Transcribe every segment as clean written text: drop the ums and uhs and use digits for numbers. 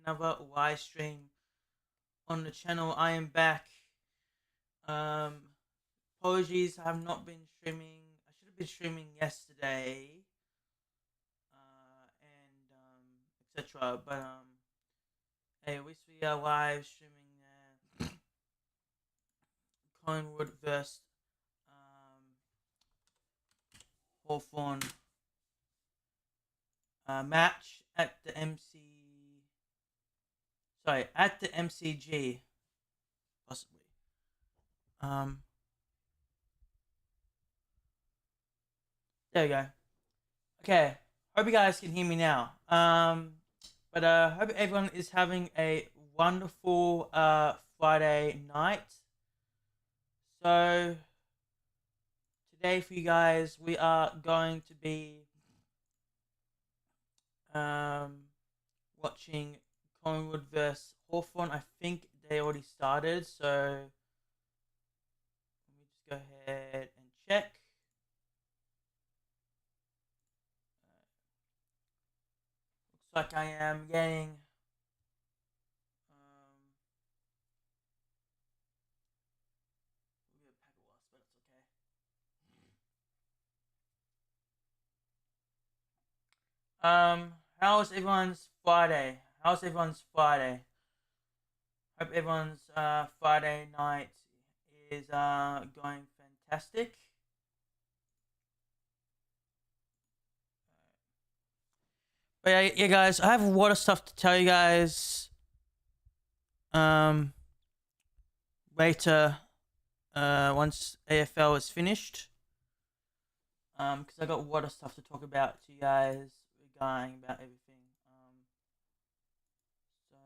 another live stream on the channel. I am back. Um, Apologies, I have not been streaming. I should have been streaming yesterday, and etc. But hey, at least we are live streaming Coolingwood versus Hawthorn match at the at the MCG, possibly. There we go. Okay, hope you guys can hear me now. But hope everyone is having a wonderful Friday night. So today for you guys, we are going to be watching Coolingwood vs Hawthorn. I think they already started, so let me just go ahead and check. Looks like I am getting how's everyone's Friday? How's everyone's Friday? Hope everyone's Friday night is going fantastic. But yeah, guys, I have a lot of stuff to tell you guys. Later, once AFL is finished. Because I got a lot of stuff to talk about to you guys regarding about everything. So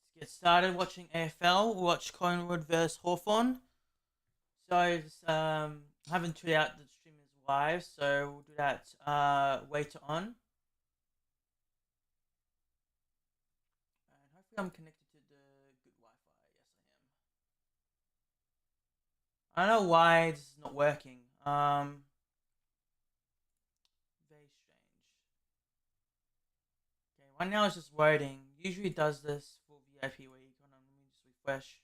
let's get started watching AFL. We'll watch Coolingwood vs Hawthorn. So I haven't tweeted out the stream is live, so we'll do that later on. And hopefully I'm connected to the good Wi-Fi. Yes, I am. I don't know why this is not working. Very strange. Okay, right now it's just loading. Usually it does this for VIP week. Hold on, let me just refresh.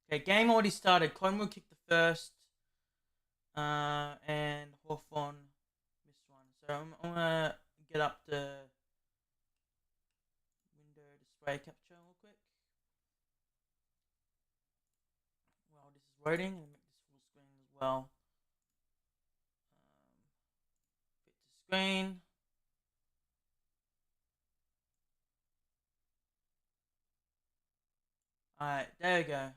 Okay, game already started. Coolingwood kicked the first, and Hawthorn missed one. So I'm gonna get up the window display capture real quick. Well, this is loading, and make this full screen as well. Fit to screen. Alright, there we go.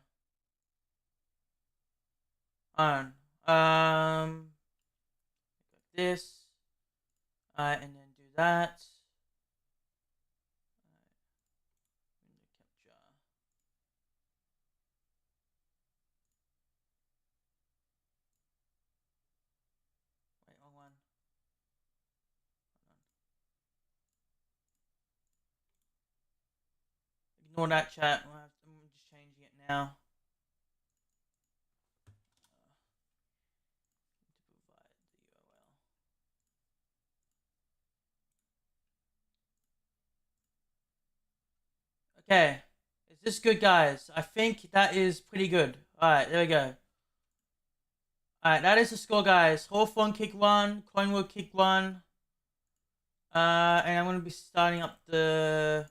On. Like this. Alright, and then do that. Window capture. Wait, hold on. Ignore that chat. I'm just changing it now. Okay, is this good, guys? I think that is pretty good. Alright, there we go. Alright, that is the score, guys. Hawthorn kick one, Coolingwood kick one. And I'm going to be starting up the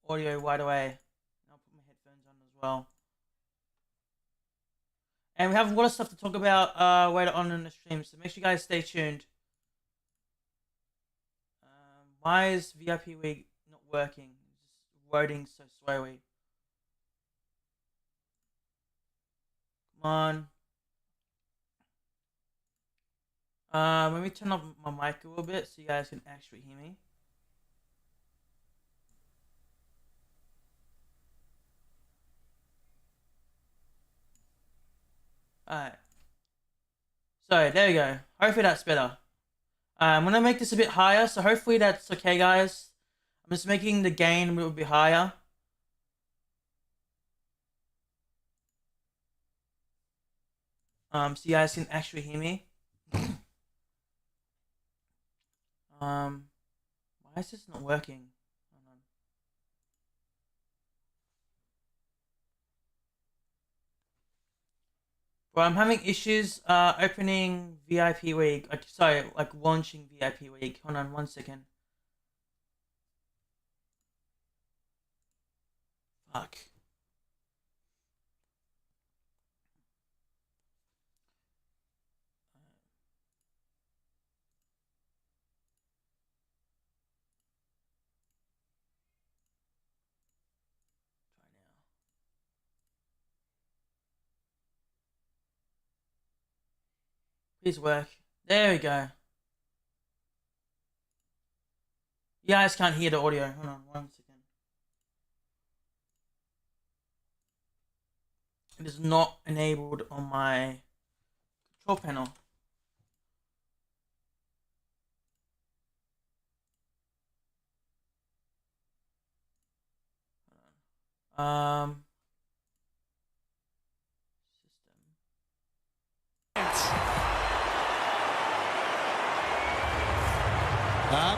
audio right away. I'll put my headphones on as well. And we have a lot of stuff to talk about later on in the stream, so make sure you guys stay tuned. Why is VIP Week not working? It's just loading so slowly. Come on. Let me turn up my mic a little bit so you guys can actually hear me. Alright. So, there we go. Hopefully that's better. I'm going to make this a bit higher, so hopefully that's okay, guys. I'm just making the gain a little bit higher. So you guys can actually hear me. Why is this not working? Hold on. Bro, I'm having issues opening VIP League. Sorry, like launching VIP League. Hold on 1 second. Fuck. Please work. There we go. You guys can't hear the audio. Hold on 1 second. It is not enabled on my control panel.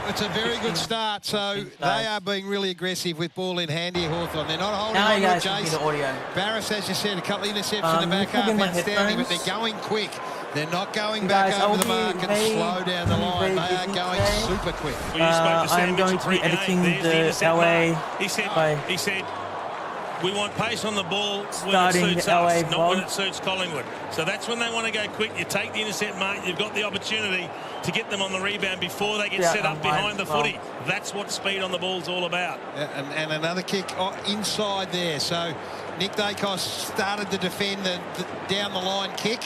It's a very good start, so they are being really aggressive with ball in hand here, Hawthorn. They're not holding on to it, Jace. Barris, as you said, a couple of interceptions in the back half, outstanding, but they're going quick. They're not going back over the mark and slow down the line. They are going super quick. I'm going to be editing the LA. He said, we want pace on the ball when it suits us, not when it suits Coolingwood. So that's when they want to go quick. You take the intercept mark, you've got the opportunity to get them on the rebound before they get set up behind the footy. That's what speed on the ball's all about. And another kick inside there. So Nick Dacos started to defend the down the line kick,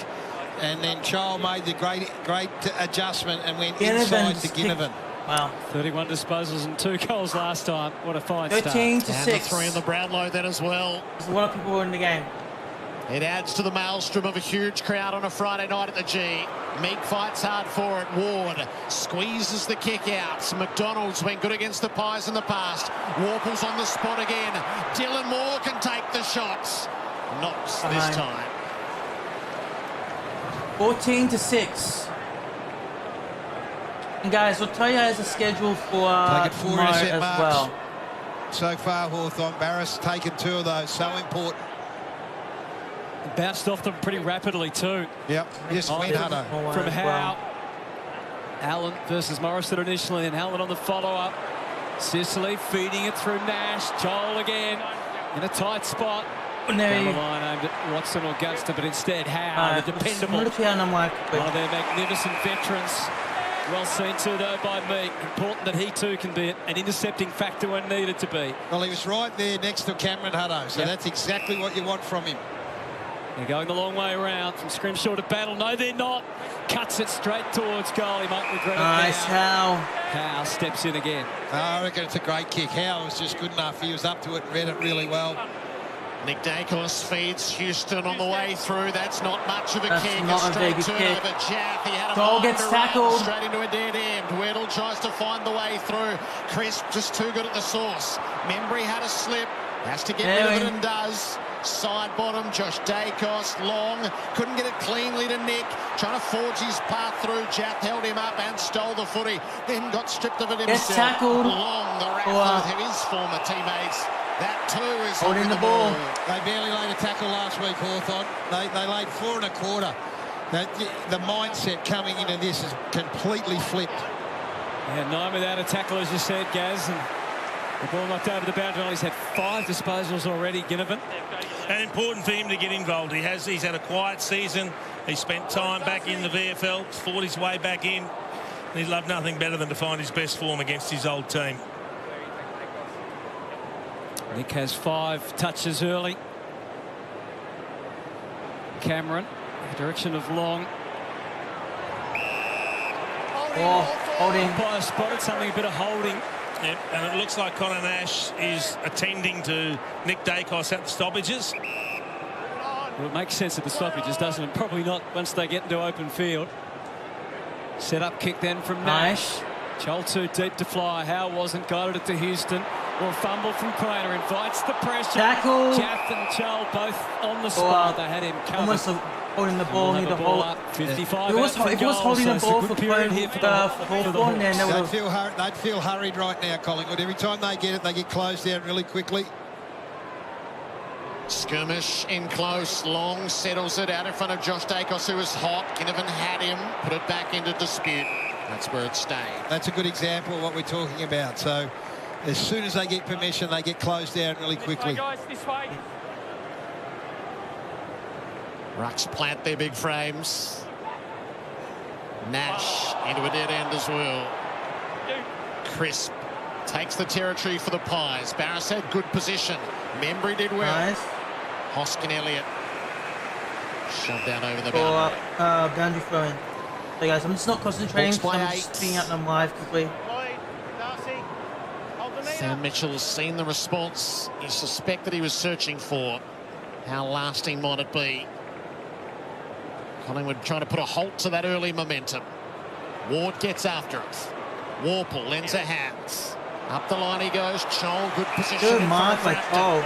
and then Child made the great adjustment and went inside to Ginnivan. Wow. 31 disposals and 2 goals last time. What a fine 13 start. to 6. 3 in the Brownlow then as well. There's a lot of people in the game. It adds to the maelstrom of a huge crowd on a Friday night at the G. Meek fights hard for it. Ward squeezes the kick out. McDonald's been good against the Pies in the past. Warple's on the spot again. Dylan Moore can take the shots. Not this time. 14 to 6. And guys, we'll tell you guys the schedule for tomorrow as well. So far, Hawthorn. Barris taken 2 of those, so important. Bounced off them pretty rapidly too. Yep, just went Hutto. From Howe. Allen versus Morrison initially, and Allen on the follow-up. Sicily feeding it through Nash. Joel again in a tight spot. Down the line aimed at Watson or Gunster, but instead Howe, the dependable. One of their magnificent veterans. Well seen too, though, by Meek. Important that he too can be an intercepting factor when needed to be. Well, he was right there next to Cameron Hutto, so that's exactly what you want from him. They're going the long way around from Scrimshaw to Battle. No, they're not. Cuts it straight towards goal. He might regret it now. Nice, Howe. Howe steps in again. I reckon it's a great kick. Howe was just good enough. He was up to it and read it really well. Nick Dacos feeds Houston on the way through. That's not much of a kick. Not a straight big turnover. kick. Jaff, he had a Goal gets tackled. Straight into a dead end. Weddle tries to find the way through. Crisp just too good at the source. Membry had a slip. Has to get rid of it and does. Side bottom, Josh Dacos, long. Couldn't get it cleanly to Nick. Trying to forge his path through. Jaff held him up and stole the footy. Then got stripped of it himself. Gets tackled. Long, the wrath of his former teammates. That too is holding the ball. They barely laid a tackle last week, Hawthorn. They laid 4 1/4. The mindset coming into this is completely flipped. Yeah, 9 without a tackle, as you said, Gaz. And the ball knocked over the boundary. He's had 5 disposals already, Ginnivan. And important for him to get involved. He's had a quiet season. He spent time back in the VFL, fought his way back in. He'd love nothing better than to find his best form against his old team. Nick has 5 touches early. Cameron, in the direction of Long. Holding. Spotted something, a bit of holding. Yep, and it looks like Connor Nash is attending to Nick Dacos at the stoppages. Well, it makes sense at the stoppages, doesn't it? Probably not once they get into open field. Set up kick then from Nash. Chol too deep to fly. Howe wasn't, guided it to Houston. Or a fumble from Craner, invites the pressure. Tackle. Jaff and Chol both on the spot. They had him covered. Almost holding the ball near the hole. 55. If it was holding the ball for Hawthorn, then they'd feel hurried right now, Collingwood. Every time they get it, they get closed down really quickly. Skirmish in close. Long settles it out in front of Josh Dacos, who was hot. Ginnivan had him, put it back into dispute. That's where it stayed. That's a good example of what we're talking about. So as soon as they get permission, they get closed down really quickly. This way, guys, this way. Rucks plant their big frames. Nash into a dead end as well. Crisp takes the territory for the Pies. Barras had good position. Membry did well. Nice. Hoskin Elliott shoved down over the boundary. Boundary throwing. So guys, I'm just not concentrating because I'm just being out them live quickly. Sam Mitchell has seen the response he suspected he was searching for. How lasting might it be? Collingwood trying to put a halt to that early momentum. Ward gets after it. Warple lends a hand. Up the line he goes. Chol, good position. Good mark by Chol.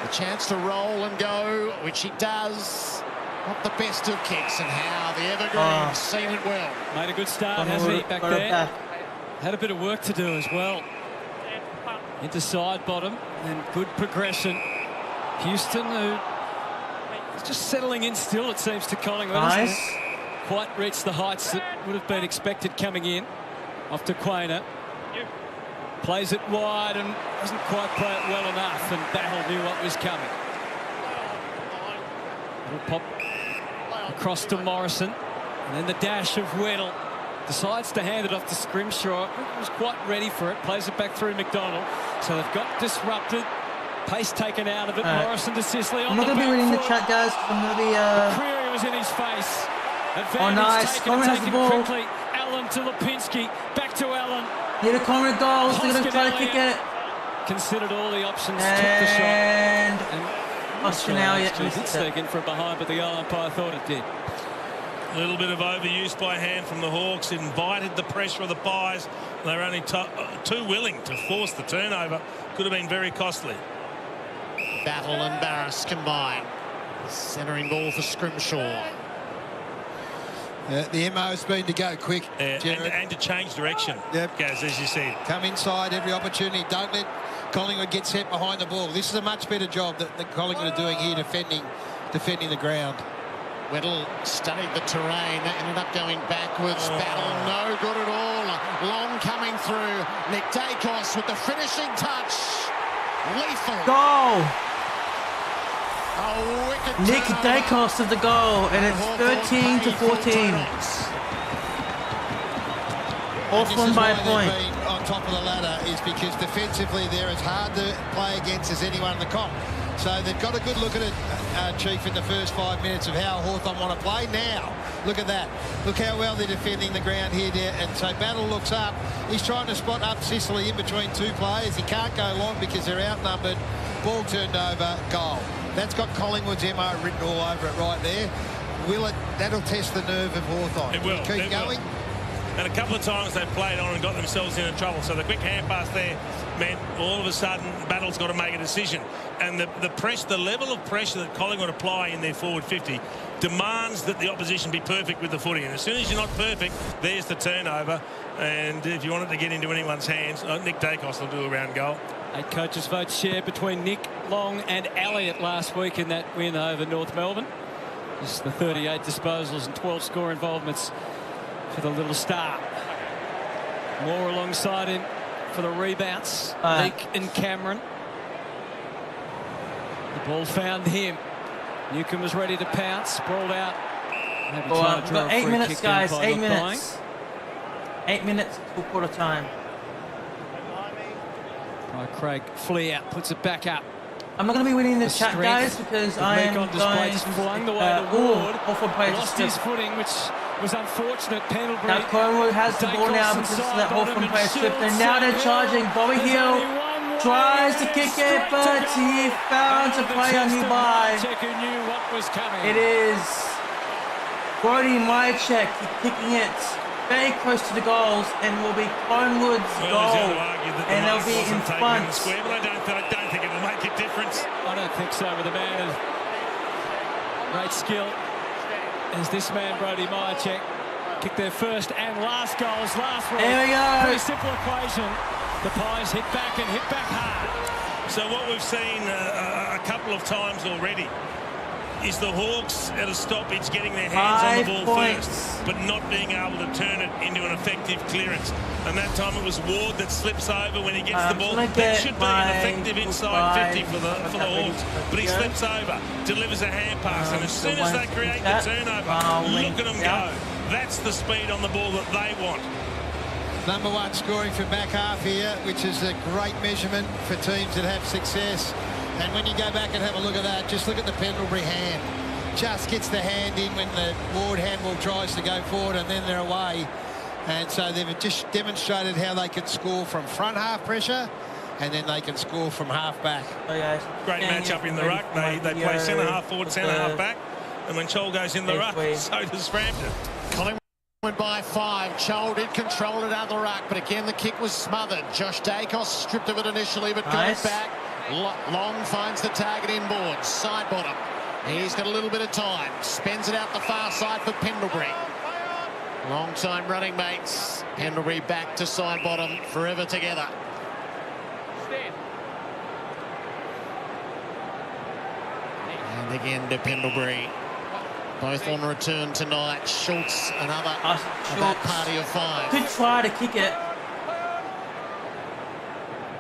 A chance to roll and go, which he does. Not the best of kicks, and how the Evergreens seen it well. Made a good start, hasn't he, back there? Had a bit of work to do as well. Into side bottom, and good progression. Houston, who is just settling in still, it seems, to Collingwood. Nice. Quite reached the heights that would have been expected coming in. Off to Quainer. Plays it wide and doesn't quite play it well enough, and Battle knew what was coming. It'll pop across to Morrison, and then the dash of Weddle. Decides to hand it off to Scrimshaw. Was quite ready for it. Plays it back through McDonald. So they've got disrupted. Pace taken out of it. Morrison to Sicily. I'm not going to be reading the chat, guys. I'm going to be... Creary was in his face. Oh, nice. Conrad has the ball. Quickly. Allen to Lipinski. Back to Allen. Near the Conrad goals. They're going to try to kick it. Considered all the options. Took the shot. And Hoskin Elliott did sneak in from behind, but the goal umpire thought it did. A little bit of overuse by hand from the Hawks. It invited the pressure of the Pies. They were only too willing to force the turnover. Could have been very costly. Battle and Barras combine. Centering ball for Scrimshaw. The MO has been to go quick, and to change direction. Yep. Gaz, as you said. Come inside every opportunity. Don't let Collingwood get set behind the ball. This is a much better job that Collingwood are doing here, defending the ground. Weddle studied the terrain. That ended up going backwards. Battle no good at all. Long coming through. Nick Dacos with the finishing touch. Lethal. Goal. A wicked Nick Dacos of the goal, and it's 13-14. Hawthorn by a point. On top of the ladder is because defensively they're as hard to play against as anyone in the comp. So they've got a good look at it, Chief, in the first 5 minutes of how Hawthorn want to play. Now, look at that. Look how well they're defending the ground here. And so Battle looks up. He's trying to spot up Sicily in between two players. He can't go long because they're outnumbered. Ball turned over, goal. That's got Collingwood's MO written all over it right there. Will it? That'll test the nerve of Hawthorn. It will. Keep going. And a couple of times they played on and got themselves into trouble. So the quick hand pass there meant all of a sudden Battle's got to make a decision. And the level of pressure that Collingwood apply in their forward 50 demands that the opposition be perfect with the footy. And as soon as you're not perfect, there's the turnover. And if you want it to get into anyone's hands, Nick Dacos will do a round goal. 8 coaches' votes shared between Nick, Long and Elliott last week in that win over North Melbourne. Just the 38 disposals and 12 score involvements for the little star. More alongside him for the rebounds. Nick and Cameron. The ball found him. Newcomb was ready to pounce, sprawled out. We've got 8 minutes, guys. 8 minutes. 8 minutes till quarter time. Craig Fleer puts it back up. I'm not going to be winning the chat, guys, because I am going just flung the way the Ward. Lost his footing, which was unfortunate. Pendlebury. Now Coolingwood has the ball now because that Hawthorn player slipped. And now they're charging. Bobby Hill tries to kick it, but he found a player nearby. It is Brody Myercheck kicking it very close to the goals, and will be Coolingwood's goal, and they'll be in front. But I don't think it'll make a difference. I don't think so, with a man of great skill as this man, Brody Myercheck, kicked their first and last goals last week. There we go. Pretty simple equation. The Pies hit back and hit back hard. So what we've seen a couple of times already is the Hawks at a stoppage getting their hands on the ball first, but not being able to turn it into an effective clearance. And that time it was Ward that slips over when he gets the ball. That should be an effective inside 50 for the Hawks, but he slips over, delivers a hand pass, and as soon as they create the turnover, look at them go. That's the speed on the ball that they want. Number one scoring from back half here, which is a great measurement for teams that have success. And when you go back and have a look at that, just look at the Pendlebury hand. Just gets the hand in when the Ward handball tries to go forward, and then they're away. And so they've just demonstrated how they can score from front half pressure, and then they can score from half back. Great matchup in the ruck. They play centre half forward, centre half back. And when Chol goes in the ruck, so does Frampton. Went by 5. Chol did control it out of the ruck, but again the kick was smothered. Josh Dacos stripped of it initially, but got it back. Long finds the target inboard, side bottom. He's got a little bit of time. Spends it out the far side for Pendlebury. Long time running mates. Pendlebury back to side bottom, forever together. And again to Pendlebury. Both on return tonight. Schultz, another that party of 5. Could try to kick it.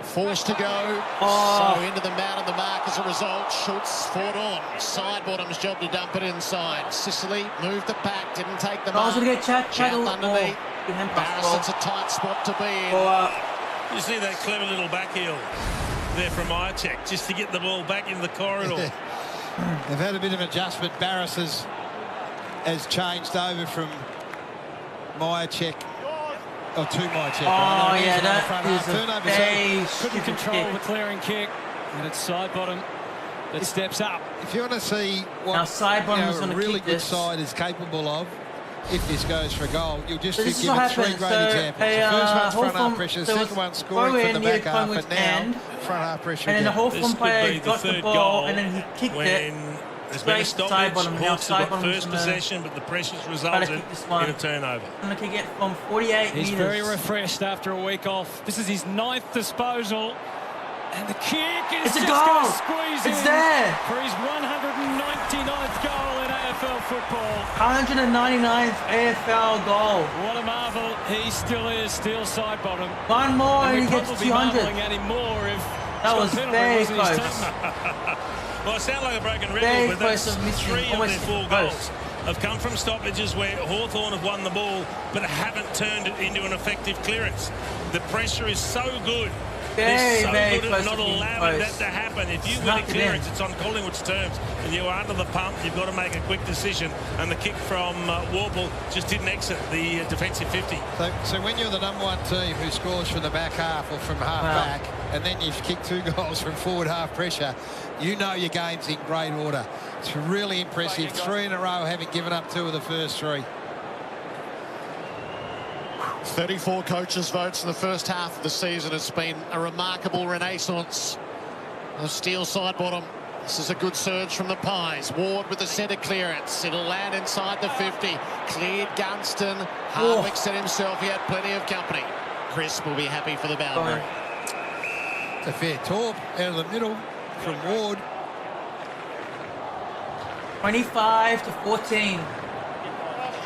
Forced to go. So into the man of the mark as a result. Schultz fought on. Side bottom's job to dump it inside. Sicily moved the pack, didn't take the mark. Chat underneath. Barris, it's a tight spot to be in. You see that clever little back heel there from Myercheck, just to get the ball back in the corridor. They've had a bit of adjustment. Barris has changed over from Myercheck. Oh, to Myercheck. Oh, yeah, that is a couldn't control the clearing kick, and it's side bottom that steps up. If you want to see what a really good side is capable of, if this goes for a goal, you'll just give it 3 great examples. The first one's front half pressure, the second one's scoring from the back half, and now front half pressure. And then the Hawthorn player got the ball, and then he kicked it. There's been a stoppage. Hawks have got first possession, but the pressure's resulted in a turnover. And he get from 48 He's metres. very refreshed after a week off. This is his 9th disposal. And the kick is just going to squeeze in there for his 199th goal in AFL football. 199th AFL goal. What a marvel he still is, still side bottom. One more and he gets 200. At him more if that was very close. Well, it sounds like a broken record, but that's 3 of their 4 goals have come from stoppages where Hawthorn have won the ball but haven't turned it into an effective clearance. The pressure is so good. Very good at not allowing that to happen. If you win a clearance, it's on Coolingwood's terms, and you are under the pump. You've got to make a quick decision, and the kick from Warble just didn't exit the defensive 50. So when you're the number one team who scores from the back half or from half back, and then you've kicked 2 goals from forward half pressure, you know your game's in great order. It's really impressive. 3 in a row, having given up 2 of the first 3. 34 coaches' votes in the first half of the season. It's been a remarkable renaissance of Steele side bottom. This is a good surge from the Pies. Ward with the centre clearance. It'll land inside the 50. Cleared Gunston. Hardwick said himself he had plenty of company. Chris will be happy for the boundary. It's a fair torp out of the middle from Ward. 25 to 14.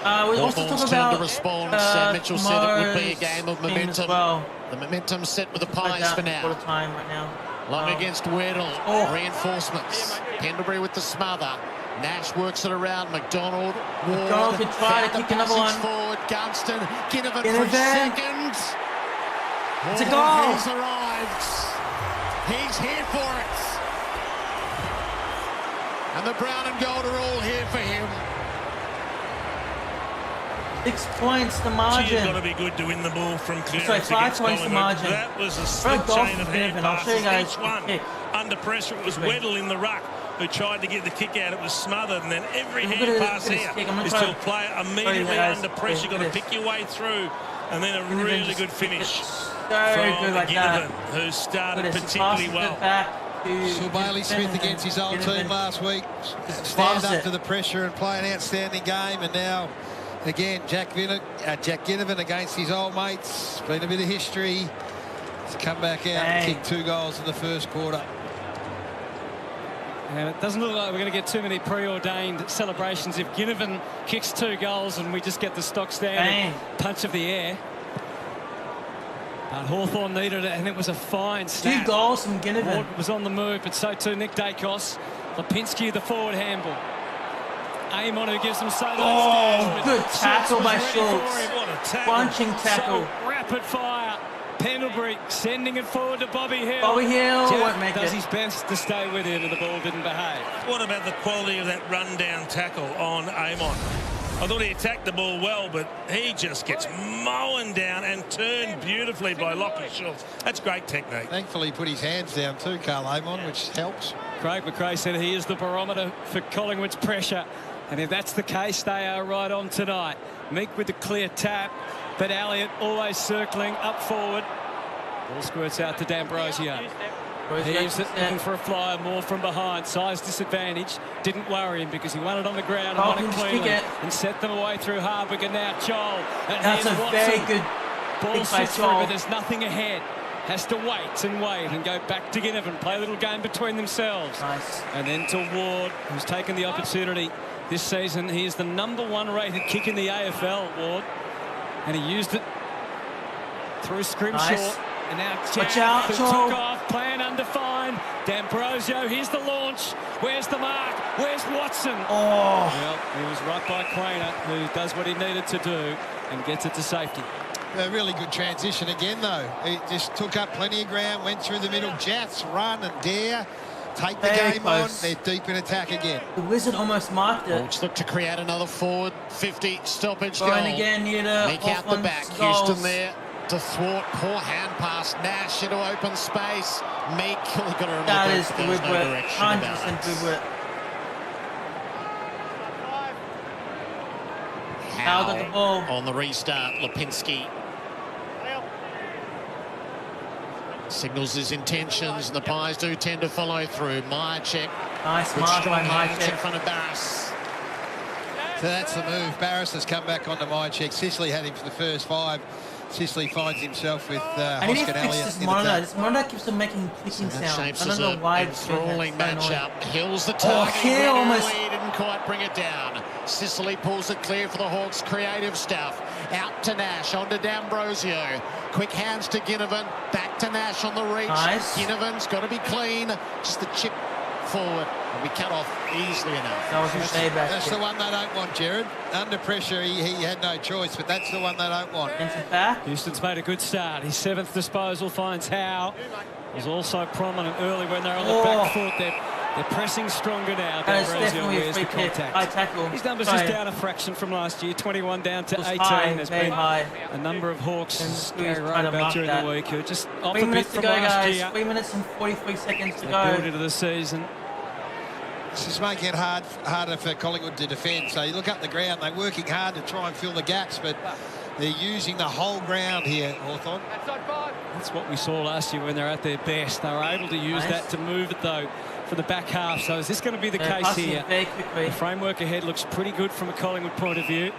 We also talk about to respond. Mitchell said it would be a game of momentum. The momentum set with the Pies for now. Time right now. Long against Weddle. Reinforcements. Pendlebury with the smother. Nash works it around. McDonald. Ward. McDonald could try to kick another one. Forward. Gunston. Ginnivan for seconds. It's a goal. He's arrived. He's here for it. And the brown and gold are all here for him. 6 points the margin. She's got to be good to win the ball from clearance. 5 points the margin. That was a slip chain of hand passes. Each one under pressure. It was Weddle in the ruck. who tried to get the kick out. It was smothered, and then every hand pass here is to a player immediately under pressure. You've got to pick your way through, and then a really good finish from Ginnivan, who started particularly well. Saw Bailey Smith against his old team last week stand up to the pressure and play an outstanding game, and now again Jack Ginnivan against his old mates. Been a bit of history. He's come back out and kicked 2 goals in the first quarter. And it doesn't look like we're going to get too many preordained celebrations if Ginnivan kicks 2 goals and we just get the stock standard punch of the air. But Hawthorn needed it, and it was a fine snap. 2 goals from Ginnivan. Ward was on the move, but so too Nick Dacos. Lipinski, the forward handball. Amon, who gives them so much damage. Good tackle by Schultz. What a tackle. Bunching tackle. So rapid fire. Pendlebury sending it forward to Bobby Hill. Bobby Hill won't make does it. his best to stay with it, and the ball didn't behave. What about the quality of that run-down tackle on Amon? I thought he attacked the ball well, but he just gets mown down and turned beautifully by Lockie Schultz. That's great technique. Thankfully, he put his hands down too, Carl Amon, which helps. Craig McRae said he is the barometer for Collingwood's pressure, and if that's the case, they are right on tonight. Meek with the clear tap, but Elliott always circling up forward. Ball squirts out to D'Ambrosio. Heaves it, looking for a flyer, more from behind. Size disadvantage. Didn't worry him because he won it on the ground and won it cleanly. And set them away through Harburg, and now Chol. That's a very good ball sits through, but there's nothing ahead. Has to wait and go back to Ginnivan. Play a little game between themselves. Nice. And then to Ward, who's taken the opportunity this season. He is the #1 rated kick in the AFL, Ward. And he used it through Scrimshaw. And now watch out, took off, plan undefined. D'Ambrosio, here's the launch. Where's the mark? Where's Watson? Oh. Well, he was right by Craner, who does what he needed to do and gets it to safety. A really good transition again, though. He just took up plenty of ground, went through the middle. Jats run and dare. Take the game on. They're deep in attack again. The Wizard almost marked it. Hawks look to create another forward 50 stoppage goal. Going again near the Meek out the back. Goals. Houston there to thwart. Poor hand pass. Nash into open space. Meek. Got to remember That is there's no deliberate. direction 100% deliberate. Howe got the ball. On the restart, Lipinski signals his intentions, and the Pies do tend to follow through. Myercheck. Nice mark by Myercheck. In front of Barras. So that's the move. Barras has come back onto Myercheck. Sicily had him for the first 5. Sicily finds himself with I need to fix this monitor. This monitor keeps on making clicking sounds. I don't know why it's enthralling matchup. Hill's the target. Hill almost didn't quite bring it down. Sicily pulls it clear for the Hawks. Creative stuff. Out to Nash, onto D'Ambrosio. Quick hands to Ginnivan. Back to Nash on the reach. Nice. Ginnivan's got to be clean. Just the chip forward. And we cut off easily enough. That was a stay back. That's the one they don't want, Jared. Under pressure, he had no choice, but that's the one they don't want. Back. Houston's made a good start. His 7th disposal finds Howe. Was also prominent early when they're on the back foot. They're pressing stronger now. That is definitely a free kick. High tackle. His numbers just down a fraction from last year. 21 down to 18. There's been a number of Hawks carry right about during the week who are just off a bit from last year. 3 minutes and 43 seconds to they go. build into the season. This is making it harder for Collingwood to defend. So you look up the ground, they're working hard to try and fill the gaps, but they're using the whole ground here, Hawthorn. That's what we saw last year when they're at their best. They were able to use that to move it, though, for the back half. So is this going to be the case here? Very quickly. The framework ahead looks pretty good from a Collingwood point of view.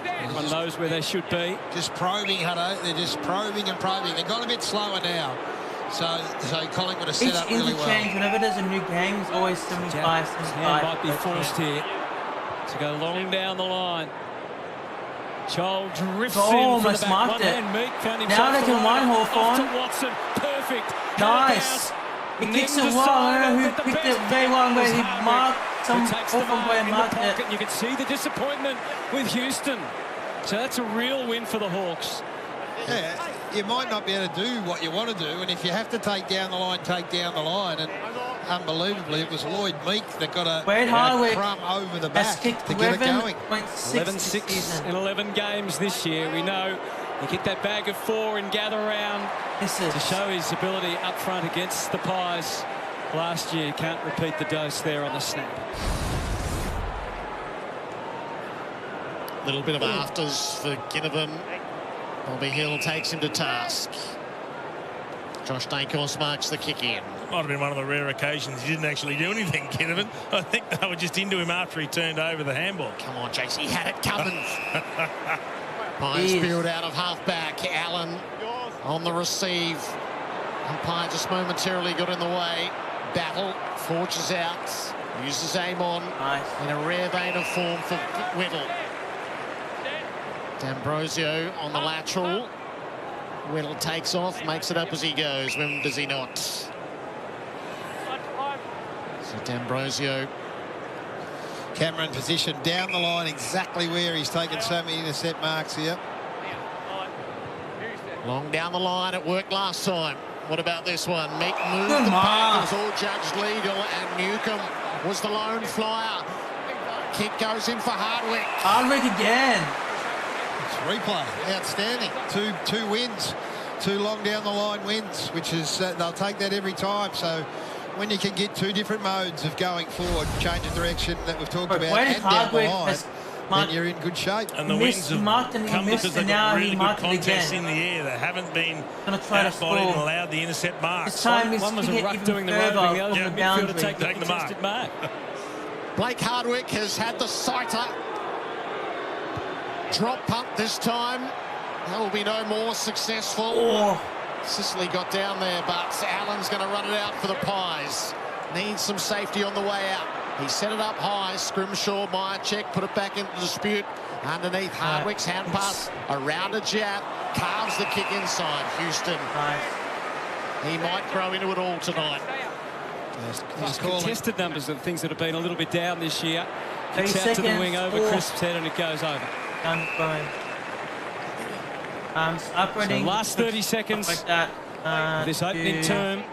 Everyone knows where they should be. Just probing, Hutto. They're just probing and probing. They've got a bit slower now. So Collingwood are set up really well. Whenever there's a new game, it's always 75, 75. Hand might be forced here to go long down the line. Chol drifts in from the back. Marked it. Meek found himself Now they can run Hawthorn. Watson, perfect. Nice. He kicks it well. I don't know who picked it very well where he marked some Hawthorn player marked it. You can see the disappointment with Houston. So that's a real win for the Hawks. Yeah, you might not be able to do what you want to do, and if you have to take down the line, take down the line. And unbelievably, it was Lloyd Meek that got a crumb over the back to get it going. 11-6 in 11 games this year. We know he kicked that bag of 4 in gather round to show his ability up front against the Pies last year. Can't repeat the dose there on the snap. Little bit of afters for Ginnivan. Bobby Hill takes him to task. Josh Dacos marks the kick in. Might have been one of the rare occasions he didn't actually do anything, Ginnivan. I think they were just into him after he turned over the handball. Come on, Jace, he had it coming. Pies spilled out of half-back. Allen on the receive. Umpire just momentarily got in the way. Battle forges out. Uses aim on. In a rare vein of form for Whittle. D'Ambrosio on the lateral. Whittle takes off, makes it up as he goes. When does he not? So D'Ambrosio. Cameron position down the line, exactly where he's taken so many intercept marks here. Long down the line, it worked last time. What about this one? Meek moved the pack, it was all judged legal, and Newcomb was the lone flyer. Kick goes in for Hardwick. Hardwick again. It's replay, outstanding. Two wins, 2 long down the line wins, which is they'll take that every time. So when you can get 2 different modes of going forward, change of direction that we've talked about, and down the line, then you're in good shape. And the wins have come because they've got really good contests in the air. They haven't been outbodied and allowed the intercept mark. This time one was a ruck doing the roving, the other was a midfielder taking the contested mark. Blake Hardwick has had the sighter. Drop punt this time. That will be no more successful. Sicily got down there, but Allen's going to run it out for the Pies. Needs some safety on the way out. He set it up high. Scrimshaw, Myercheck put it back into dispute. Underneath Hardwick's hand pass. Around a jab. Carves the kick inside. Houston. He might grow into it all tonight. His contested numbers of things that have been a little bit down this year. Kicks out to the wing over Crisp's head and it goes over. Operating. So last 30 seconds like that. This opening term.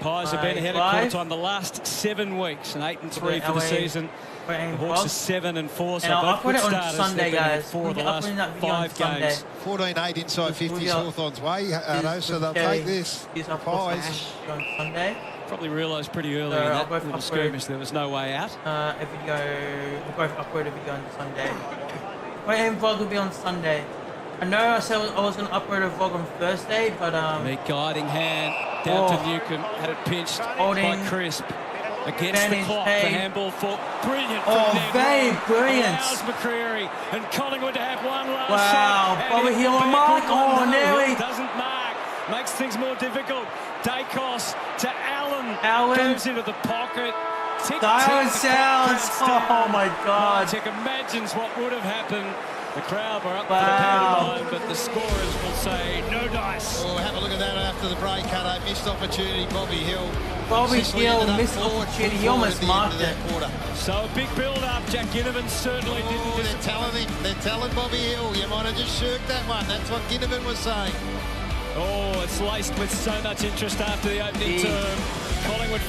Pies have been ahead of quarter time the last 7 weeks, and 8-3 for the season. The Hawks are 7-4, so both good starters. Sunday, guys. 4 of the last 5 games. 14-8 inside 50s Hawthorn's way, so they'll take this. Pies. Sunday. Probably realised pretty early in that little skirmish there was no way out. If we go, we'll go upward if we go on Sunday. My aim vlog will be on Sunday. I know I said I was going to upload a vlog on Thursday, but Neat guiding hand down to Newcomb, had it pinched by Crisp. Against the clock, the handball for brilliant. Brilliant. Allows McCreary and Collingwood to have one last shot. Wow, Bobby Hill on mark. Nearly. Doesn't mark. Makes things more difficult. Dacos to Allen. Goes into the pocket. Siren sounds. Oh my God. Tick imagines what would have happened. The crowd were up for the pantomime, but the scorers will say no dice. We'll have a look at that after the break. Had a missed opportunity, Bobby Hill. Bobby Hill missed opportunity. He almost marked it. So a big build-up. Jack Ginnivan certainly didn't. They're telling him. They're telling Bobby Hill. You might have just shirked that one. That's what Ginnivan was saying. Oh, it's laced with so much interest after the opening term. Collingwood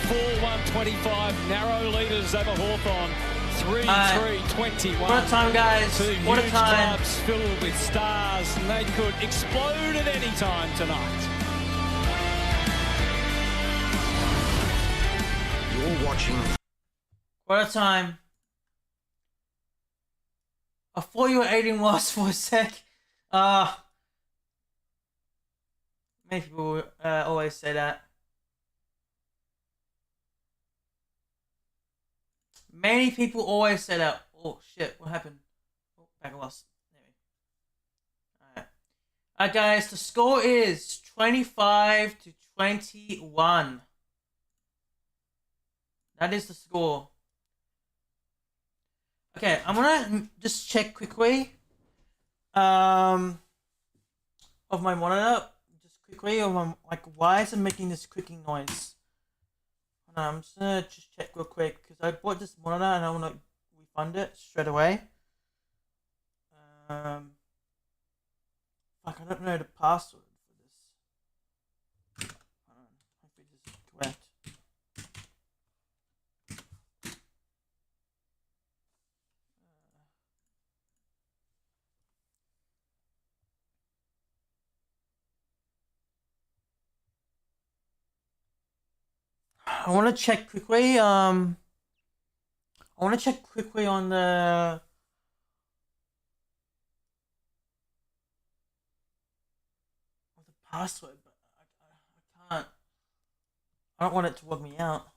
4-1-25. Narrow leaders over Hawthorn. 3-3-21. What a time, guys. What a time. Clubs filled with stars, and they could explode at any time tonight. You're watching. What a time. I thought you were aiding loss for a sec. Many people always say that. Many people always say that. Oh shit, what happened? Oh, back lost. Alright, guys, the score is 25-21. That is the score. Okay, I'm gonna just check quickly of my monitor. Just quickly of my, why is it making this clicking noise? I'm just gonna check real quick because I bought this monitor and I want to refund it straight away. Fuck, I don't know the password for this. Hopefully this is correct. I want to check quickly. I want to check quickly on the password, but I can't. I don't want it to log me out.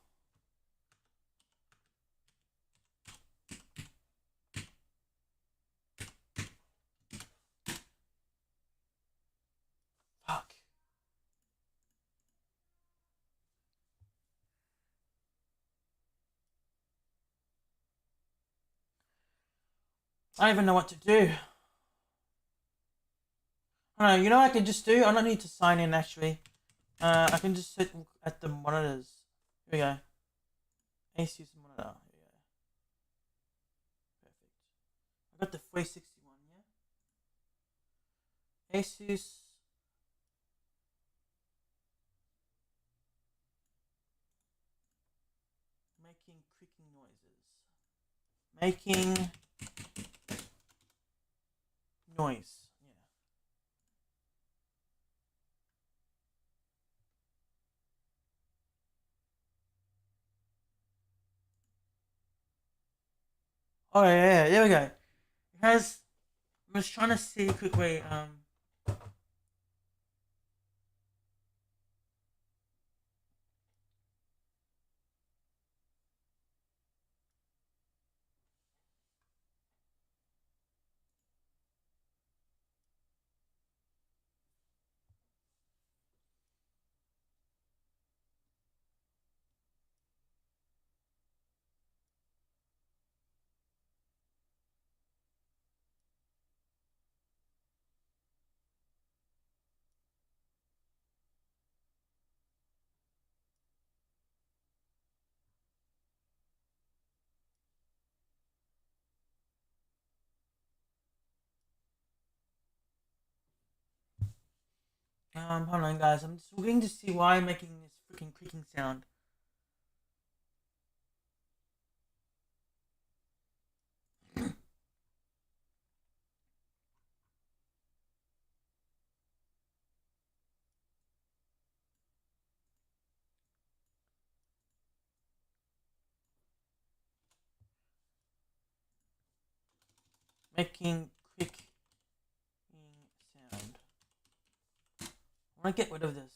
Fuck. I don't even know what to do. I don't know, you know what I can just do? I don't need to sign in actually. I can just sit at the monitors. Here we go. Asus monitor. Here we go. Perfect. I got the 361, yeah? Asus. Making creaking noises. Making noise. Oh yeah, there we go. It has. I was trying to see quickly. Hold on, guys. I'm just looking to see why I'm making this freaking creaking sound. Making creaking sound. I want to get rid of this.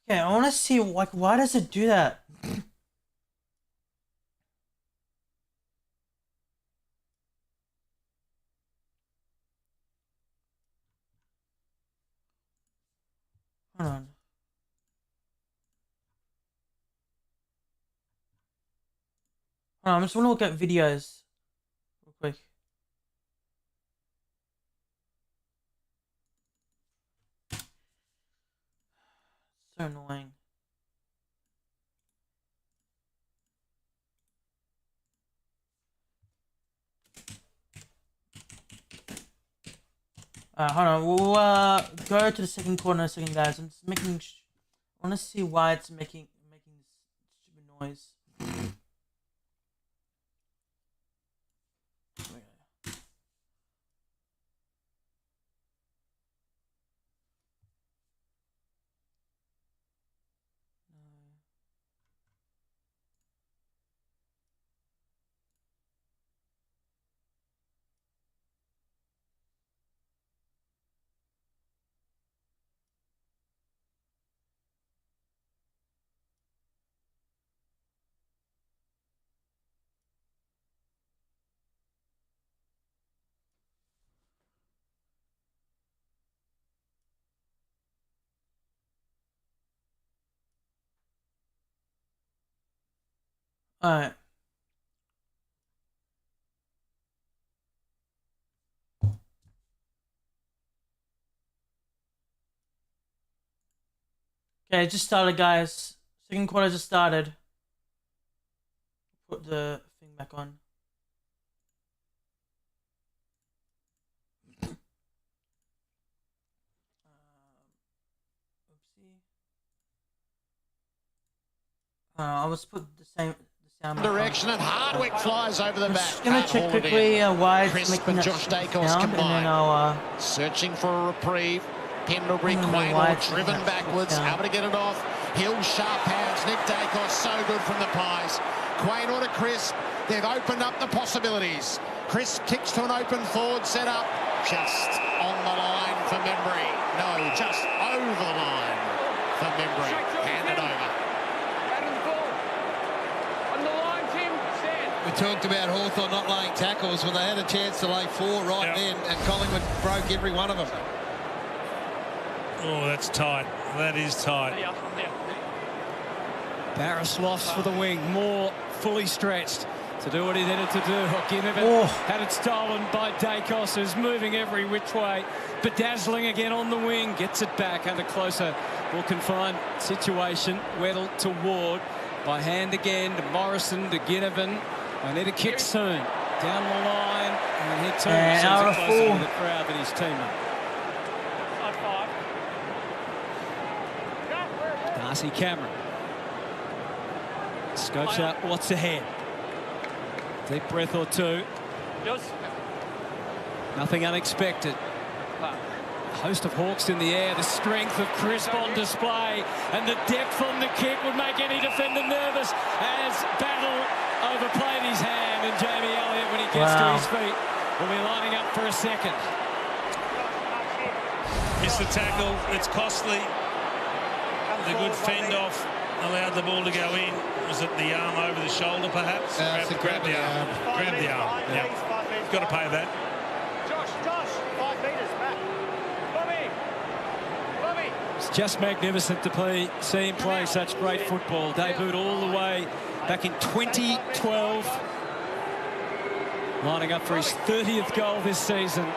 Okay, I want to see like why does it do that? Hold on. Hold on, I just want to look at videos real quick. So annoying. Hold on. We'll go to the second corner in a second, guys. I'm just making. I want to see why it's making this stupid noise. Alright. Okay, it just started, guys. Second quarter just started. Put the thing back on. Oopsie. I was put the sound direction, and Hardwick flies over the back. I'm just gonna check quickly why it's making that Josh Dacos sound, and then I'll searching for a reprieve. Pendlebury, Quaynor driven backwards, able to get it off. Hill, sharp hands. Nick Dacos, so good from the pies. Quaynor to Chris. They've opened up the possibilities. Chris kicks to an open forward setup. Just on the line for Membry. No, just over the line for Membry. Handed over. We talked about Hawthorn not laying tackles. Well, they had a chance to lay 4 right then, and Collingwood broke every one of them. Oh, that's tight. That is tight. Barris lost for the wing. Moore fully stretched to do what he needed to do. O'Ginnivan had it stolen by Dacos, who's moving every which way. Bedazzling again on the wing. Gets it back under closer, more confined situation. Weddle to Ward. By hand again to Morrison, to Ginnivan. I need a kick soon. Down the line. And he too sends it closer to the crowd than his teammate. Darcy Cameron scopes out what's ahead. Deep breath or two. Nothing unexpected. A host of Hawks in the air. The strength of Crisp on display, and the depth on the kick would make any defender nervous as Battle overplayed his hand, and Jamie Elliott, when he gets to his feet, will be lining up for a second. Missed the tackle. It's costly. The good fend off allowed the ball to go in. Was it the arm over the shoulder, perhaps? Grab the arm. Grab the arm. Yeah. Got to pay that. Josh, 5 metres back. Bobby. It's just magnificent to see him play such great football. Debuted all the way back in 2012. Lining up for his 30th goal this season.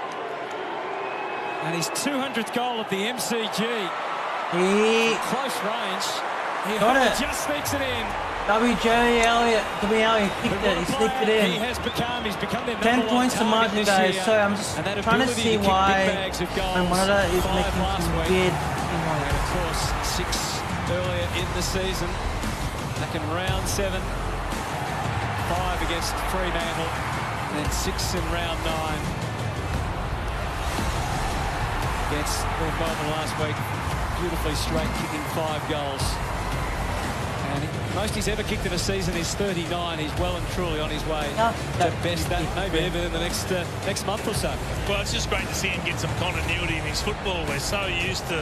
And his 200th goal at the MCG. Close range. He got it. Just sneaks it in. W.J. Elliott kicked it. He sneaked it in. He's become their 10 points to margin, guys. So I'm just trying to see why my monitor is making some weird noise. And of course, 6 earlier in the season. Back in round 7. 5 against Fremantle. And then 6 in round 9. Against North Melbourne last week. Beautifully straight, kicking 5 goals. And the most he's ever kicked in a season is 39. He's well and truly on his way to best that, maybe even in the next month or so. Well, it's just great to see him get some continuity in his football. We're so used to,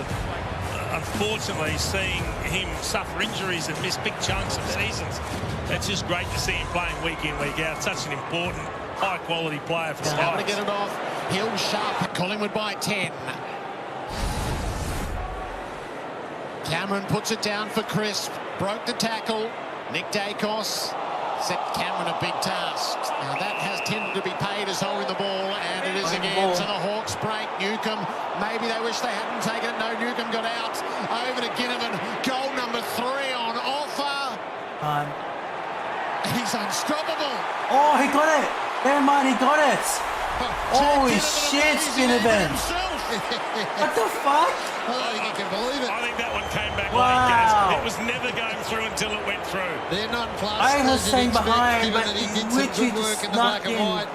unfortunately, seeing him suffer injuries and miss big chunks of seasons. It's just great to see him playing week in, week out. Such an important, high-quality player for the Able to get it off. Hill sharp. Collingwood by 10. Cameron puts it down for Crisp. Broke the tackle. Nick Dacos set Cameron a big task. Now that has tended to be paid as holding the ball, and it is again. So the Hawks break. Newcomb, maybe they wish they hadn't taken it. No, Newcomb got out. Over to Ginnivan. Goal number 3 on offer. He's unstoppable. Oh, he got it. Never mind, he got it. Holy shit, Ginnivan. What the fuck? I don't think you can believe it. I think that one came back late, guys. It was never going through until it went through. They're not plus. I was saying behind, but he literally just snuck in.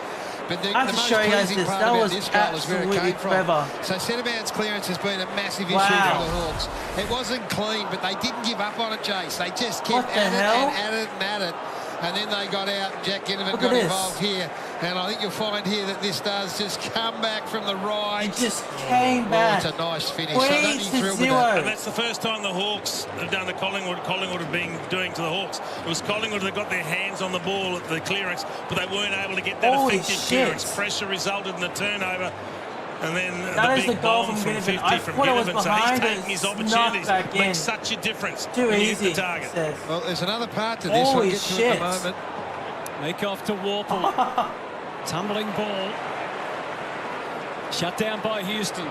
But I have to show you guys this. That was absolutely clever. So centre-bounce clearance has been a massive issue for the Hawks. It wasn't clean, but they didn't give up on it, Chase. They just kept at it. And then they got out, and Jack Ginnivan got involved here. And I think you'll find here that this does just come back from the right. It just came back. It's a nice finish. 3-0. And that's the first time the Hawks have done to Collingwood. Collingwood have been doing to the Hawks. It was Collingwood that got their hands on the ball at the clearance, but they weren't able to get that effective clearance. Pressure resulted in the turnover. And then that the big goal bomb from 50 I from thought it was Ginnivan. So he's taking his opportunities. Makes such a difference. Too easy. The target. Well, there's another part to this. We'll get to it in a moment. Make off to Warple. Tumbling ball. Shut down by Houston.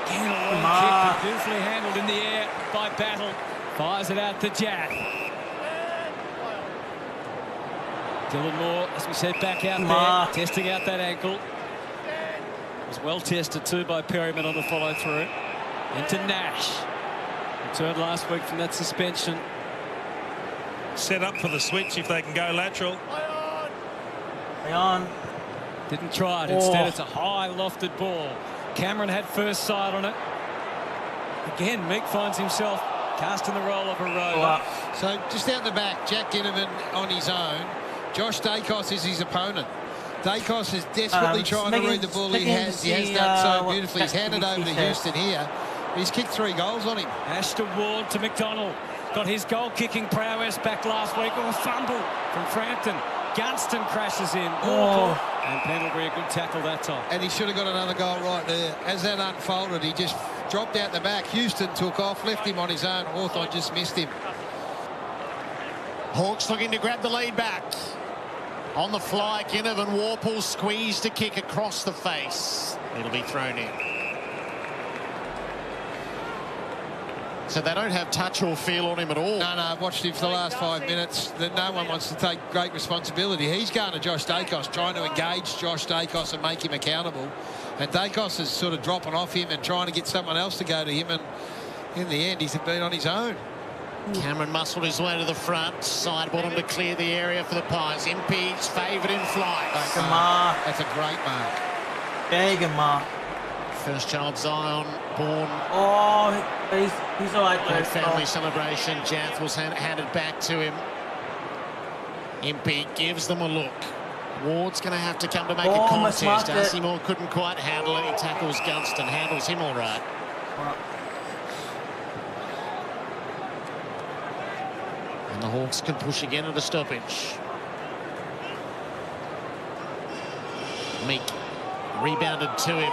Again, a long kick, but beautifully handled in the air by Battle. Fires it out to Jack. Dylan Moore, as we said, back out there, testing out that ankle. Was well tested too by Perryman on the follow-through. Into Nash. Returned last week from that suspension. Set up for the switch if they can go lateral. Play on. Didn't try it. Instead, it's a high lofted ball. Cameron had first sight on it. Again, Meek finds himself casting the role of a rover. So just out the back, Jack Ginnivan on his own. Josh Dacos is his opponent. Dacos is desperately trying to read the ball. He has done so beautifully. He's handed over to Houston here. He's kicked 3 goals on him. Ashton Ward to McDonald. Got his goal-kicking prowess back last week. A fumble from Frampton. Gunston crashes in. And Pendlebury, a good tackle that time. And he should have got another goal right there. As that unfolded, he just dropped out the back. Houston took off, left him on his own. Hawthorn just missed him. Hawks looking to grab the lead back. On the fly, Ginnivan. Warple squeezed a kick across the face. It'll be thrown in. So they don't have touch or feel on him at all. No, I've watched him for the last 5 minutes. No one wants to take great responsibility. He's going to Josh Dacos, trying to engage Josh Dacos and make him accountable. And Dacos is sort of dropping off him and trying to get someone else to go to him. And in the end, he's been on his own. Cameron muscled his way to the front. Side bottom to clear the area for the Pies. Impedes, favoured in flight. That's a great mark. Big mark. First child Zion born. He's all right there. Family celebration. Jath was handed back to him. Impey gives them a look. Ward's going to have to come to make a contest. Asimore couldn't quite handle it. He tackles Gunston, handles him all right. And the Hawks can push again at a stoppage. Meek rebounded to him.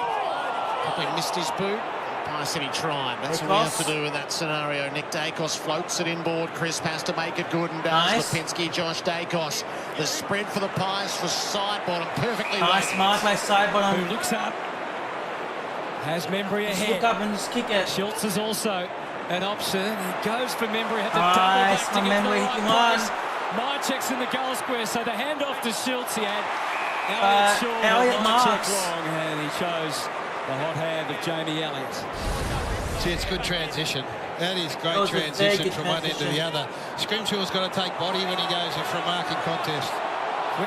Probably missed his boot. Pie said he tried. That's what we have to do in that scenario. Nick Dacos floats it inboard. Crisp has to make it good and does. Lipinski, Josh Dacos. The spread for the Pies for side bottom. Perfectly nice mark by side bottom. Who looks up. Has Membry ahead. Just look up and just kick it. Schultz is also an option. He goes for Membry. Had to nice double back to Membry. Mychek's in the goal square, so the handoff to Schultz. He had Elliott marks. Long, and he chose the hot hand of Jamie Elliott. See, it's good transition. That is great transition from one end to the other. Scrimshaw's got to take body when he goes in for a marking contest.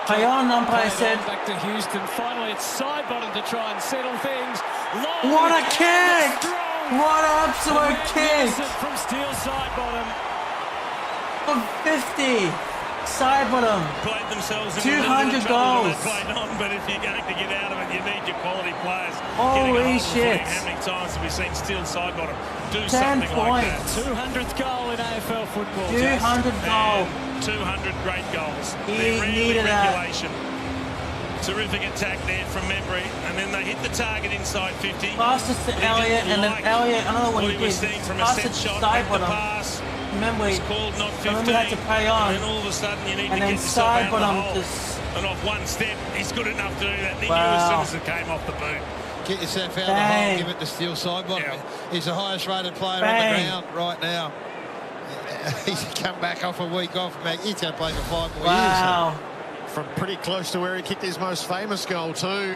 Play on, umpire said. Back to Houston. Finally, it's side bottom to try and settle things. What a kick! What an absolute kick! From Steele side bottom. From 50. Side bottom. Played themselves in 200 goals. Played on, but if you're going to get out of it, you need your quality players. Holy shit! How many times have we seen Steele side bottom do 10 something points. like that? 200th goal in AFL football. 200 goals. 200 great goals. He needed regulation. Terrific attack there from Membry, and then they hit the target inside 50. Passes to Elliott, and then Elliott, I don't know what he did. Passes to side bottom. Pass. Remember, it's called not 15. We had to play on. And then all of a sudden you need and to get yourself out of the hole. And off one step, he's good enough to do that. He knew as soon as it came off the boot. Get yourself out of the hole, give it to Steele side bottom. Yeah. He's the highest rated player on the ground right now. He's come back off a week off. He's going to play for 5 more years. So. From pretty close to where he kicked his most famous goal too.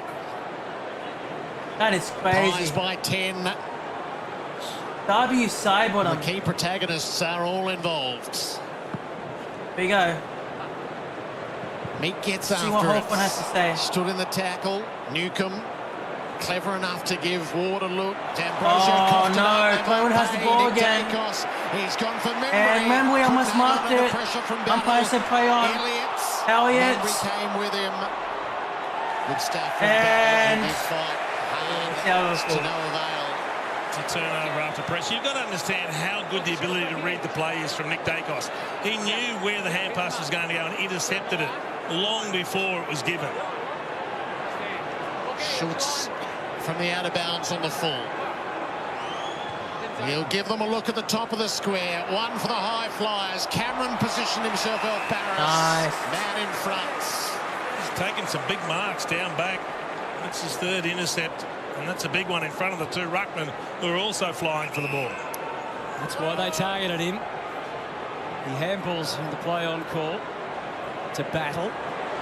That is crazy. Pies by 10. W side bottom. The key protagonists are all involved. Here we go. Meek gets after what Hawthorn has to say. Stood in the tackle. Newcomb clever enough to give Ward a look. Coolingwood has the ball again. He's gone for Membry. And Membry almost marked it. Umpire said play on. Elliott came with him. Good stuff from and to no avail. To turnover after pressure. You've got to understand how good the ability to read the play is from Nick Dacos. He knew where the hand pass was going to go and intercepted it long before it was given. Schultz from the out of bounds on the full. He'll give them a look at the top of the square. One for the high flyers. Cameron positioned himself out. Barris. Man in front. He's taken some big marks down back. That's his third intercept. And that's a big one in front of the two ruckmen who are also flying for the ball. That's why they targeted him. He handballs the play on call to Battle.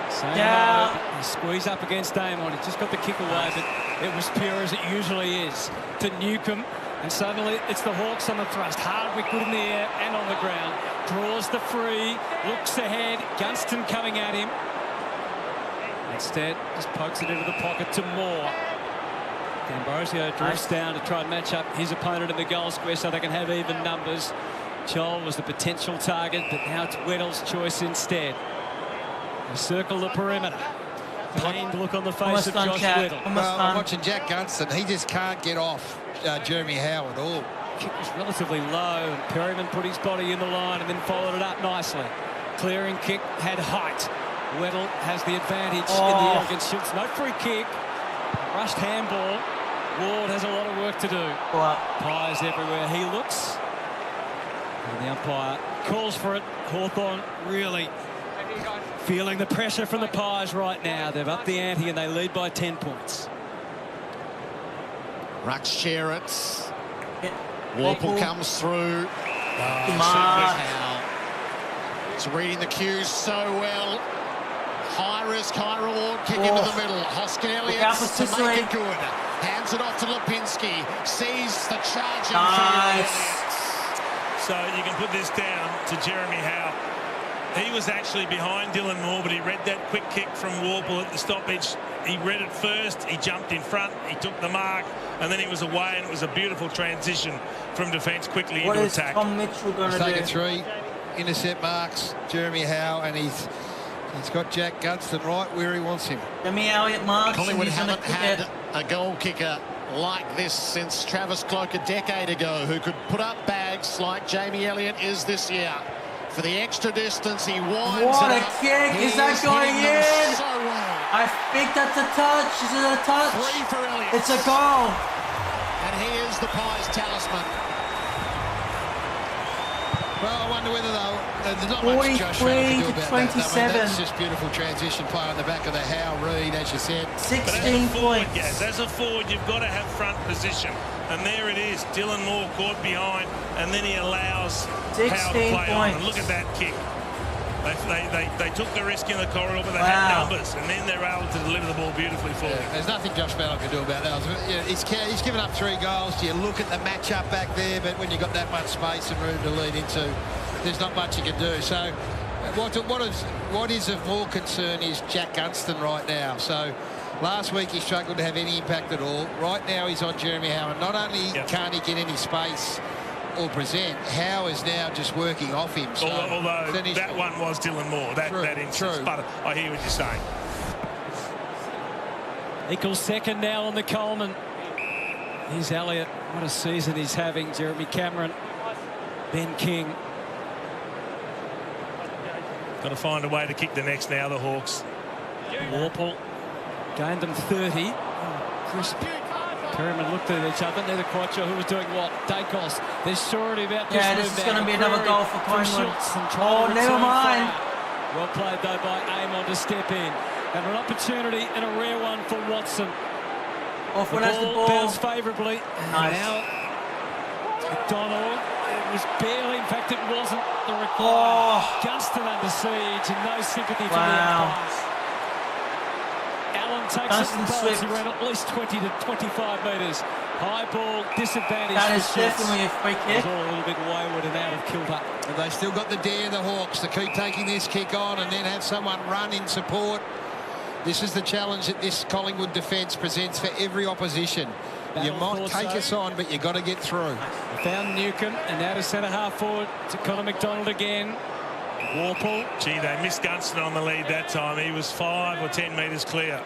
He squeezed up against Damon. He just got the kick away, but it was pure as it usually is to Newcomb. And suddenly it's the Hawks on the thrust. Hardwick good in the air and on the ground. Draws the free, looks ahead. Gunston coming at him. Instead, just pokes it into the pocket to Moore. D'Ambrosio drifts down to try and match up his opponent in the goal square so they can have even numbers. Joel was the potential target, but now it's Weddle's choice instead. They circle the perimeter. Pained look on the face of Josh Weddle. Well, I'm watching Jack Gunston. He just can't get off Jeremy Howe at all. Kick was relatively low, and Perryman put his body in the line and then followed it up nicely. Clearing kick had height. Weddle has the advantage in the air against Schultz. No free kick. Rushed handball. Ward has a lot of work to do. Pies everywhere he looks. And the umpire calls for it. Hawthorn really feeling the pressure from the Pies right now. They've upped the ante and they lead by 10 points. Rucks share it. Warple comes through. It's reading the cues so well. High risk, high reward kick into the middle. Hoskin Elliott to make it good. Hands it off to Lipinski. Sees the charging. So you can put this down to Jeremy Howe. He was actually behind Dylan Moore, but he read that quick kick from Warple at the stoppage. He read it first, he jumped in front, he took the mark, and then he was away, and it was a beautiful transition from defence quickly into attack. What is Tom Mitchell going to do? Taking 3 intercept marks, Jeremy Howe, and he's got Jack Gunston right where he wants him. Jeremy Elliott marks. Collingwood haven't had a goal kicker like this since Travis Cloke a decade ago, who could put up bags like Jamie Elliott is this year. For the extra distance, he winds What it a up. kick! Is that going in? So well. I think that's a touch. Is it a touch? 3 for Elliott. It's a goal. And he is the Pies talisman. Well, I wonder whether there's not much Josh Reynolds can do about that. I mean, that's just beautiful transition play on the back of the Howe read, as you said. 16 points. Yes, as a forward, you've got to have front position. And there it is. Dylan Moore caught behind, and then he allows Howe to play on. And look at that kick. They took the risk in the corridor, but they had numbers, and then they're able to deliver the ball beautifully forward. There's nothing Josh Ballard can do about that. He's given up 3 goals. You look at the matchup back there, but when you've got that much space and room to lead into, there's not much you can do. So what is of more concern is Jack Gunston right now. So last week he struggled to have any impact at all. Right now he's on Jeremy Howe, and not only can't he get any space or present, Howe is now just working off him. So although that one was Dylan Moore, that instance. But I hear what you're saying. Equals second now on the Coleman. Here's Elliott. What a season he's having. Jeremy Cameron, Ben King. Got to find a way to kick the next now, the Hawks. Warple gained them 30. Crisp. Perryman looked at each other, neither quite sure who was doing what. Dacos, they're surety about this. Yeah, this is going to be another goal for Coolingwood. Oh, never mind. Well played though by Amon to step in. And an opportunity and a rare one for Watson. Off has the ball. Bounced favourably. Nice. Now, McDonald. It was barely, in fact, it wasn't the required. Gunston under siege and no sympathy for the umpires. Allen takes Gunston it and he ran at least 20 to 25 metres. High ball, disadvantage. That is definitely a free kick. It was all a little bit wayward and out of kilter. And they still got the dare, the Hawks, to keep taking this kick on and then have someone run in support. This is the challenge that this Collingwood defence presents for every opposition. You might take us on, but you've got to get through. Found Newcomb, and now to centre-half forward to Connor McDonald again. Warple. Gee, they missed Gunston on the lead that time. He was 5 or 10 metres clear.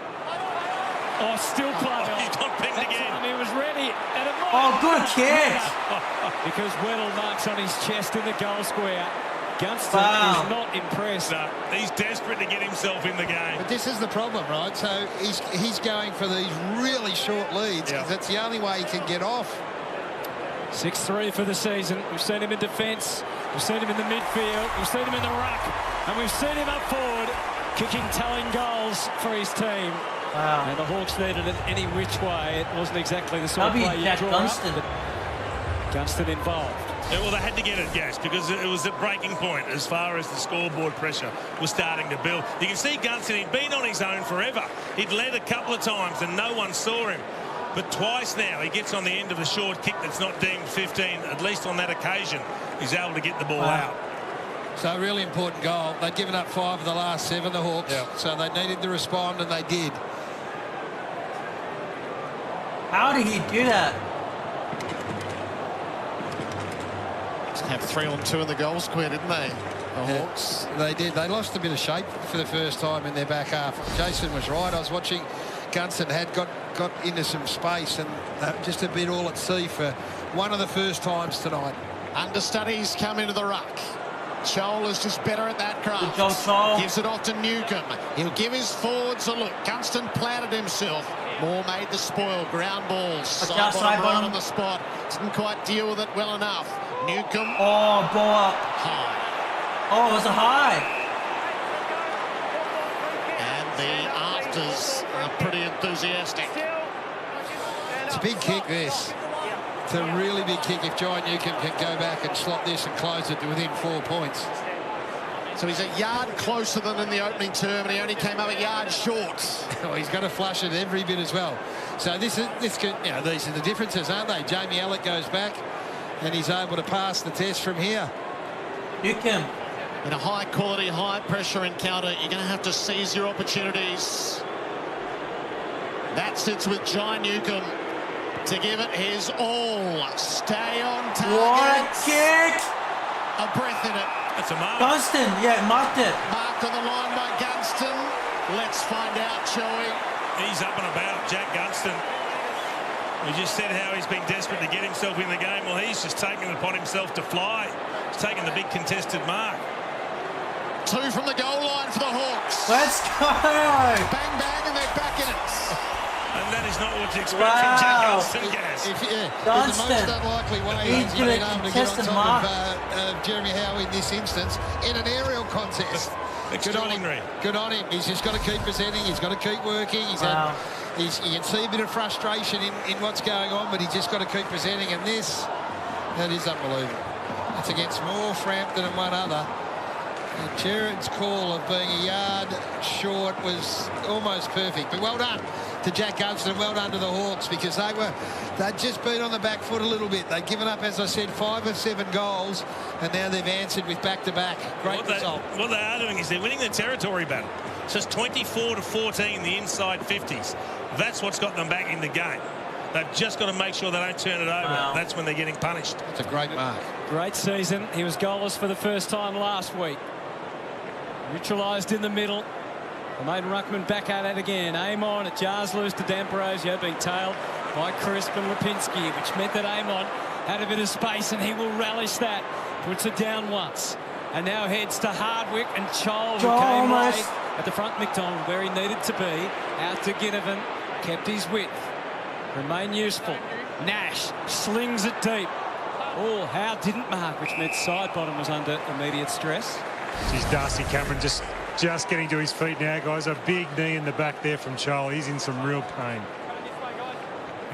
Oh, still played on. He's got picked again. He was ready. And it good kick. Because Weddle marks on his chest in the goal square. Gunston is not impressed. No, he's desperate to get himself in the game. But this is the problem, right? So he's going for these really short leads because that's the only way he can get off. 6-3 for the season. We've seen him in defence. We've seen him in the midfield. We've seen him in the ruck. And we've seen him up forward, kicking telling goals for his team. Wow. And the Hawks needed it any which way. It wasn't exactly the sort of play you draw Gunston. up, but Gunston involved. Yeah, well, they had to get it, Gas, because it was at breaking point as far as the scoreboard pressure was starting to build. You can see Gunston, he'd been on his own forever. He'd led a couple of times and no one saw him. But twice now he gets on the end of a short kick that's not deemed 15, at least on that occasion. He's able to get the ball out. So a really important goal. They'd given up 5 of the last 7, the Hawks. Yep. So they needed to respond, and they did. How did he do that? Have 3 on 2 in the goal square, didn't they? The Hawks. They did. They lost a bit of shape for the first time in their back half. Jason was right. I was watching. Gunston had got into some space and just a bit all at sea for one of the first times tonight. Understudies come into the ruck. Chol is just better at that craft. Good job, Chol. Gives it off to Newcomb. He'll give his forwards a look. Gunston planted himself. Moore made the spoil. Ground balls. Side bottom on the spot. Didn't quite deal with it well enough. Newcomb. Oh, ball up. High. Oh, it was a high. And the afters are pretty enthusiastic. It's a big kick, this. It's a really big kick if John Newcomb can go back and slot this and close it to within 4 points. So he's a yard closer than in the opening term, and he only came up a yard short. Oh, he's going to flush it every bit as well. So this could, you know, these are the differences, aren't they? Jamie Allett goes back, and he's able to pass the test from here. Newcomb. In a high-quality, high-pressure encounter, you're going to have to seize your opportunities. That sits with John Newcomb to give it his all. Stay on target. What a kick! A breath in it. That's a mark. Gunston, yeah, marked it. Marked on the line by Gunston. Let's find out, shall we? He's up and about, Jack Gunston. We just said how he's been desperate to get himself in the game. Well, he's just taken it upon himself to fly. He's taken the big contested mark. 2 from the goal line for the Hawks. Let's go! Bang, bang, and they're back in it. And that is not what you expect from Jack Gunston, Gas. In the Gunston. most unlikely way, He's he's been able to get on contested top of Jeremy Howe in this instance in an aerial contest. Good on him. Good on him. He's just got to keep presenting. He's got to keep working. You can see a bit of frustration in what's going on, but he's just got to keep presenting. And that is unbelievable. It's against more Frampton and one other. And Jared's call of being a yard short was almost perfect. But well done to Jack Gunston, well done to the Hawks, because they'd just been on the back foot a little bit. They'd given up, as I said, 5 of 7 goals, and now they've answered with back-to-back. Great result. What they are doing is they're winning the territory battle. So it's 24-14 in the inside 50s. That's what's got them back in the game. They've just got to make sure they don't turn it over. Wow. That's when they're getting punished. It's a great mark. Great season. He was goalless for the first time last week. Neutralised in the middle. The maiden ruckman back at it again. Amon, it jars loose to D'Ambrosio, being tailed by Crisp and Lipinski, which meant that Amon had a bit of space, and he will relish that. Puts it down once. And now heads to Hardwick, and Chol, who came late at the front McDonald, where he needed to be. Out to Ginnivan. Kept his width. Remain useful. Nash slings it deep. Oh, Howe didn't mark, which meant side bottom was under immediate stress. Geez, Darcy Cameron just getting to his feet now, guys. A big knee in the back there from Charles. He's in some real pain.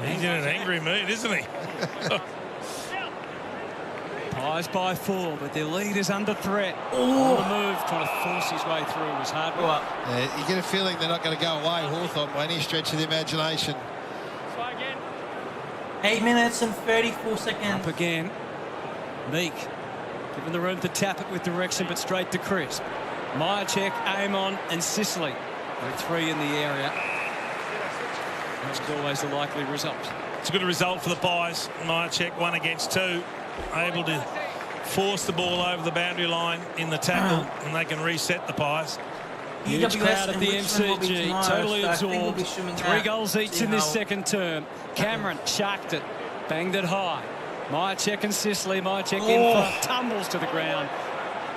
He's in an angry mood, isn't he? Pies by 4, but their lead is under threat. On the move, trying to force his way through was Hardwick. You get a feeling they're not going to go away, Hawthorn, by any stretch of the imagination. 8 minutes and 34 seconds. Up again. Meek. Given the room to tap it with direction, but straight to Crisp. Myercheck, Amon and Sicily. There are 3 in the area. That's always the likely result. It's a good result for the Pies. Myercheck 1 against 2. Able to force the ball over the boundary line in the tackle, and they can reset the Pies. Huge crowd at the MCG, tomorrow, totally so absorbed. 3 goals each in this second term. Cameron sharked it, banged it high. Myercheck and Sicily. Myercheck in front, tumbles to the ground.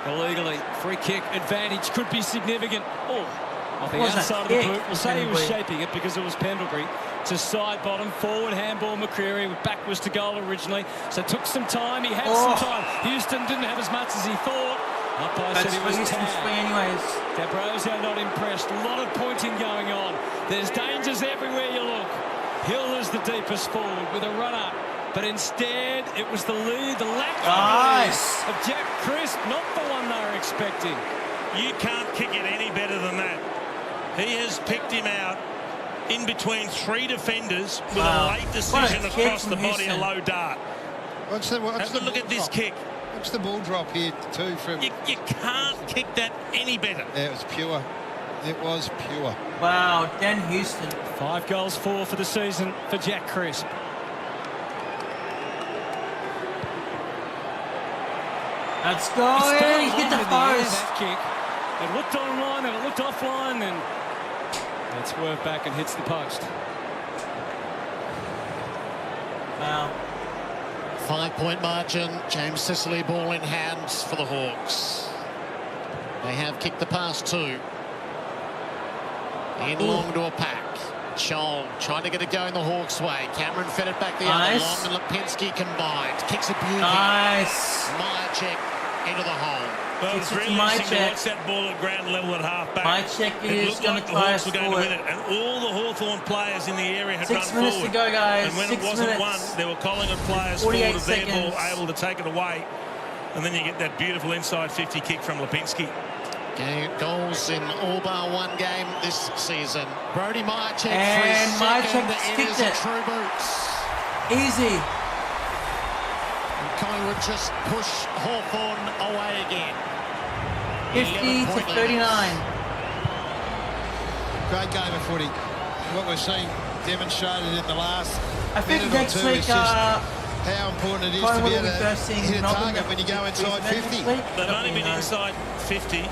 Illegally, free kick advantage could be significant. Off the outside of the boot. We'll say he was shaping it because it was Pendlebury. To side bottom, forward handball McCreary, backwards to goal originally. So took some time. He had some time. Houston didn't have as much as he thought. Umpire said he was tagged. Anyways. D'Ambrosio not impressed. A lot of pointing going on. There's dangers everywhere you look. Hill is the deepest forward with a runner, but instead it was the lead, the lack of Jack Crisp, not the one they were expecting. You can't kick it any better than that. He has picked him out in between 3 defenders with a late decision across the body, a low dart. Have a look at this kick. What's the ball drop here too from... You can't kick that any better. Yeah, it was pure. It was pure. Wow, Dan Houston. 5 goals, 4 for the season for Jack Crisp. Let's go. He's hit the post. That kick. It looked online and it looked offline, and it's swerved back and hits the post. Wow. 5-point margin. James Sicily ball in hands for the Hawks. They have kicked the pass 2. In long to a pack. Scholl trying to get it going the Hawks' way. Cameron fed it back the other. Long and Lipinski combined. Kicks a beauty. Nice. Myercheck into the hole. Well, it's really interesting to watch that ball at ground level at half back. Myercheck is going to the try Hawks to were going to win it, and all the Hawthorn players in the area had run forward. 6 minutes to go, guys. And when it wasn't won, there were Collingwood players forward of their ball able to take it away. And then you get that beautiful inside 50 kick from Lipinski. Goals in all bar 1 game this season. Brody Myercheck and Myercheck kicked it. True boots. Easy. And Collingwood just push Hawthorn away again. 50 to 39. Great game of footy. What we've seen demonstrated in the last I think minute next or 2 week, is just how important it is to be able to hit a target when you go inside 50. They've only been inside 50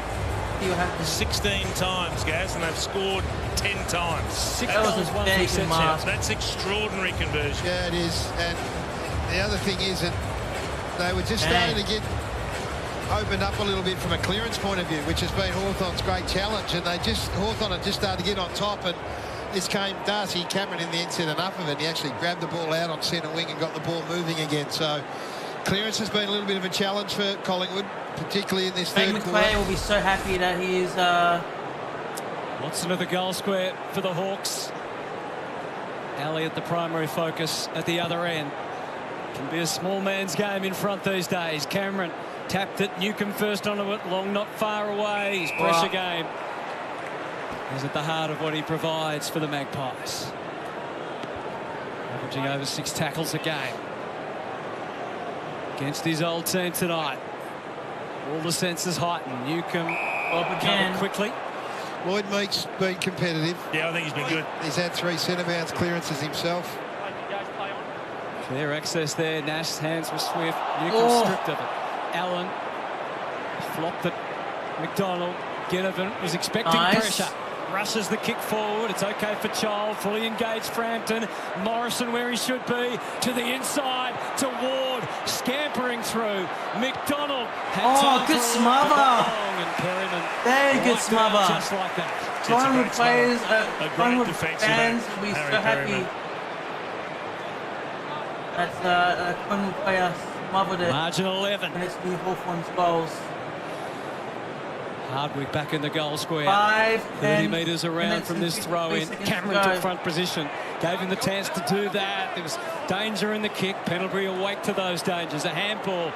16 times, Gaz, and they've scored 10 times. That was a big mark. That's extraordinary conversion. Yeah, it is. And the other thing is that they were just starting to get opened up a little bit from a clearance point of view, which has been Hawthorn's great challenge. And Hawthorn had just started to get on top, and this came Darcy Cameron in the end said enough of it. He actually grabbed the ball out on centre wing and got the ball moving again. So clearance has been a little bit of a challenge for Collingwood, particularly in this third quarter. McQuay will be so happy that he is... Watson at the goal square for the Hawks. Elliott the primary focus at the other end. Can be a small man's game in front these days. Cameron tapped it. Newcomb first onto it. Long not far away. His pressure game is at the heart of what he provides for the Magpies. Averaging over 6 tackles a game. Against his old team tonight. All the senses heightened. Newcomb covered quickly. Lloyd Meek's been competitive. Yeah, I think he's been good. He's had 3 centre bounce clearances himself. Clear access there. Nash's hands were swift. Newcomb stripped of it. Allen flopped it. McDonald. Ginnivan was expecting pressure. Rushes the kick forward. It's okay for Child. Fully engaged Frampton. Morrison where he should be. To the inside. To Ward. Scampering through. McDonald. Good smother. Very good smother. Just like that. Collingwood players, Collingwood fans will be so happy. That's Collingwood player smothered it. Margin 11. And it's new Hawthorn's goals. Hardwick back in the goal square. 30 metres around from this throw-in. Cameron took front position. Gave him the chance to do that. There was danger in the kick. Pendlebury awake to those dangers. A handball.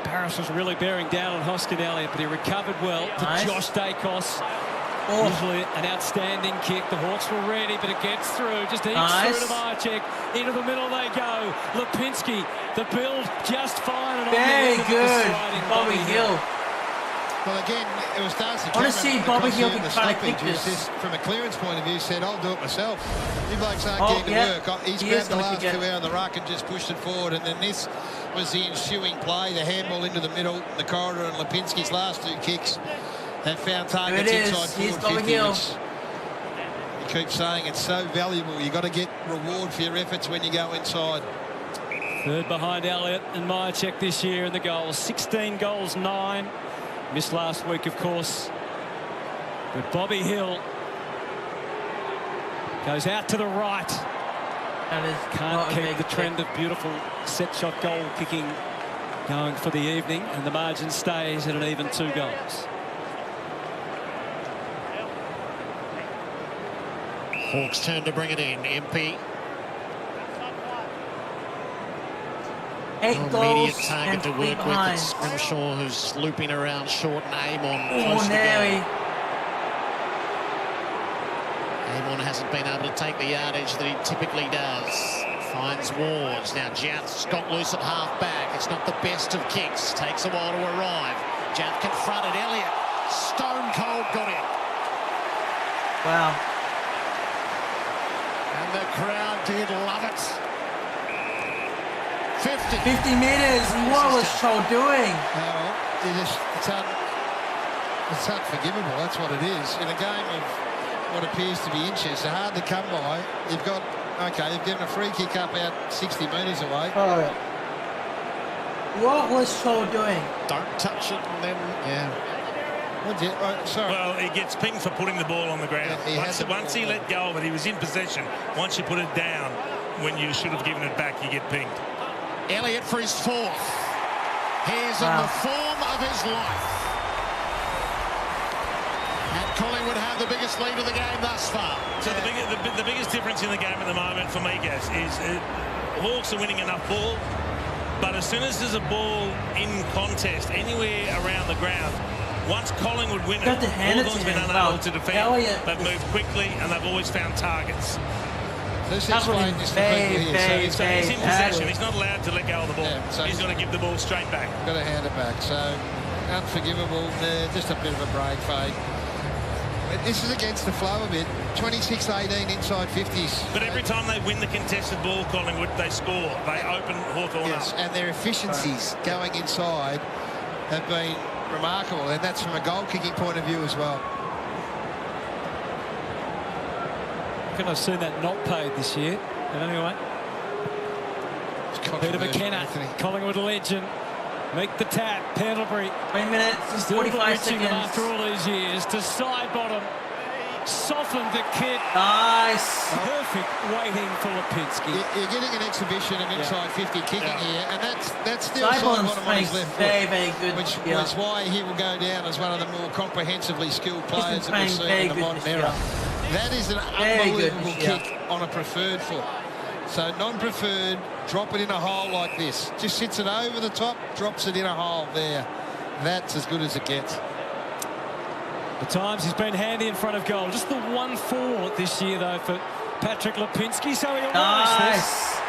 Barris was really bearing down on Hoskin Elliott, but he recovered well to Josh Dacos. Usually an outstanding kick. The Hawks were ready, but it gets through. Just eats through to Myercheck. Into the middle they go. Lipinski, the build just fine. And very good. Bobby Hill. Well, again, it was Darcy. I want to see Bobby Hill try to kick this. Just from a clearance point of view, said, I'll do it myself. You blokes aren't getting to work. He's grabbed the last 2 out of the ruck and just pushed it forward. And then this was the ensuing play, the handball into the middle, the corridor, and Lipinski's last 2 kicks have found targets inside forward 50, which you keep saying it's so valuable. You've got to get reward for your efforts when you go inside. Third behind Elliott and Myercheck this year in the goals. 16 goals, 9. Missed last week, of course. But Bobby Hill goes out to the right. Can't keep the trend of beautiful set shot goal kicking going for the evening, and the margin stays at an even 2 goals. Hawks turn to bring it in. MP. 8 Immediate goals target and to 3 work with. behind. It's Grimshaw who's looping around short and Amon Oh, close to nearly. goal. Amon hasn't been able to take the yardage that he typically does. Finds Wards. Now Jouth's got loose at half-back. It's not the best of kicks. Takes a while to arrive. Jouth confronted Elliott. Stone cold got in. Wow. And the crowd did love it. 50. 50 metres. What was Troll doing? Well, it's unforgivable. That's what it is. In a game of what appears to be inches, they're hard to come by. You've got, okay, you've given a free kick up out 60 metres away. Oh. What was Troll doing? Don't touch it and then, yeah. Sorry. Well, he gets pinged for putting the ball on the ground. Yeah, once he let go of it, he was in possession. Once you put it down, when you should have given it back, you get pinged. Elliott for his 4th. He's in the form of his life. And Collingwood have the biggest lead of the game thus far. So the biggest difference in the game at the moment for me, Gaz, is Hawks are winning enough ball, but as soon as there's a ball in contest anywhere around the ground, once Collingwood win it, Hawthorn's been unable to defend. They've moved quickly and they've always found targets. Let's explain this to people here. So he's in possession. He's not allowed to let go of the ball. Yeah, so he's got to give the ball straight back. Got to hand it back. So unforgivable. Just a bit of a break fade. This is against the flow a bit. 26-18 inside 50s. But every time they win the contested ball, Collingwood, they score. They open Hawthorn up. And their efficiencies going inside have been remarkable, and that's from a goal-kicking point of view as well. I've seen that not paid this year. But anyway, Peter McKenna, Collingwood legend, make the tap. Pendlebury, 3 minutes and 45 seconds after all these years to side bottom, soften the kit. Nice. Perfect waiting for Lipinski. You're getting an exhibition of inside 50 kicking here, and that's still side bottom on his left foot, very good, which is why he will go down as one of the more comprehensively skilled players that we've seen in the modern era. That is an unbelievable kick on a preferred foot. So non-preferred, drop it in a hole like this. Just sits it over the top, drops it in a hole there. That's as good as it gets. At times he's been handy in front of goal. Just the 1-4 this year though for Patrick Lipinski. So he almost this.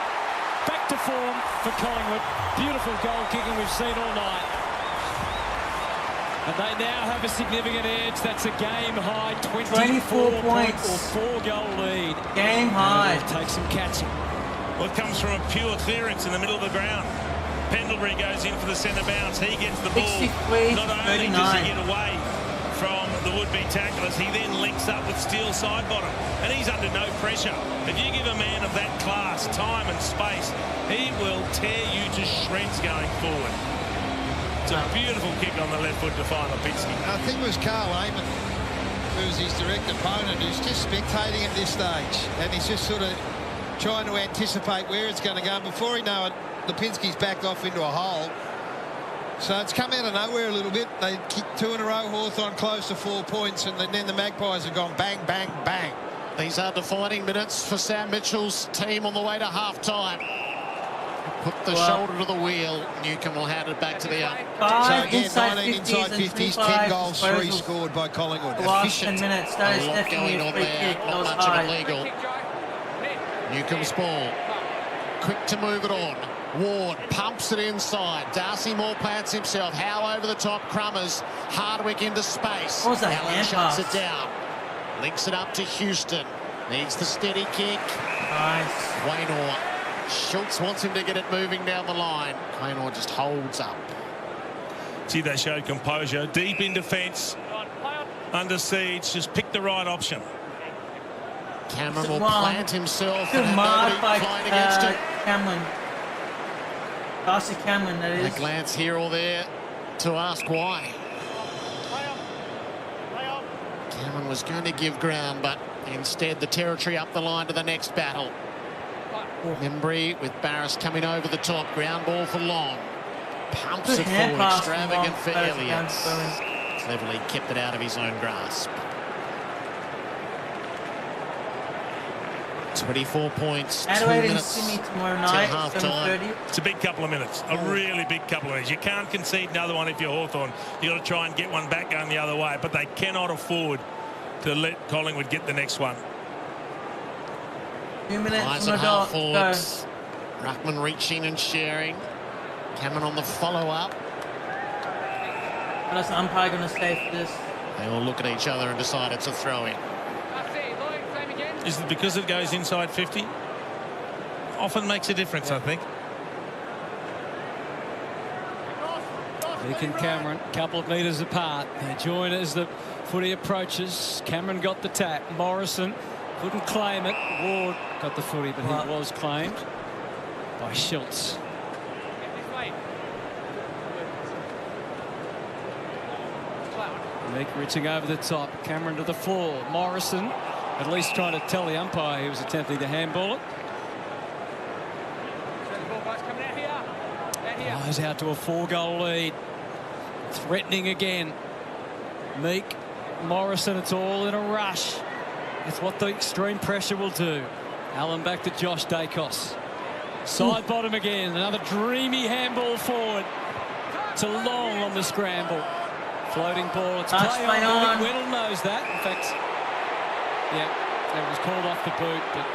Back to form for Collingwood. Beautiful goal kicking we've seen all night. And they now have a significant edge. That's a game-high 24 points or 4-goal lead. Game high. Take some catching. Well, it comes from a pure clearance in the middle of the ground. Pendlebury goes in for the centre bounce. He gets the ball. 63 Not only does he get away from the would-be tacklers, he then links up with Steele side bottom. And he's under no pressure. If you give a man of that class time and space, he will tear you to shreds going forward. It's a beautiful kick on the left foot to find Lipinski. I think it was Carl Amon, who's his direct opponent, who's just spectating at this stage, and he's just sort of trying to anticipate where it's going to go. Before he know it, Lipinski's backed off into a hole. So it's come out of nowhere a little bit. They kicked 2 in a row, Hawthorn close to 4 points, and then the Magpies have gone bang, bang, bang. These are defining minutes for Sam Mitchell's team on the way to half-time. Put the shoulder to the wheel. Newcombe will hand it back to the up. So again, 19 inside 50s, 10 goals, 3 scored by Collingwood. The last 10 minutes, that is definitely a free kick. Not much of it legal. Newcombe's ball. Quick to move it on. Ward pumps it inside. Darcy Moore plants himself. Howe over the top. Crummers. Hardwick into space. What was that? Allen shuts it down. Links it up to Houston. Needs the steady kick. Nice. Waynor. Schultz wants him to get it moving down the line. Waynor just holds up. See, they showed composure. Deep in defence. Under siege. Just pick the right option. Cameron will plant himself. Good and mark by against it. Cameron. Darcy Cameron, that is. A glance here or there to ask why. Cameron was going to give ground, but instead the territory up the line to the next battle. Membry with Barris coming over the top. Ground ball for Long. Pumps it forward. Extravagant for Elliott. Cleverly kept it out of his own grasp. 24 points, 2 Adelaide and minutes Sydney tomorrow night, half time. 7:30. It's a big couple of minutes, a really big couple of minutes. You can't concede another one if you're Hawthorn. You've got to try and get one back going the other way, but they cannot afford to let Collingwood get the next one. 2 minutes Eyes on at the half dot. forwards. Ruckman reaching and sharing. Cameron on the follow-up. Unless the umpire going to stay for this. They all look at each other and decide it's a throw-in. Is it because it goes inside 50? Often makes a difference, I think. Vic and Cameron, a couple of metres apart. They join as the footy approaches. Cameron got the tap. Morrison couldn't claim it. Ward got the footy, but he was claimed by Schultz. Vic reaching over the top. Cameron to the floor. Morrison at least trying to tell the umpire he was attempting to handball it. Eyes out to a 4-goal lead. Threatening again. Meek, Morrison, it's all in a rush. It's what the extreme pressure will do. Allen back to Josh Dacos. Side bottom again. Another dreamy handball forward. To Long on the scramble. Floating ball. It's play on. Whittle knows that. In fact, yeah, it was called off the boot, but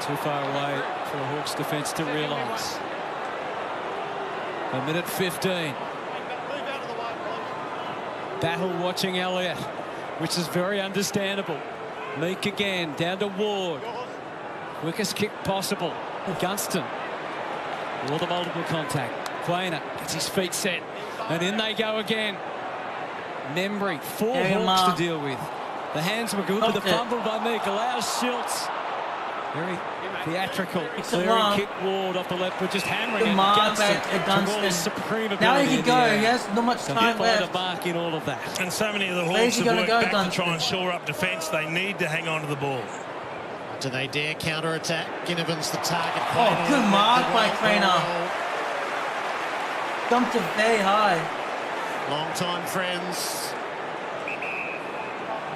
too far away for the Hawks defence to realise. A minute 15. Battle watching Elliott, which is very understandable. Meek again, down to Ward. Quickest kick possible. Gunston. All the multiple contact. Quainer gets his feet set. And in they go again. Membry, 4 Hawks to deal with. The hands were good, but the fumble by Meek allows Schultz. Very theatrical. Clearing kick. Ward off the left, but just hammering it. Gunston. Now he can go. He has not much time left. A mark in all of that. And so many of the Hawks have worked back to try and shore up defence. They need to hang on to the ball. Do they dare counter-attack? Ginnivan's the target. Oh, good mark by Craner. Dumped it very high. Long-time friends.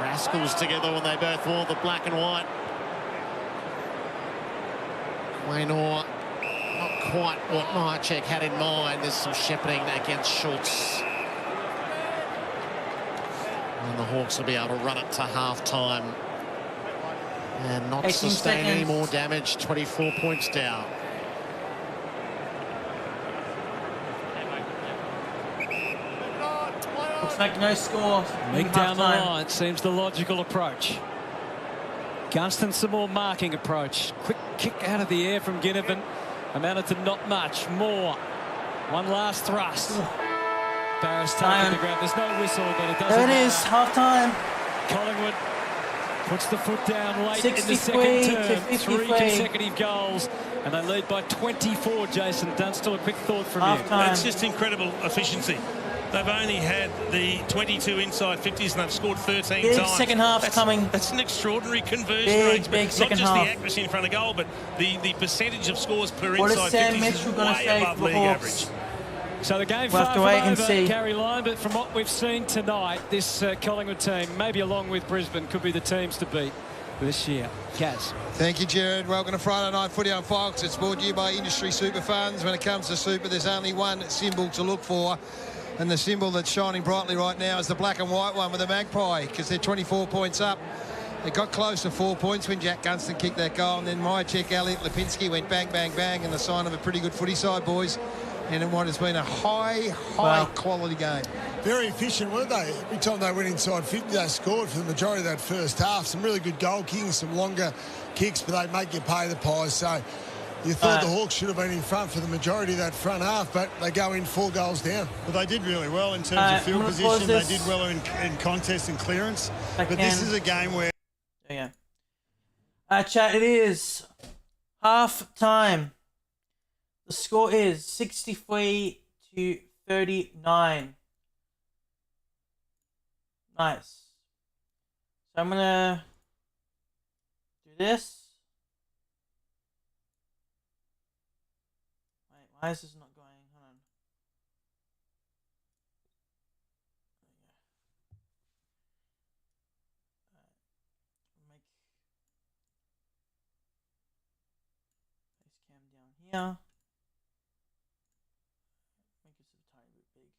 Rascals together when they both wore the black and white. Waynor, not quite what Myercheck had in mind. There's some shepherding against Schultz. And the Hawks will be able to run it to half-time and not sustain any more damage. 24 points down. Looks like no score. Meek down the line seems the logical approach. Gunston some more marking approach. Quick kick out of the air from Ginnivan. Amounted to not much. More. One last thrust. Barris taking the grab. There's no whistle, but it doesn't matter. There it is, half time. Collingwood puts the foot down late in the second term. 3 consecutive goals, and they lead by 24. Jason Dunstall, a quick thought from you. It's just incredible efficiency. They've only had the 22 inside 50s and they've scored 13 times. Second half coming. That's an extraordinary conversion rate. Big second half. Not just the accuracy in front of goal, but the percentage of scores per what inside 50s is way above league average. So the game we'll far from over, see. Gary Lyon, but from what we've seen tonight, this Collingwood team, maybe along with Brisbane, could be the teams to beat this year. Kaz. Thank you, Jared. Welcome to Friday Night Footy on Fox. It's brought to you by Industry Super Funds. When it comes to super, there's only one symbol to look for, and the symbol that's shining brightly right now is the black and white one with the Magpie, because they're 24 points up. They got close to 4 points when Jack Gunston kicked that goal, and then Myercheck, Elliott, Lipinski went bang, bang, bang, and the sign of a pretty good footy side, boys. And in what has been a high quality game. Very efficient, weren't they? Every time they went inside 50, they scored for the majority of that first half. Some really good goal kicking, some longer kicks, but they make you pay the pies. So you thought the Hawks should have been in front for the majority of that front half, but they go in 4 goals down. Well, they did really well in terms of field position. They did well in contest and clearance. But this is a game where... Yeah. Chat, it is half time. The score is 63 to 39. Nice. So I'm gonna do this. Wait, why is this not going? Hold on. here. Make this a tiny bit big.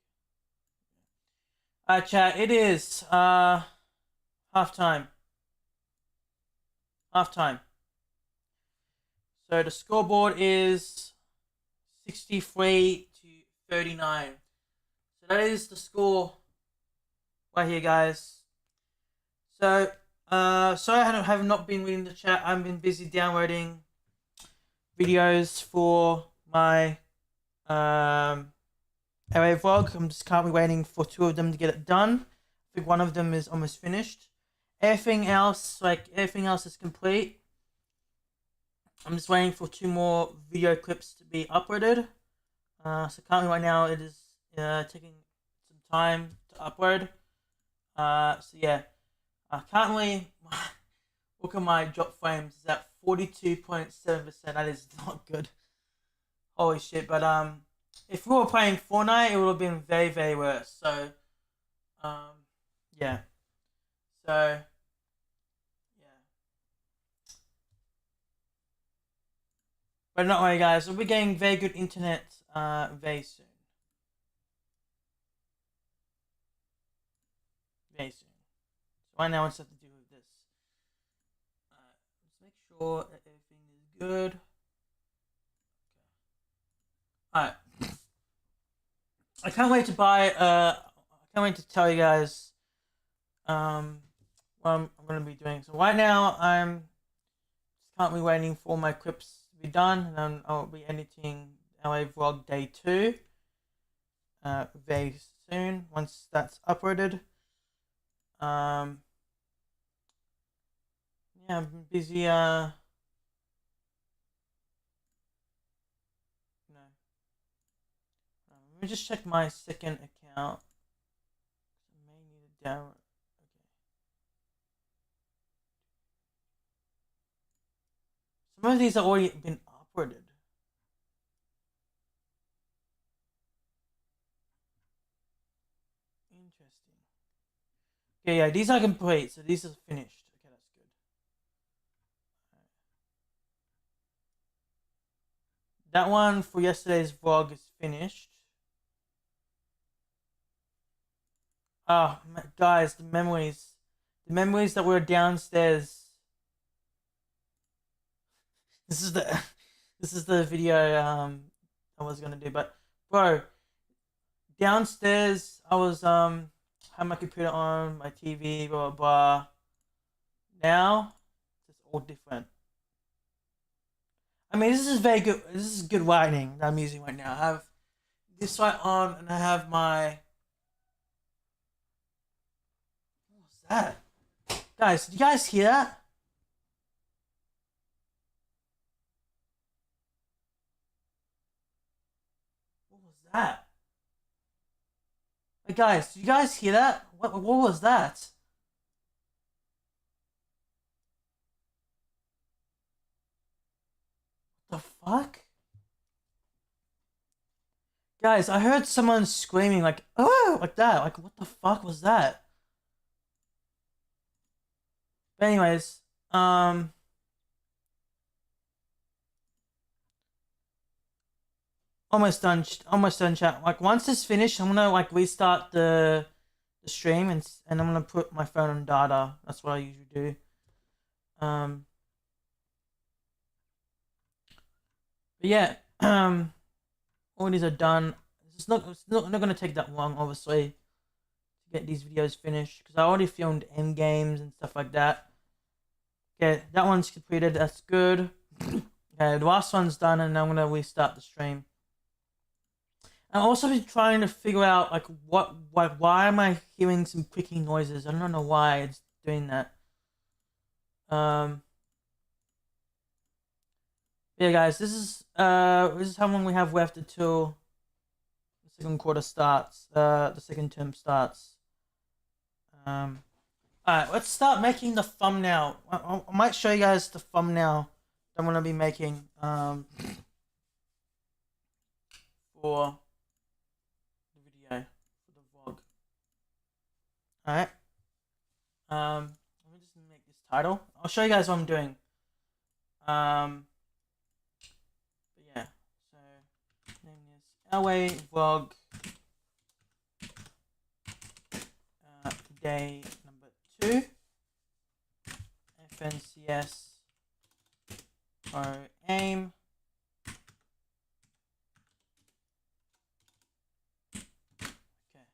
Alright, chat. It is halftime. Halftime. So the scoreboard is 63-39. So that is the score right here, guys. So, sorry I have not been reading the chat. I've been busy downloading videos for my LA vlog. I'm just currently waiting for 2 of them to get it done. I think one of them is almost finished. Everything else is complete. I'm just waiting for 2 more video clips to be uploaded. So currently right now it is taking some time to upload. So yeah. Currently, look at my drop frames. It's at 42.7%. That is not good. Holy shit! But if we were playing Fortnite, it would have been very, very worse. So, yeah. So, yeah. But not worry, guys. We'll be getting very good internet very soon. Very soon. Right now, I just have to deal with this. Let's make sure that everything is good. Okay. Alright. I can't wait to buy. I can't wait to tell you guys. What I'm gonna be doing. So right now, I'm currently waiting for my clips to be done, and then I'll be editing LA Vlog Day 2. Very soon, once that's uploaded. Yeah, I've been busy, let me just check my second account. I may need to download. Okay. Some of these have already been uploaded. Interesting. Okay, yeah, these are complete, so these are finished. That one for yesterday's vlog is finished. Oh, guys, the memories that were downstairs. This is the video I was gonna do, but bro, downstairs I was had my computer on, my TV, blah blah blah. Now it's all different. I mean, this is very good. This is good lighting that I'm using right now. I have this light on, and I have my. What was that? Guys, did you guys hear that? What was that? Hey guys, did you guys hear that? What was that? The fuck? Guys, I heard someone screaming like, oh, like that. Like, what the fuck was that? But anyways, almost done chat. Like, once it's finished, I'm gonna like restart the stream and I'm gonna put my phone on data. That's what I usually do. But yeah, all these are done. It's not gonna take that long, obviously, to get these videos finished because I already filmed end games and stuff like that. Okay, that one's completed. That's good. Okay, the last one's done, and I'm gonna restart the stream. I've also been trying to figure out like why am I hearing some clicking noises? I don't know why it's doing that. Yeah, guys, this is how long we have left until the second quarter starts. The second term starts. Alright, let's start making the thumbnail. I might show you guys the thumbnail that I'm gonna be making for the video, for the vlog. Alright. Let me just make this title. I'll show you guys what I'm doing. But yeah, Away vlog. Day number 2. FNCS or aim. Okay.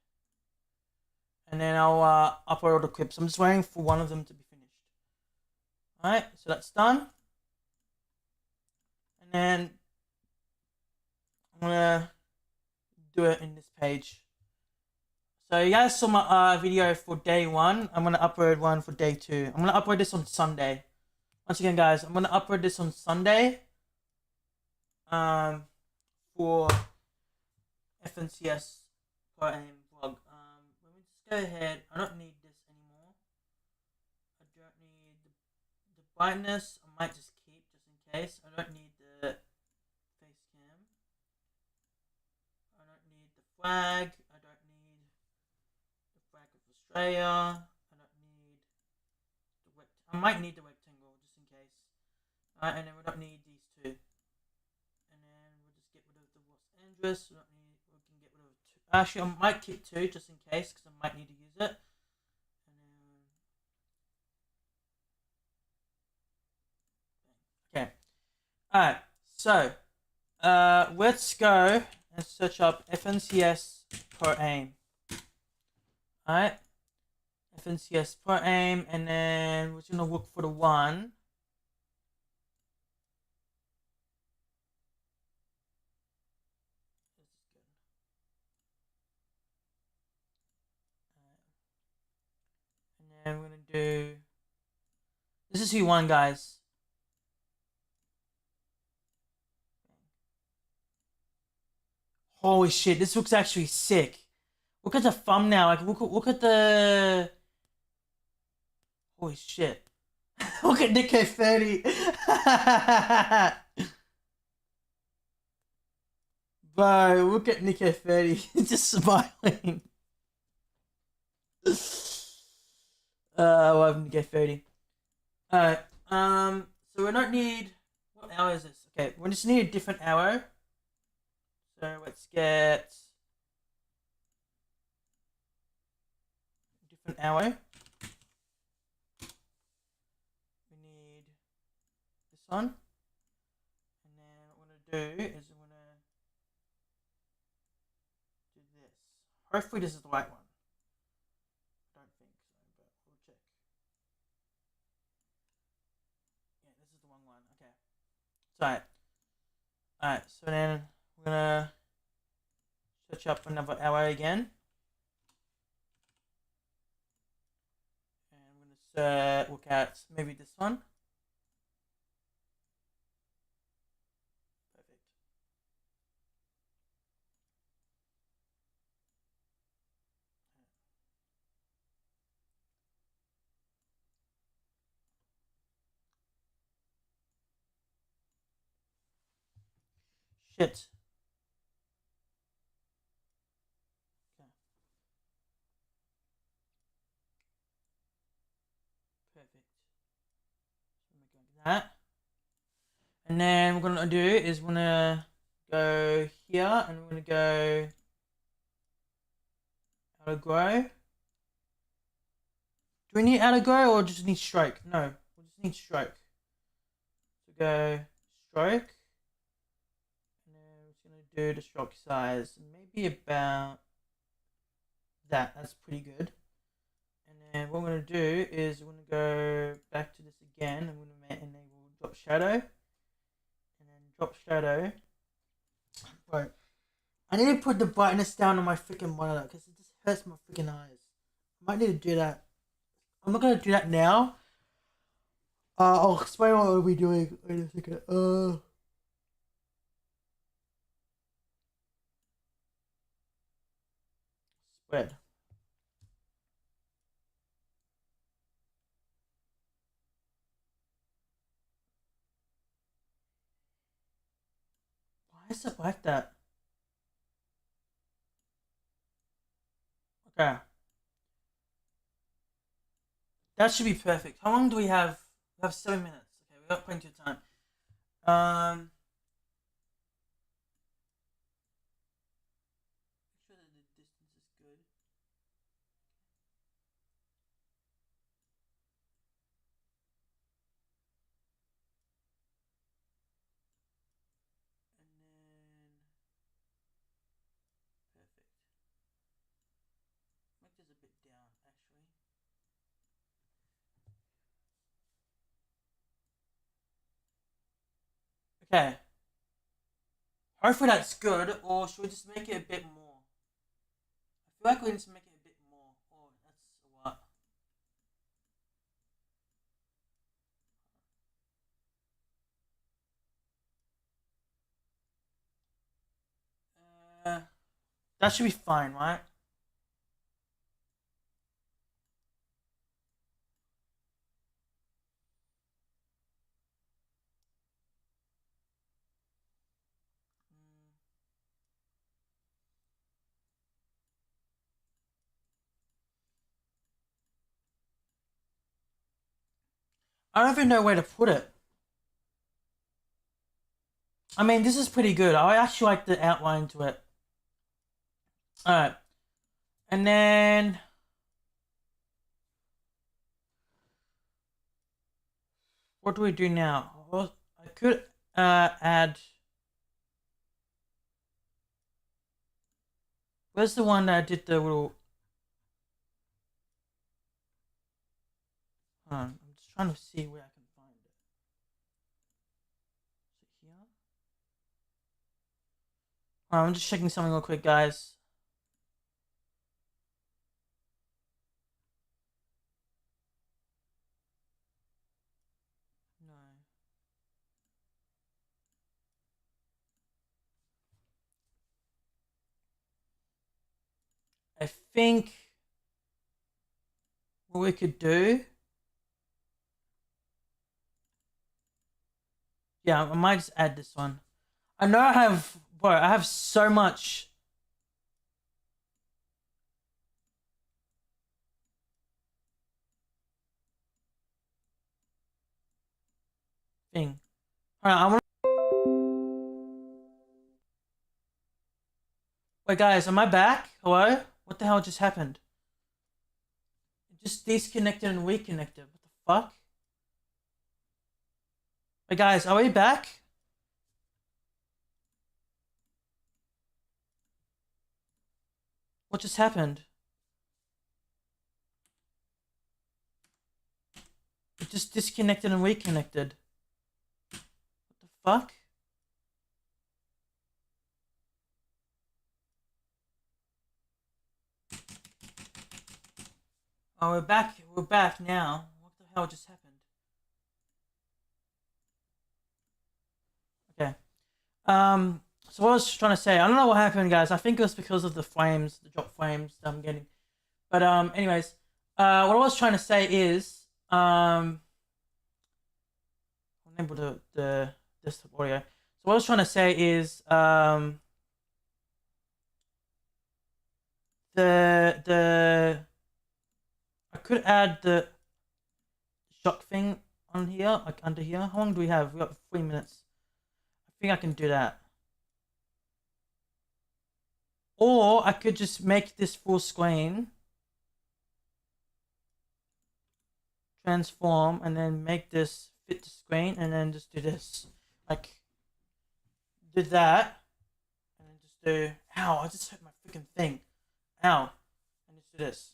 And then I'll upload all the clips. I'm just waiting for one of them to be finished. Alright, so that's done. And then I'm gonna do it in this page. So you guys saw my video for day 1. I'm gonna upload one for day 2. I'm gonna upload this on Sunday. Once again, guys, I'm gonna upload this on Sunday. For FNCS per aim vlog. Let me just go ahead. I don't need this anymore. I don't need the brightness. I might just keep just in case. I don't need the face cam. I don't need the flag. I don't need the flag of Australia. I don't need the I might need the rectangle just in case. Alright, and then we don't need these two. And then we'll just get rid of the Los Angeles. We can get rid of 2. Actually, I might keep 2 just in case because I might need to use it. Okay. Alright, so let's go and search up FNCS per aim. Alright, FNCS per aim, and then we're gonna look for the one. And then we're gonna do. This is who you won, guys. Holy shit, this looks actually sick. Look at the thumbnail. Like, look at the. Holy shit. Look at Nico 30. Bro, look at Nico 30. Just smiling. I love Nico 30. Alright, so we don't need. What hour is this? Okay, we just need a different arrow. So let's get a different arrow. We need this one. And then what we're going to do is we're going to do this. Hopefully this is the right one. I don't think so, but we'll check. Yeah, this is the wrong one. Okay. So, alright, so then we're gonna search up another arrow again. And we're gonna look at maybe this one. Perfect. Shit. Okay. Perfect. So make it like that. And then what we're gonna do is we're gonna go here and we're gonna go auto grow. Do we need auto grow or just need stroke? No, we just need stroke. So go stroke. Do the stroke size maybe about that. That's pretty good. And then what we're going to do is we're going to go back to this again. I'm going to enable drop shadow, and then drop shadow. Right, I need to put the brightness down on my freaking monitor because it just hurts my freaking eyes. I might need to do that. I'm not going to do that now. I'll explain what we'll be doing in a second. Spread. Why is it like that? Okay. That should be perfect. How long do we have? We have 7 minutes. Okay, we got plenty of time. Okay. Hopefully that's good, or should we just make it a bit more? I feel like we need to make it a bit more. Oh, that's what? That should be fine, right? I don't even know where to put it. I mean, this is pretty good. I actually like the outline to it. Alright. And then... what do we do now? Well, I could add... where's the one that I did the little... I'm just trying to see where I can find it. Is it here? I'm just checking something real quick, guys. No. I think what we could do... yeah, I might just add this one. I know I have... bro, I have so much... thing. Alright, I want... wait, guys, am I back? Hello? What the hell just happened? It just disconnected and reconnected. What the fuck? Wait, guys, are we back? What just happened? It just disconnected and reconnected. What the fuck? Oh, we're back. We're back now. What the hell just happened? Okay. So what I was trying to say, I don't know what happened, guys. I think it was because of the frames, the drop frames that I'm getting. But anyways, what I was trying to say is I'll enable the desktop audio. So what I was trying to say is the I could add the shock thing on here, like under here. How long do we have? We got 3 minutes. I think I can do that. Or I could just make this full screen, transform, and then make this fit the screen, and then just do this. Like, do that, and then just do... ow, I just hurt my freaking thing. Ow. And just do this.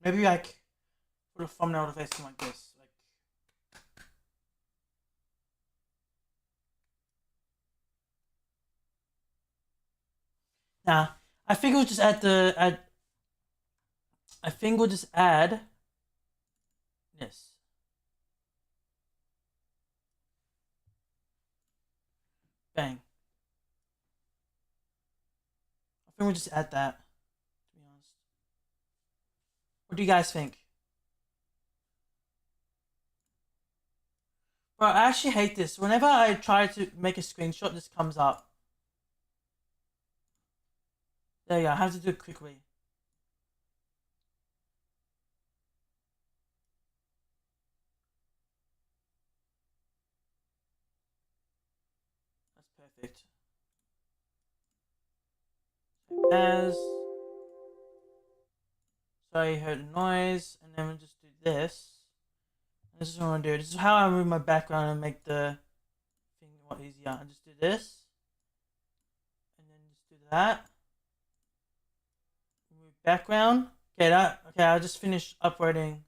Maybe like put a thumbnail facing like this. Like, nah, I think we'll just add the I think we'll just add this. Bang. I think we'll just add that. To be honest. What do you guys think? Bro, I actually hate this. Whenever I try to make a screenshot, this comes up. There you go. I have to do it quickly. That's perfect. As... sorry, you heard the noise. And then we'll just do this. This is what I'm gonna do. This is how I move my background and make the thing what easier. I'll just do this. And then just do that. Remove background. Okay, I'll just finish uploading.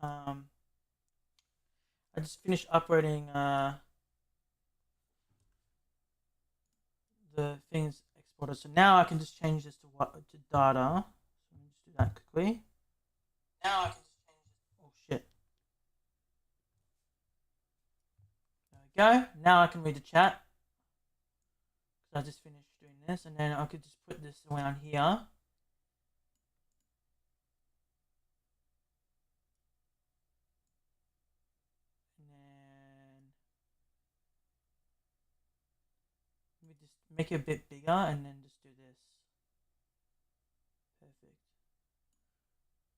I just finished uploading the things exported. So now I can just change this to data. So let me just do that quickly. Now I can just change this. Oh shit. There we go. Now I can read the chat. So I just finished doing this, and then I could just put this around here. Make it a bit bigger and then just do this.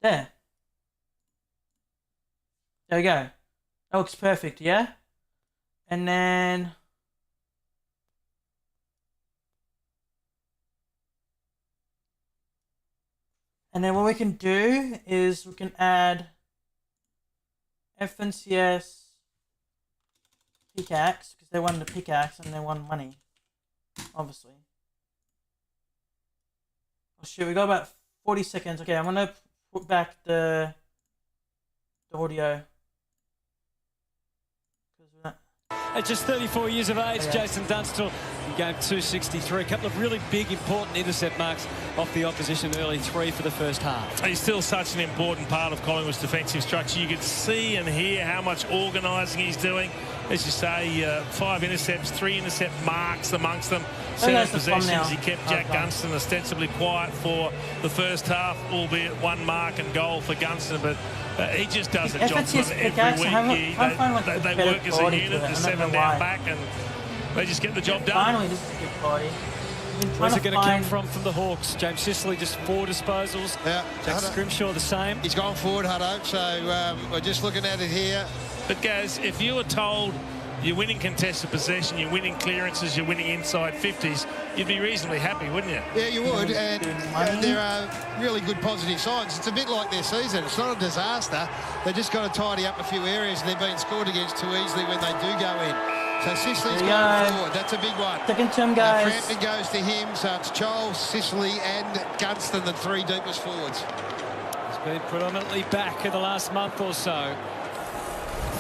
Perfect. There we go. That looks perfect, yeah? And then what we can do is we can add FNCS pickaxe because they won the pickaxe and they won money. Obviously. Oh shit, we got about 40 seconds. Okay, I'm gonna put back the audio. At just 34 years of age, Jason Dunstall in game 263. A couple of really big, important intercept marks off the opposition early 3 for the first half. He's still such an important part of Collingwood's defensive structure. You can see and hear how much organising he's doing. As you say, 5 intercepts, 3 intercept marks amongst them. 7 possessions. He kept Jack Gunston ostensibly quiet for the first half, albeit 1 mark and goal for Gunston. But he just does a job for them every week. They work as a unit, the 7 down back, and they just get the job done. Finally, this is a good quality. Where's it going to come from the Hawks? James Sicily just 4 disposals. Yeah. Jack Scrimshaw the same. He's gone forward, Hutto. So we're just looking at it here. But guys, if you were told you're winning contested possession, you're winning clearances, you're winning inside 50s, you'd be reasonably happy, wouldn't you? Yeah, you would. And there are really good positive signs. It's a bit like their season. It's not a disaster. They've just got to tidy up a few areas, and they've been scored against too easily when they do go in. So Sicily's going forward. That's a big one. Second term, guys. Frampton goes to him. So it's Charles, Sicily and Gunston, the 3 deepest forwards. He's been predominantly back in the last month or so.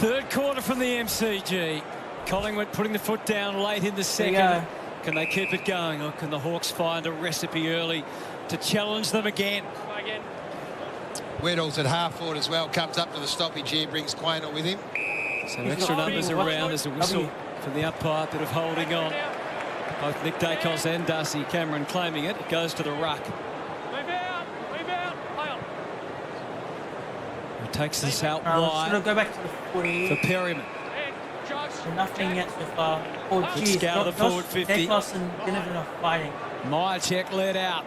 Third quarter from the MCG. Collingwood putting the foot down late in the second. Can they keep it going, or can the Hawks find a recipe early to challenge them again? Weddle's at half forward as well. Comes up to the stoppage here, brings Quaynor with him. So extra numbers around. There's a whistle from the umpire, bit of holding on. Both Nick Dacos and Darcy Cameron claiming it. It goes to the ruck. He takes this out wide. Go back to the 40. For Perryman. Nothing yet so far. Oh, geez. Scout the forward 50. Dacos and Ginnivan are fighting. Myercheck led out.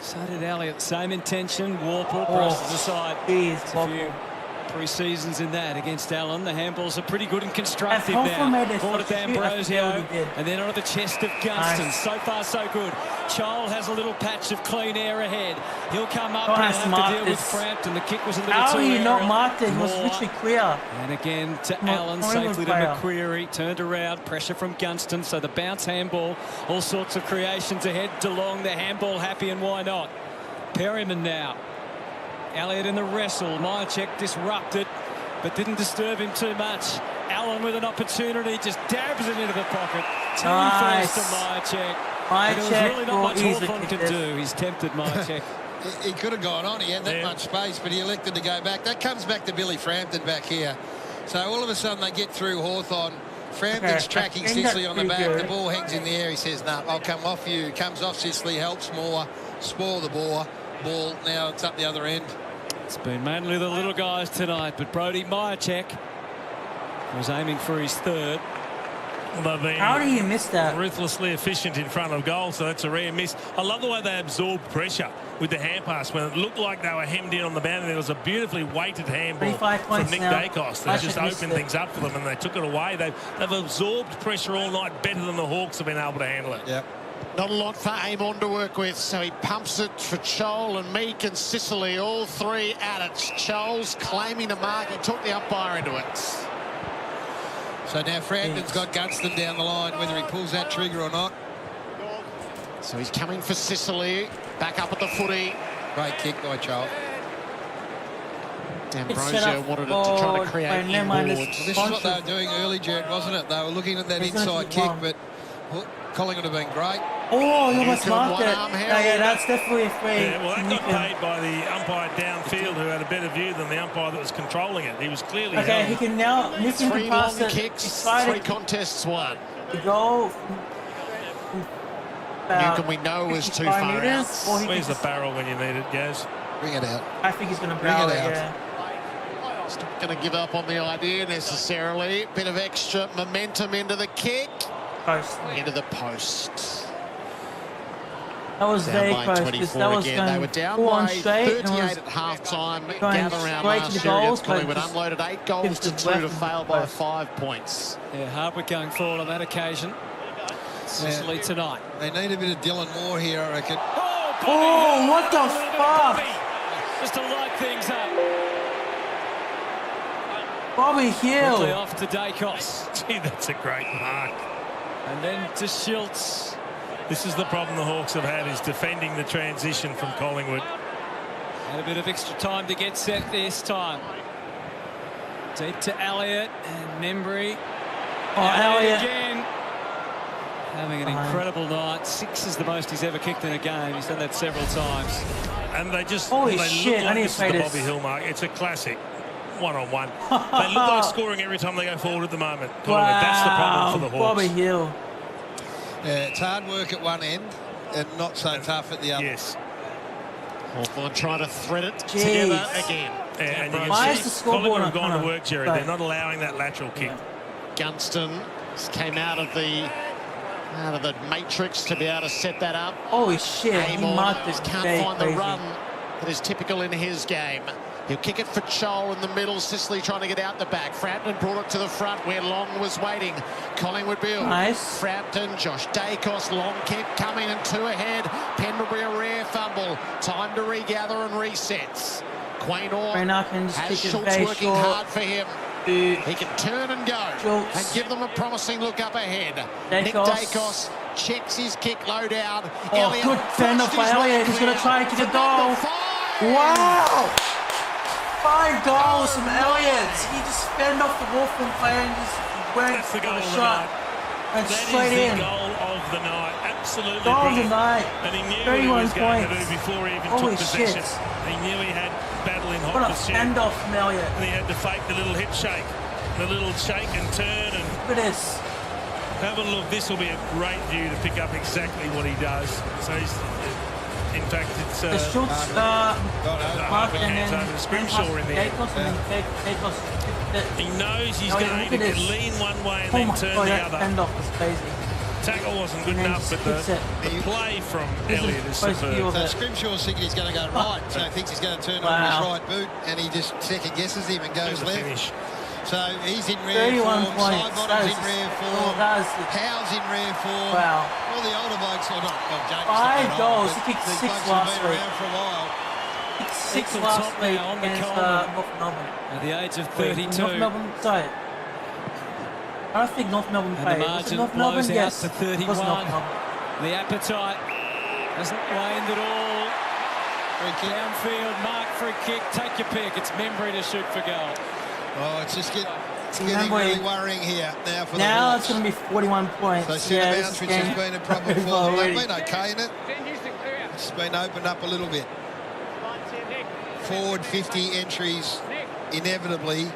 So did Elliott. Same intention. Warple presses aside. Jeez, pre-seasons in that against Allen. The handballs are pretty good and constructive now. Brought it to Ambrosio and then onto the chest of Gunston. Nice. So far so good. Chol has a little patch of clean air ahead. He'll come up and have to deal with Frampton. The kick was a little too aerial. How he not marked it? He was literally clear. And again to Allen, safely to McQuarrie. Turned around, pressure from Gunston. So the bounce handball, all sorts of creations ahead. DeLong, the handball happy, and why not? Perryman now. Elliott in the wrestle. Myercheck disrupted, but didn't disturb him too much. Allen with an opportunity, just dabs it into the pocket. Nice. First to Myercheck. There's really not much Hawthorn can do. He's tempted, Myercheck. He could have gone on. He had that much space, but he elected to go back. That comes back to Billy Frampton back here. So all of a sudden they get through Hawthorn. Frampton's tracking Sicily on the back. The ball hangs in the air. He says, "No, I'll come off you." Comes off Sicily, helps more, spoil the ball. Now it's up the other end. It's been mainly the little guys tonight, but Brodie Myercheck was aiming for his 3rd. How do you miss that? Ruthlessly efficient in front of goal, so that's a rare miss. I love the way they absorbed pressure with the hand pass. When it looked like they were hemmed in on the boundary, there was a beautifully weighted handball from Nick Dacos that just opened things up for them, and they took it away. They've absorbed pressure all night better than the Hawks have been able to handle it. Yeah. Not a lot for Amon to work with, so he pumps it for Chol and Meek and Sicily, all 3 at it. Chol's claiming the mark. He took the umpire into it. So now Frampton's got Gunston down the line, whether he pulls that trigger or not. So he's coming for Sicily. Back up at the footy. Great kick by Charles. Ambrosio wanted it to try to create inboards. Well, this is what they were doing early, Jared, wasn't it? They were looking at that inside kick, but Collingwood have been great. Oh, you almost marked it. Yeah, that's definitely a free. Yeah, well, that got paid by the umpire downfield who had a better view than the umpire that was controlling it. He was clearly okay, he can now... Three long kicks, 3 contests won. The goal... Newcombe we know was too far out. Where's the barrel when you need it, Gaz? Bring it out. I think he's going to barrel it, yeah. He's not going to give up on the idea necessarily. Bit of extra momentum into the kick. Post. Into the post. That was very close. That was again. They were down by 38 at half-time. Gather around last year against Collingwood. Unloaded 8 goals to 2 to fail by 5 points. Yeah, Hardwick going forward on that occasion. Sicily tonight. They need a bit of Dylan Moore here, I reckon. Oh, what the fuck? Just to light things up. Bobby Hill. Quickly off to Dacos. Gee, that's a great mark. And then to Schultz. This is the problem the Hawks have had, is defending the transition from Collingwood. Had a bit of extra time to get set this time. Deep to Elliott and Membry. Oh, Elliott. Again. Having an incredible night. 6 is the most he's ever kicked in a game. He's done that several times. And they just... Holy they shit, look like I need this to is say the this. Bobby Hill mark. It's a classic. One-on-one. They look like scoring every time they go forward at the moment. Wow. That's the problem for the Hawks. Bobby Hill. Yeah, it's hard work at one end and not so tough at the other. Yes. Hawthorn trying to thread it together again. Yeah, and you Why can is the see scoreboard Collingwood have gone on? to work, Jerry. They're not allowing that lateral kick. Gunston came out of the matrix to be able to set that up. Holy shit, Aim he on, marked this can't find crazy. the run that is typical in his game. He'll kick it for Chol in the middle. Sicily trying to get out the back. Frampton brought it to the front where Long was waiting. Collingwood build. Nice. Frampton, Josh Dacos, long kick coming and 2 ahead. Pendlebury a rare fumble. Time to regather and resets. Quaynor has Schultz working hard for him. He can turn and go and give them a promising look up ahead. Nick Dacos checks his kick low down. Oh, good fend off by Elliott. He's going to try and kick a goal. Wow! 5 goals from Elliott. He just fend off the Hawthorn player and just went for the shot. And straight in. That is the goal of the night. Absolutely goal of the brilliant. night. And he knew what he was going to do before he even Holy took possession. shit. He knew he had battle in hot What a pursuit. fend off from Elliott. And he had to fake the little hip shake. The little shake and turn. And look at this. have a look. This will be a great view to pick up exactly what he does. So he's... In fact, it's the Schultz, Mark, and then Scrimshaw in the end. He knows he's going to lean one way and then turn the other. Fend off was crazy. Tackle wasn't good enough, but the play from Elliott is superb. So Scrimshaw's thinking he's going to go right, so he thinks he's going to turn on his right boot, and he just second guesses him and goes left. Finish. So he's in rare form, Sidebottom's in rare form, Howe's in rare form. Wow. All the older blokes, or not, well, James 5 goals, he kicked 6 last last week. For a while. Kicked 6 last week against North Melbourne. At the age of 32. North Melbourne, sorry. I don't think North Melbourne played. And the margin North Melbourne? blows out Yes. to 31. It was North Melbourne. The appetite hasn't waned at all. Downfield, mark free kick, take your pick. It's Membry to shoot for goal. Oh, it's getting really worrying here now for the Now Hawks. it's going to be 41 points. So centre bounce, which has been a problem for them. They've been okay in it. It's been opened up a little bit. Forward 50 entries inevitably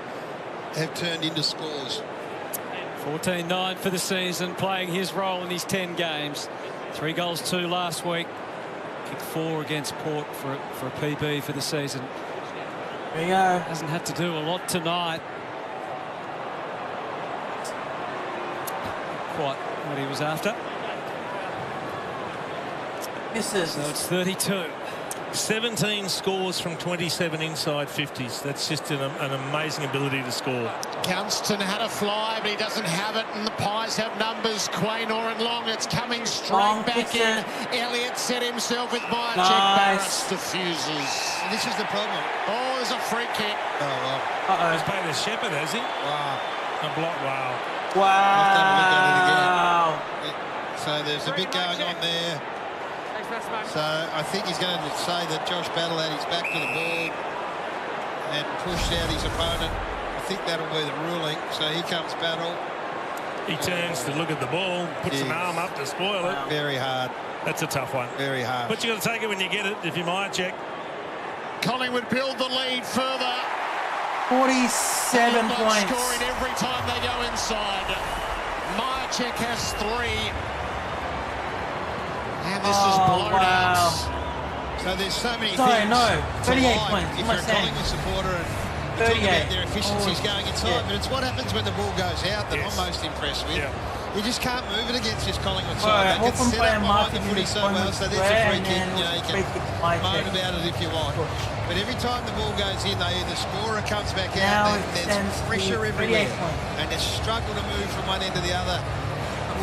have turned into scores. 14-9 for the season, playing his role in these 10 games. 3 goals, 2 last week. Kicked 4 against Port for a PB for the season. There you go. Hasn't had to do a lot tonight. Quite what he was after. Misses. So it's 32. 17 scores from 27 inside 50s. That's just an amazing ability to score. Gunston had a fly, but he doesn't have it, and the Pies have numbers. Quaynor and Long, it's coming straight back in. Elliott set himself with Myercheck. Barris diffuses. This is the problem. Oh, there's a free kick. Oh, well. He's played a shepherd, has he? Wow. A block, wow. Wow. So there's a bit going on there. So I think he's going to say that Josh Battle had his back to the ball and pushed out his opponent. I think that'll be the ruling. So here comes Battle. He turns to look at the ball, puts an arm up to spoil it. Very hard. That's a tough one. Very hard. But you've got to take it when you get it, if you might, check. Collingwood build the lead further. 47 points. Scoring every time they go inside. Myercheck has 3. And this is blown out. So there's so many Sorry, things. no. 38 like points. If you're a Collingwood supporter and you talk about their efficiencies going inside, but it's what happens when the ball goes out that I'm most impressed with. You just can't move it against this Collingwood side. They can set up behind the footy so well, so there's a free kick. You know, you can moan about it if you want. But every time the ball goes in, they either score or it comes back out. There's pressure everywhere. And they struggle to move from one end to the other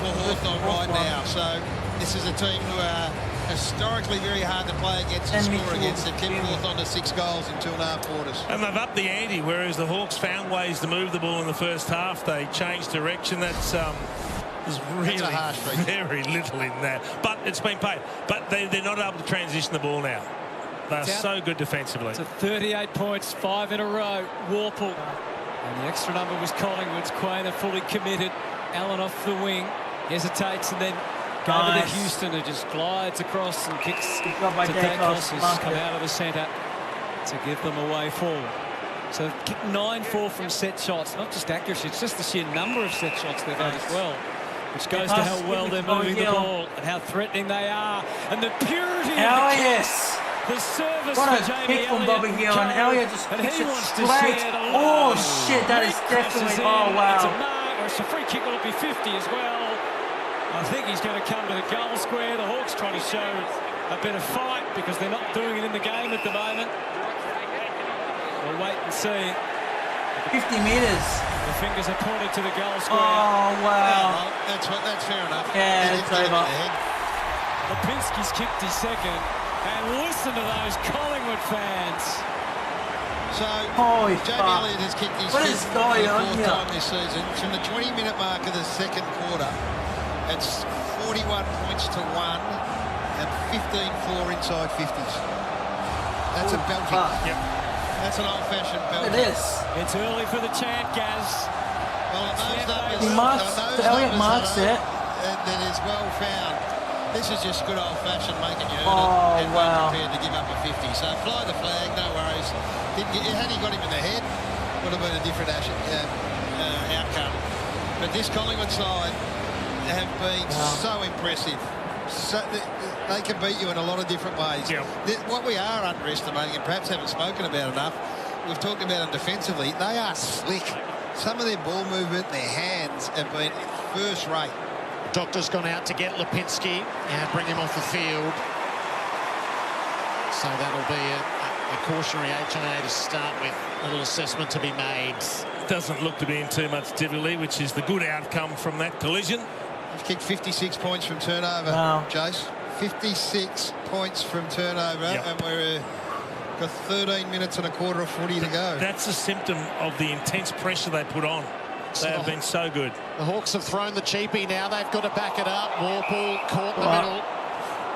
for Hawthorn right now. So this is a team who are historically very hard to play against and score against. They've kept Hawthorn to 6 goals in 2.5 quarters. And they've upped the ante, whereas the Hawks found ways to move the ball in the first half. They changed direction. There's really very little in that. But it's been paid. But they're not able to transition the ball now. They're so good defensively. It's 38 points, 5 in a row. Warple. And the extra number was Collingwood's. Quainer fully committed. Allen off the wing. Hesitates and then over to Houston, who just glides across and kicks to Dacos, who's come out of the centre to give them a way forward. So they've kicked 9-4 from set shots. Not just accuracy, it's just the sheer number of set shots they've had as well, which goes to how well they're moving the ball and how threatening they are. And the purity of the service what for a Jamie kick from Bobby Hill, and Elliott just kicks it straight. Oh shit, that is definitely, oh wow. It's a mark, or it's a free kick, will it be 50 as well? I think he's going to come to the goal square. The Hawks trying to show a bit of fight because they're not doing it in the game at the moment. We'll wait and see. 50 metres. The fingers are pointed to the goal square. Oh wow. That's fair enough. Yeah, it's over. Lipinski's kicked his second. And listen to those Collingwood fans. So, Jamie Elliott has kicked his fifth for the 4th time this season. From the 20-minute mark of the second quarter, it's 41 points to 1 and 15-4 inside 50s. That's a belting. That's an old-fashioned belting. It is. It's early for the chant, Gaz. Well, Elliott marks it. And that is well found. This is just good old-fashioned making you earn it and prepared to give up a 50. So fly the flag, no worries. Had he got him in the head, would have been a different outcome. But this Collingwood side have been so impressive. So they can beat you in a lot of different ways. What we are underestimating, and perhaps haven't spoken about enough, we've talked about them defensively, they are slick. Some of their ball movement, their hands have been first rate. Doctor's gone out to get Lipinski and bring him off the field. So that'll be a cautionary HIA to start with. A little assessment to be made. Doesn't look to be in too much difficulty, which is the good outcome from that collision. He's kicked 56 points from turnover, Jace. 56 points from turnover, and we're got 13 minutes and a quarter of footy to go. That's a symptom of the intense pressure they put on. They have been so good. The Hawks have thrown the cheapie now. They've got to back it up. Warple caught in the middle.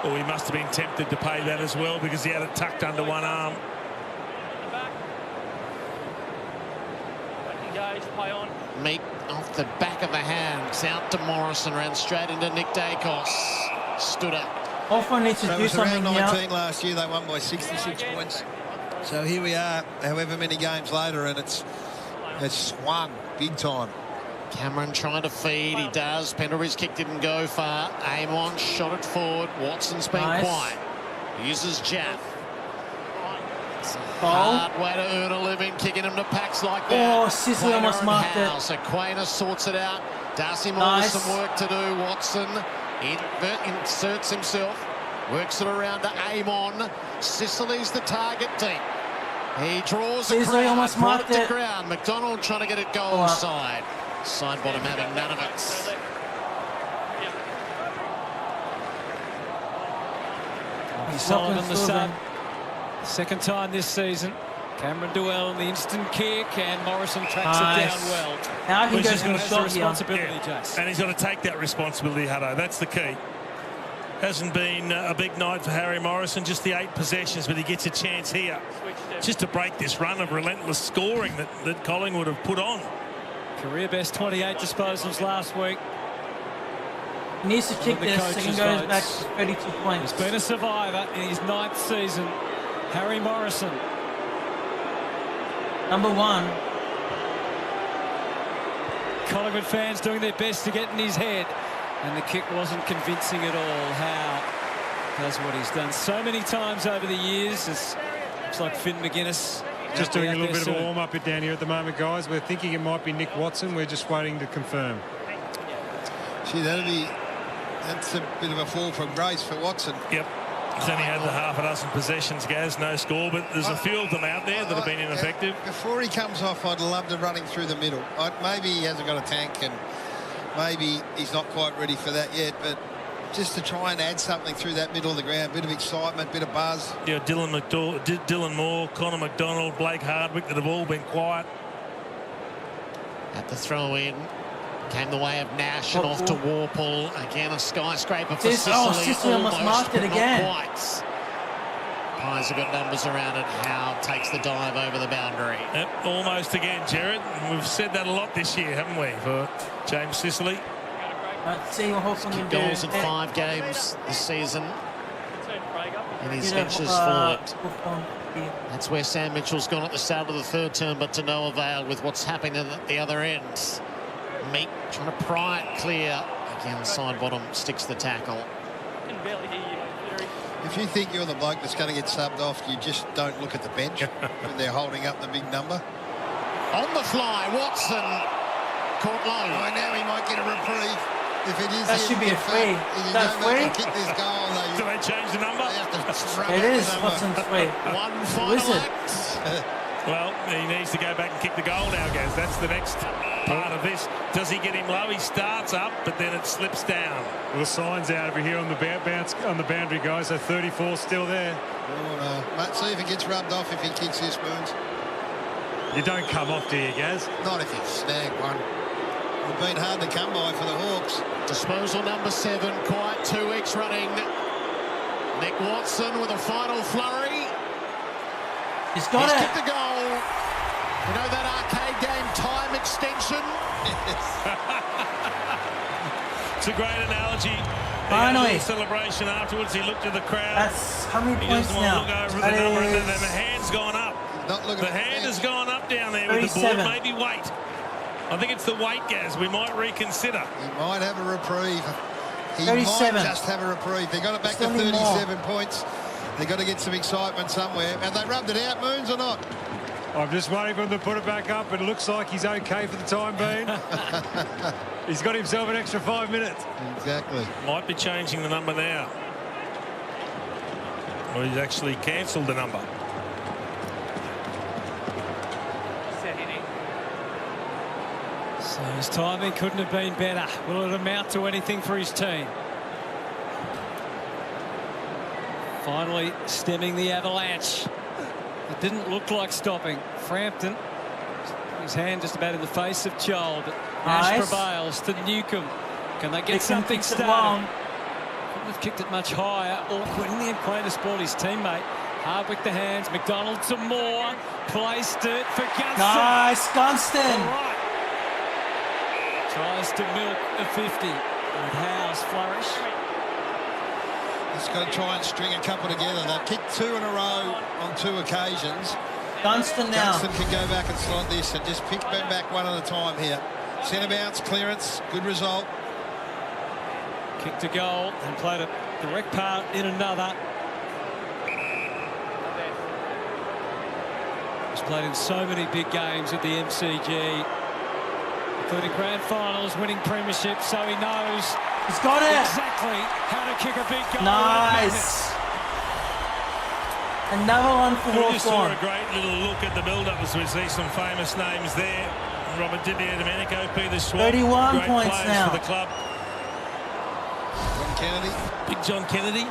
Oh, he must have been tempted to pay that as well because he had it tucked under one arm. Play on. Meek off the back of the hands out to Morrison, ran straight into Nick Dacos. Stood up. Hawthorn needs to do something around 19 here. last year, they won by 66 points. So here we are, however many games later, and it's swung big time. Cameron trying to feed, he does. Pendlebury's kick didn't go far. Amon shot it forward. Watson's been quiet. Uses Jaff. It's a hard way to earn a living, kicking him to packs like that. Oh, Sicily almost marked it. So Quainer sorts it out. Darcy Moore with some work to do. Watson inserts himself. Works it around to Amon. Sicily's the target deep. He draws the crowd, almost marked it it. to ground. McDonald trying to get it goal side. Side bottom having none of it. Sullivan the sub. Second time this season. Cameron Duell in the instant kick, and Morrison tracks it down well. Now he goes for the shot responsibility, Jace. And he's got to take that responsibility, Hutto. That's the key. Hasn't been a big night for Harry Morrison, just the 8 possessions, but he gets a chance here just to break this run of relentless scoring that Collingwood have put on. Career best 28 disposals last week. He needs to kick this so he goes back to 32 points. He's been a survivor in his 9th season. Harry Morrison. Number 1. Collingwood fans doing their best to get in his head. And the kick wasn't convincing at all. Howe does what he's done so many times over the years. Looks like Finn McGuinness. Just doing a little bit of a warm-up down here at the moment, guys. We're thinking it might be Nick Watson. We're just waiting to confirm. Gee, that's a bit of a fall from grace for Watson. Yep. He's only had the half a dozen possessions, Gaz, no score, but there's a few of them out there that have been ineffective. Before he comes off, I'd love to run him through the middle. Maybe he hasn't got a tank and maybe he's not quite ready for that yet, but just to try and add something through that middle of the ground, bit of excitement, bit of buzz. Yeah, Dylan Moore, Connor McDonald, Blake Hardwick, that have all been quiet. At the throw in. Came the way of Nash and off to Warple. Again, a skyscraper for Sicily. Oh, Sicily almost marked it again. Pies have got numbers around it. Howe takes the dive over the boundary. Yep, almost again, Jared. We've said that a lot this year, haven't we, for James Sicily? Let's see what Hawthorn can do. Goals in 5 games this season. And his inches forward. That's where Sam Mitchell's gone at the start of the 3rd term, but to no avail with what's happening at the other end. Meek trying to pry it clear. Again, side bottom sticks the tackle. If you think you're the bloke that's going to get subbed off, you just don't look at the bench when they're holding up the big number. On the fly, Watson caught low. Right now he might get a reprieve. If it is, that should be a free. That's free. Kick this goal. Do they change the number? It is. Watson's free. One final act. Well, he needs to go back and kick the goal now, Gaz. That's the next part of this. Does he get him low? He starts up, but then it slips down. Well, the sign's out over here on the bounce on the boundary, guys. So 34 still there. Oh, no. Let's see if it gets rubbed off if he kicks his spoons. You don't come off, do you, Gaz? Not if you snag one. It's been hard to come by for the Hawks. Disposal number 7, quiet 2 weeks running. Nick Watson with a final flurry. He's got it. Kicked the goal. You know that arcade game Time Extension? It's a great analogy. Finally. Celebration afterwards. He looked at the crowd. That's how many he points doesn't now? want to look over the number, and then the hand's gone up. The hand has gone up down there with the board. Maybe weight. I think it's the weight, Gaz. We might reconsider. He might have a reprieve. He 37. might just have a reprieve. They got it back to 37 points. They've got to get some excitement somewhere. Have they rubbed it out, Moons, or not? I'm just waiting for him to put it back up. It looks like he's okay for the time being. He's got himself an extra 5 minutes. Exactly. Might be changing the number now. Or he's actually cancelled the number. So his timing couldn't have been better. Will it amount to anything for his team? Finally stemming the avalanche. It didn't look like stopping. Frampton, his hand just about in the face of Joel, but Nash prevails to Newcomb. Can they get something started? Couldn't have kicked it much higher. Awkward in the end, playing to sport his teammate. Hardwick the hands, McDonald to Moore, placed it for Gunston. Nice, Gunston. All right. Tries to milk a 50 with Howe's flourish. He's got to try and string a couple together. They've kicked 2 in a row on 2 occasions. Gunston now. Gunston can go back and slot this and just pick them back one at a time here. Centre bounce, clearance, good result. Kick to goal and played a direct part in another. He's played in so many big games at the MCG, including grand finals, winning premierships, so he knows he's got it exactly how to kick a big goal. Nice. Another one for Hawthorn. We just saw a great little look at the build-up as we see some famous names there. Robert Didier, Domenico, Peter Schwab. 31 great points players now for the club. John Kennedy. Big John Kennedy.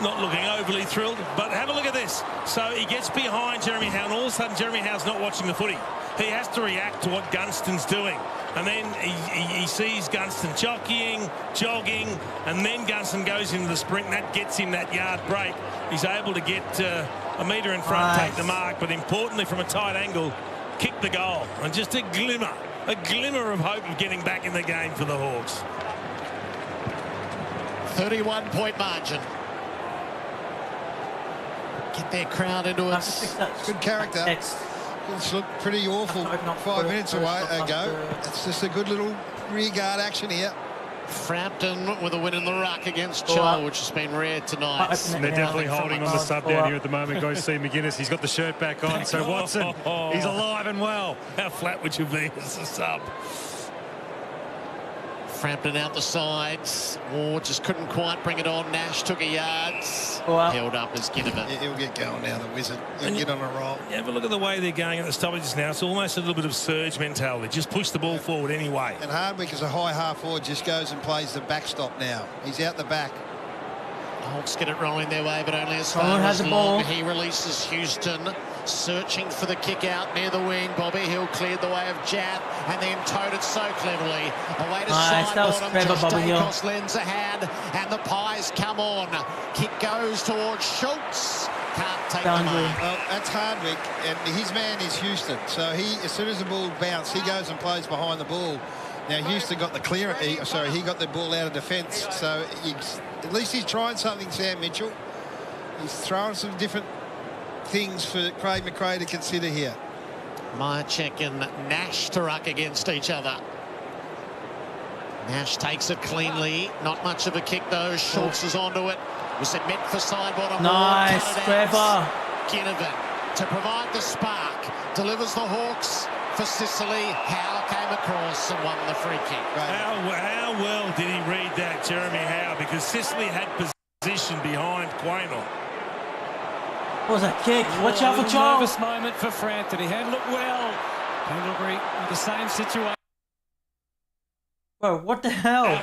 not looking overly thrilled, but have a look at this. So he gets behind Jeremy Howe, and all of a sudden Jeremy Howe's not watching the footy. He has to react to what Gunston's doing. And then he sees Gunston jogging, and then Gunston goes into the sprint, and that gets him that yard break. He's able to get a metre in front, take the mark, but importantly from a tight angle, kick the goal. And just a glimmer of hope of getting back in the game for the Hawks. 31-point margin. Get their crowd into it. Good character. It's looked pretty awful 5 minutes ago. It's just a good little rear guard action here. Frampton with a win in the ruck against Chol, which has been rare tonight. And they're definitely holding on the sub down here at the moment. Go see McGuinness. He's got the shirt back on. So Watson, he's alive and well. How flat would you be as a sub? Frampton out the sides. Ward just couldn't quite bring it on. Nash took a yard. Held up as Ginnivan. Yeah, he'll get going now, the Wizard. He'll get on a roll. Yeah, but look at the way they're going at the stoppages now. It's almost a little bit of surge mentality. Just push the ball forward anyway. And Hardwick as a high half forward just goes and plays the backstop now. He's out the back. Hawks get it rolling their way, but only as far as long. He releases Houston, searching for the kick out near the wing. Bobby Hill cleared the way of Jat and then towed it so cleverly. Away to side bottom. Josh Dacos lends a hand, and the Pies come on. Kick goes towards Schultz. Can't take the mark. Well, that's Hardwick, and his man is Houston. So he, as soon as the ball bounced, he goes and plays behind the ball. Now Houston got the clear. He got the ball out of defence. So at least he's trying something, Sam Mitchell. He's throwing some different things for Craig McRae to consider here. Myercheck and Nash to ruck against each other. Nash takes it cleanly. Not much of a kick though. Schultz is onto it. Was it meant for side bottom? Nice, clever. Ginnivan to provide the spark. Delivers the Hawks for Sicily. Howe came across and won the free kick. How well did he read that, Jeremy Howe? Because Sicily had position behind Quaynor. What was that kick? Watch out for Charles. Nervous moment for Frampton. He handled it well. Pendlebury with the same situation. Bro, what the hell?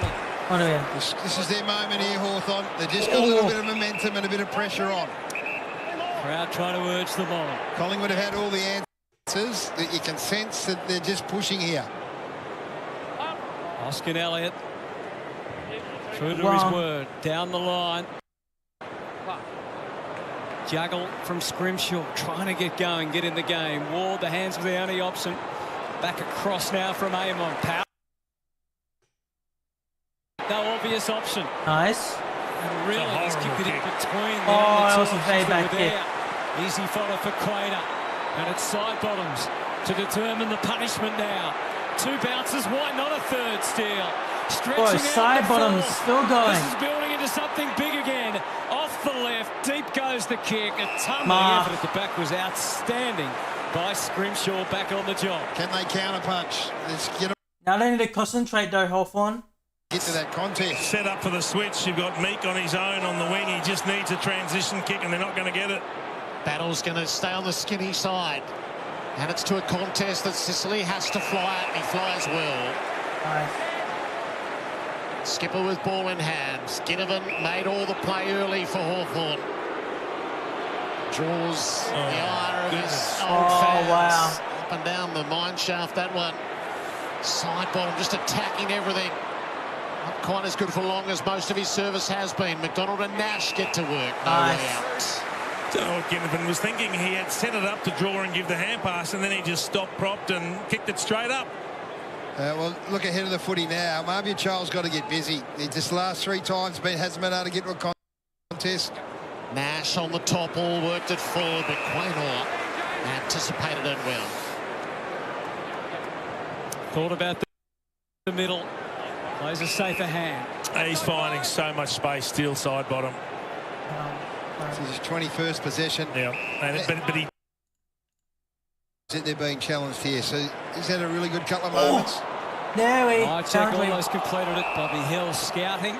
Oh, no, yeah. This is their moment here, Hawthorn. They just got a little bit of momentum and a bit of pressure on. Crowd trying to urge them on. Collingwood have had all the answers. That you can sense that they're just pushing here. Oscar Elliott, true to his word, down the line. Juggle from Scrimshaw, trying to get going, get in the game. Ward, the hands were the only option. Back across now from Amon. Power. No obvious option. Nice. And really, he's kicked it in between. That was a very bad kick. Easy fodder for Quaynor. And it's side bottoms to determine the punishment now. Two bounces, why not a third steal? Stretching out side bottoms still going. This is building into something big again. Off the left, deep goes the kick. A tumbling effort at the back was outstanding by Scrimshaw back on the job. Can they counterpunch? Now they need to concentrate though, Hawthorn. Get to that contest. Set up for the switch. You've got Meek on his own on the wing. He just needs a transition kick and they're not going to get it. Battle's going to stay on the skinny side. And it's to a contest that Sicily has to fly at, and he flies well. Nice. Skipper with ball in hand. Ginnivan made all the play early for Hawthorn. Draws the ire of his old fans. Wow. Up and down the mine shaft, that one. Side bottom, just attacking everything. Not quite as good for long as most of his service has been. McDonald and Nash get to work. No way out. I don't know what Ginnivan was thinking. He had set it up to draw and give the hand pass, and then he just stopped, propped, and kicked it straight up. Well, look ahead of the footy now. Marvia Charles got to get busy. He just last 3 times hasn't been able to get to a contest. Nash on the top, all worked it forward, but Quaynor anticipated it well. Thought about the middle. Plays a safer hand. He's finding so much space, steal side bottom. This is his 21st possession. Yeah, but he... They're being challenged here, so he's had a really good couple of moments. There we go. Myercheck almost completed it. Bobby Hill scouting.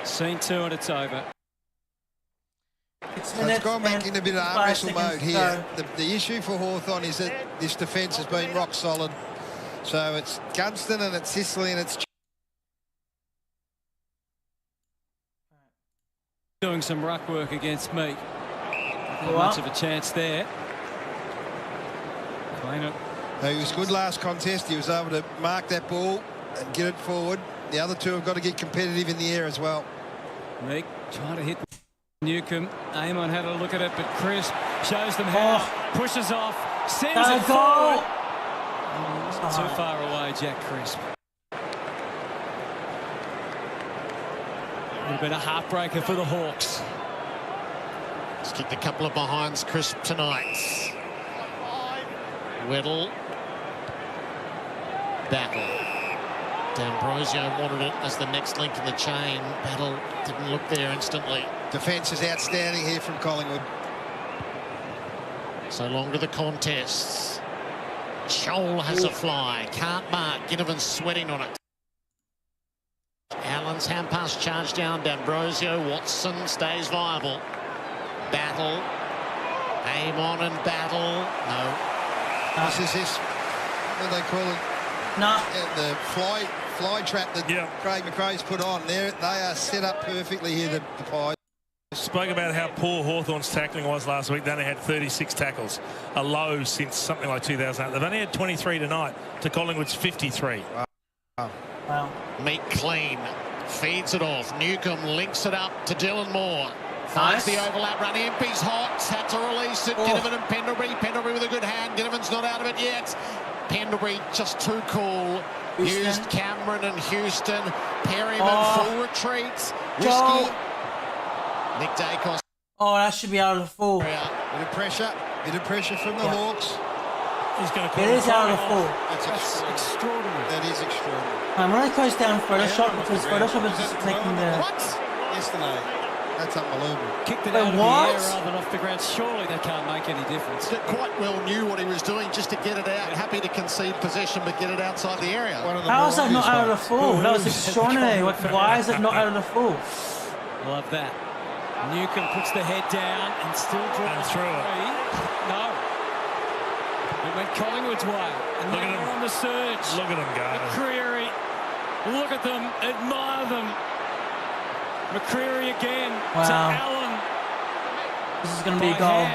Scene 2 and it's over. So it's gone back in a bit of arm wrestle mode here. The issue for Hawthorn is that this defence has been rock solid. So it's Gunston and it's Sicily and it's doing some ruck work against Meek. Not much of a chance there. He was good last contest. He was able to mark that ball and get it forward. The other two have got to get competitive in the air as well. Meek trying to hit Newcomb. Amon had a look at it, but Crisp shows them how. Pushes off. Sends it forward. Too far away, Jack Crisp. Would have been a heartbreaker for the Hawks. He's kicked a couple of behinds, Crisp, tonight. Weddle. Battle. D'Ambrosio wanted it as the next link in the chain. Battle didn't look there instantly. Defence is outstanding here from Collingwood. So long to the contests. Scholl has a fly. Can't mark. Ginnivan's sweating on it. Allen's hand pass charge down. D'Ambrosio. Watson stays viable. Battle. Amon and Battle. No. This is this. What do they call it? No. The fly trap that Craig McRae's put on. They are set up perfectly here, the Pies. Spoke about how poor Hawthorn's tackling was last week. They only had 36 tackles, a low since something like 2008. They've only had 23 tonight to Collingwood's 53. Wow. Meek clean, feeds it off. Newcomb links it up to Dylan Moore. Finds the overlap run. Impey's hot, had to release it. Ginnivan and Pendlebury. Pendlebury with a good hand. Ginnivan's not out of it yet. Pendlebury just too cool. Houston. Used Cameron and Houston. Perryman full retreat. Go. Risky. Nick Dacos. Oh, that should be out of the full. Bit of pressure from the Hawks. He's going to call it is out of the full. That's extraordinary. That is extraordinary. I'm running close down Photoshop because Photoshop is just making the... What? Yesterday. That's unbelievable. Kicked it out of the air rather than off the ground. Surely that can't make any difference. Quite well knew what he was doing just to get it out. Happy to concede possession, but get it outside the area. How is that not out of the full? That was extraordinary. Why is it not out of the full? Love that. Newcomb puts the head down and still draws through it. No. It went Collingwood's way. And look at them on the surge. Look at them go. McCreary. Look at them. Admire them. McCreary again to Allen. This is going to be a goal.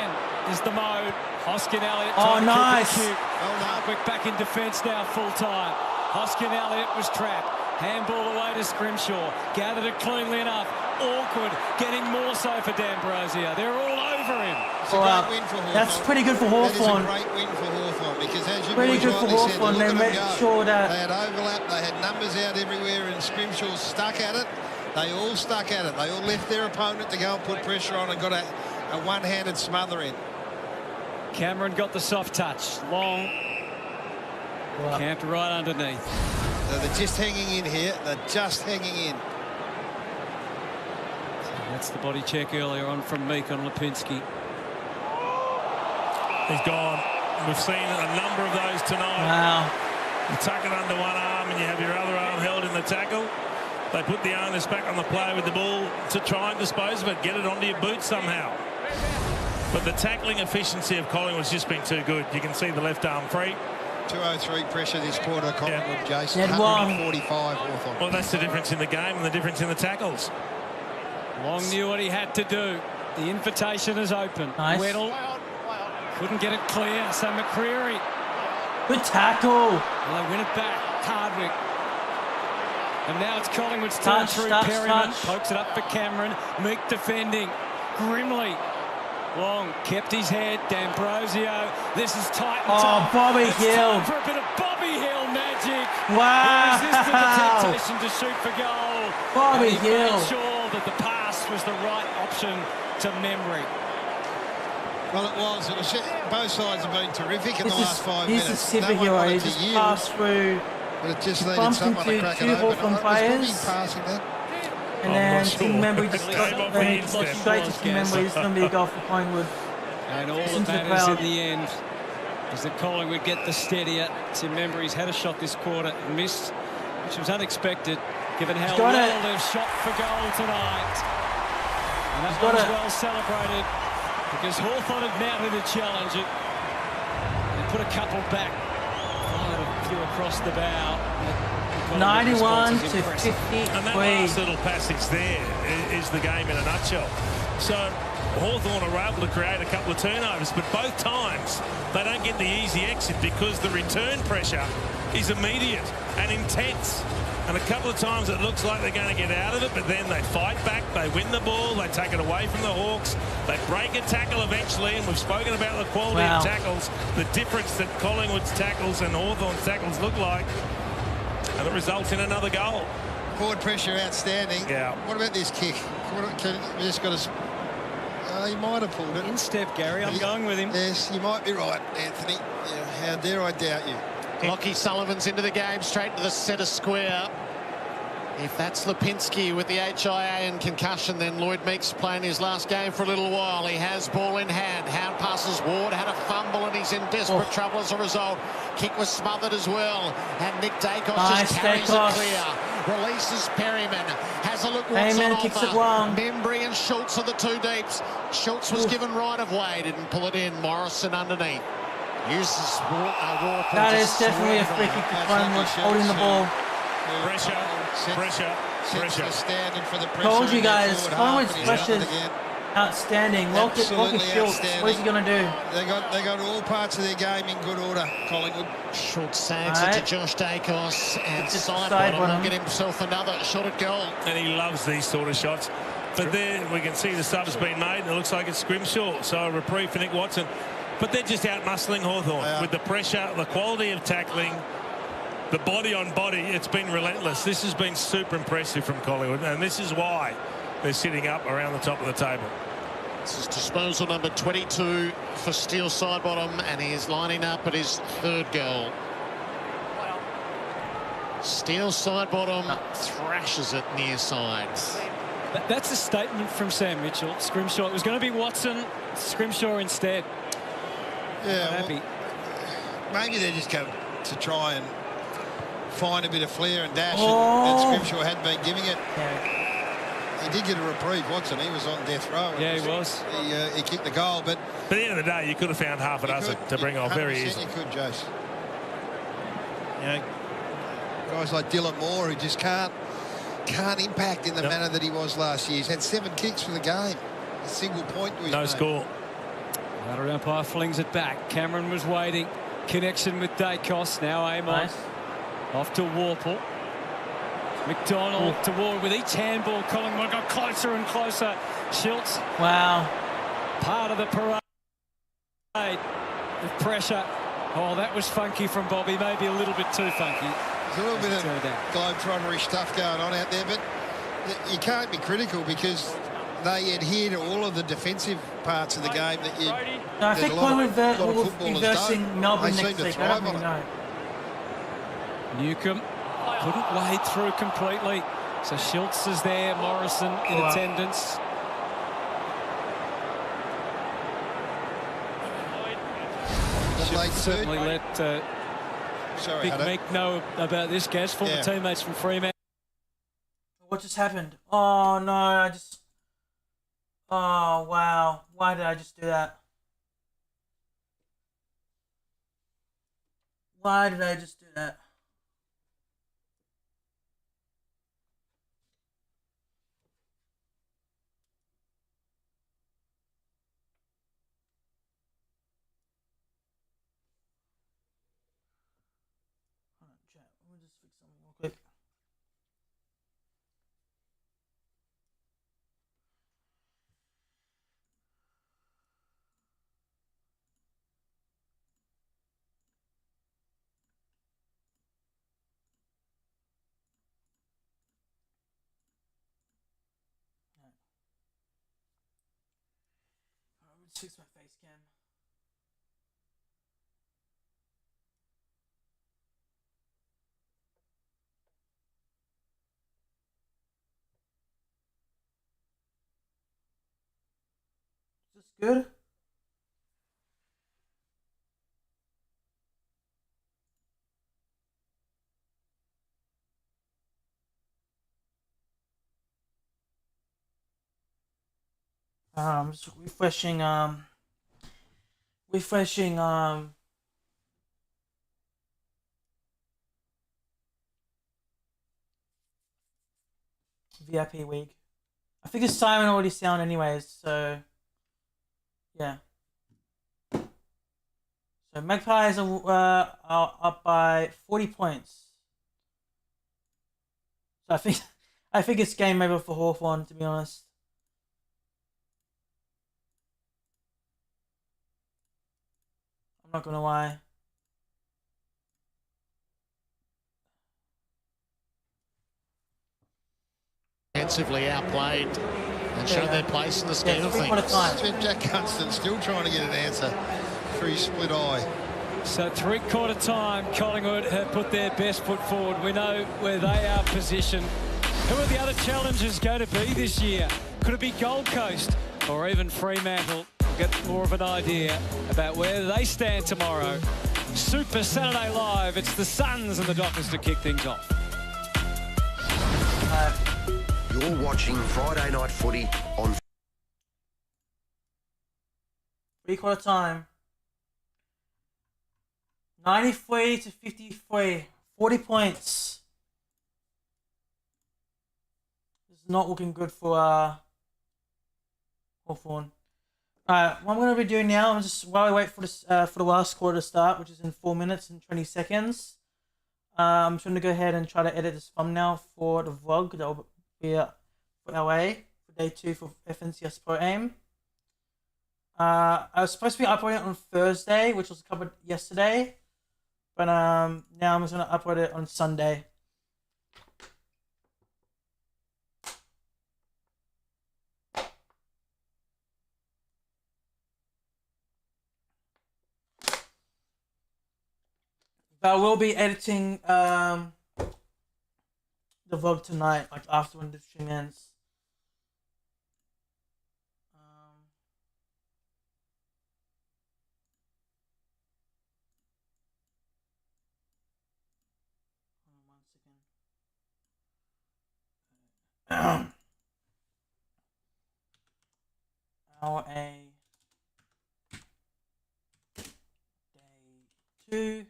Is the mode. Hoskin Elliott. Oh, nice. Hardwick back in defence now full time. Hoskin Elliott was trapped. Handball away to Scrimshaw. Gathered it cleanly enough. Awkward. Getting more so for D'Ambrosio. They're all over him. It's a great win for Hawthorn. That's pretty good for Hawthorn. That is a great win for Hawthorn because as you pretty good for Hawthorn. They made sure that they had overlap. They had numbers out everywhere, and Scrimshaw stuck at it. They all stuck at it. They all left their opponent to go and put pressure on and got a one-handed smother in. Cameron got the soft touch. Long. Camped right underneath. So they're just hanging in here. They're just hanging in. So that's the body check earlier on from Meek on Lipinski. He's gone. We've seen a number of those tonight. Wow. You tuck it under one arm and you have your other arm held in the tackle. They put the onus back on the play with the ball to try and dispose of it, get it onto your boot somehow. But the tackling efficiency of Collingwood's just been too good. You can see the left arm free. 203 pressure this quarter, Collingwood, Jason. 145 Hawthorn. Well, that's the difference in the game and the difference in the tackles. Long knew what he had to do. The invitation is open. Nice. Weddle couldn't get it clear, so McCreary. Good tackle. Well, they win it back. Hardwick. And now it's Collingwood's turn through. Perryman pokes it up for Cameron. Meek defending. Grimly. Long kept his head. D'Ambrosio. This is tight and tough. Bobby Hill. For a bit of Bobby Hill magic. Wow. He resisted the temptation to shoot for goal. Bobby Hill. Made sure that the pass was the right option to memory. Well, it was. Both sides have been terrific in the last 5 minutes. He's a superhero. He just passed through. But it just needed someone to crack it open. Hawthorn players. Passing that. And then Tim Membry just got straight to Tim Membry. It's going to be a goal for Collingwood. And all that matters in the end is that Collingwood get the steadier. Tim Membry's had a shot this quarter and missed, which was unexpected given how well they've shot for goal tonight. And that was well celebrated because Hawthorn had mounted a challenge. They put a couple back. Fired a few across the bow. 91 to 53. And that last little passage there is the game in a nutshell. So Hawthorn are able to create a couple of turnovers, but both times they don't get the easy exit because the return pressure is immediate and intense. And a couple of times it looks like they're going to get out of it, but then they fight back, they win the ball, they take it away from the Hawks, they break a tackle eventually, and we've spoken about the quality of tackles, the difference that Collingwood's tackles and Hawthorn's tackles look like, and it results in another goal. Forward pressure outstanding. Yeah. What about this kick? We just got to... he might have pulled it. In step, Gary. I'm going with him. Yes, you might be right, Anthony. Yeah, how dare I doubt you. Lockie Sullivan's into the game, straight to the centre square. If that's Lipinski with the HIA and concussion, then Lloyd Meeks playing his last game for a little while. He has ball in hand. Hound passes Ward, had a fumble, and he's in desperate trouble as a result. Kick was smothered as well. And Nick Dacos just carries it clear. Releases Perryman. Has a look what's on kicks it offer. long. Membry and Schultz are the two deeps. Schultz was given right of way, didn't pull it in. Morrison underneath. Uses Walker. That is definitely a free kick to Collingwood, holding the ball. Pressure. Standing for the pressure. Told you guys, Collingwood's pressure is outstanding. Walker Schultz, what is he going to do? They got all parts of their game in good order, Collingwood. Schultz sags it to Josh Dacos, and side bottom will get himself another shot at goal. And he loves these sort of shots. But there we can see the sub's been made, and it looks like it's Scrimshaw. So a reprieve for Nick Watson. But they're just out-muscling Hawthorn with the pressure, the quality of tackling, the body on body. It's been relentless. This has been super impressive from Collingwood, and this is why they're sitting up around the top of the table. This is disposal number 22 for Steele Sidebottom, and he is lining up at his third goal. Steele Sidebottom thrashes it near side. That's a statement from Sam Mitchell. Scrimshaw. It was going to be Watson, Scrimshaw instead. Yeah, well, maybe they're just going to try and find a bit of flair and dash, and Scrimshaw had been giving it. He did get a reprieve, Watson. He was on death row. Yeah, he was. He kicked the goal, but at the end of the day, you could have found half a dozen to bring off very easily. You could, Jace. You know, guys like Dylan Moore who just can't impact in the manner that he was last year. He's had 7 kicks for the game, a single point to his name. Score. Outer umpire flings it back. Cameron was waiting. Connection with Dacos. Now Amon. Off to Warple. McDonald to Ward with each handball. Collingwood got closer and closer. Schultz. Wow. Part of the parade. The pressure. Oh, that was funky from Bobby. Maybe a little bit too funky. There's a little bit of globetrottery stuff going on out there, but you can't be critical because they adhere to all of the defensive parts of the game that you. No, I think Collingwood will be versing Melbourne next week. I don't really know. Newcomb couldn't wade through completely. So Schultz is there. Morrison in attendance. Should certainly let Big Meek know about this, Gaz. Former teammates from Fremantle. What just happened? Oh, no, oh, wow. Why did I just do that? Why did I just do that? Hold on, chat. Let me just fix something real quick. Let's fix my face cam. Is this good? I'm just refreshing refreshing. VIP week. I think it's siren already sound anyways, so yeah. So Magpies are up by 40 points. So I think it's game over for Hawthorn, to be honest. I'm not gonna lie. Defensively outplayed and showed their place in the scheme of things. Teccacontent still trying to get an answer for his split eye. So three-quarter time, Collingwood have put their best foot forward. We know where they are positioned. Who are the other challengers going to be this year? Could it be Gold Coast or even Fremantle? We'll get more of an idea about where they stand tomorrow. Super Saturday Live. It's the Suns and the Dockers to kick things off. You're watching Friday Night Footy on... Three-quarter time. 93 to 53. 40 points. This is not looking good for Hawthorn. Alright, what I'm going to be doing now, I'm just while I wait for this for the last quarter to start, which is in 4 minutes and 20 seconds. I'm just going to go ahead and try to edit this thumbnail for the vlog that will be for LA for day 2 for FNCS Pro Aim. I was supposed to be uploading it on Thursday, which was covered yesterday, but now I'm just going to upload it on Sunday. But I will be editing the vlog tonight, like after when the stream ends. LA day 2.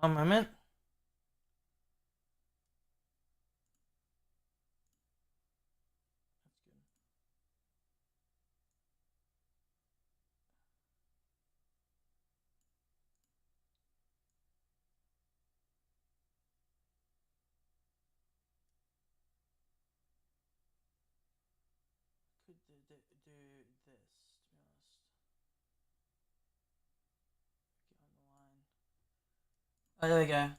One moment. Could do this, to be honest. Get on the line. Oh, there we go.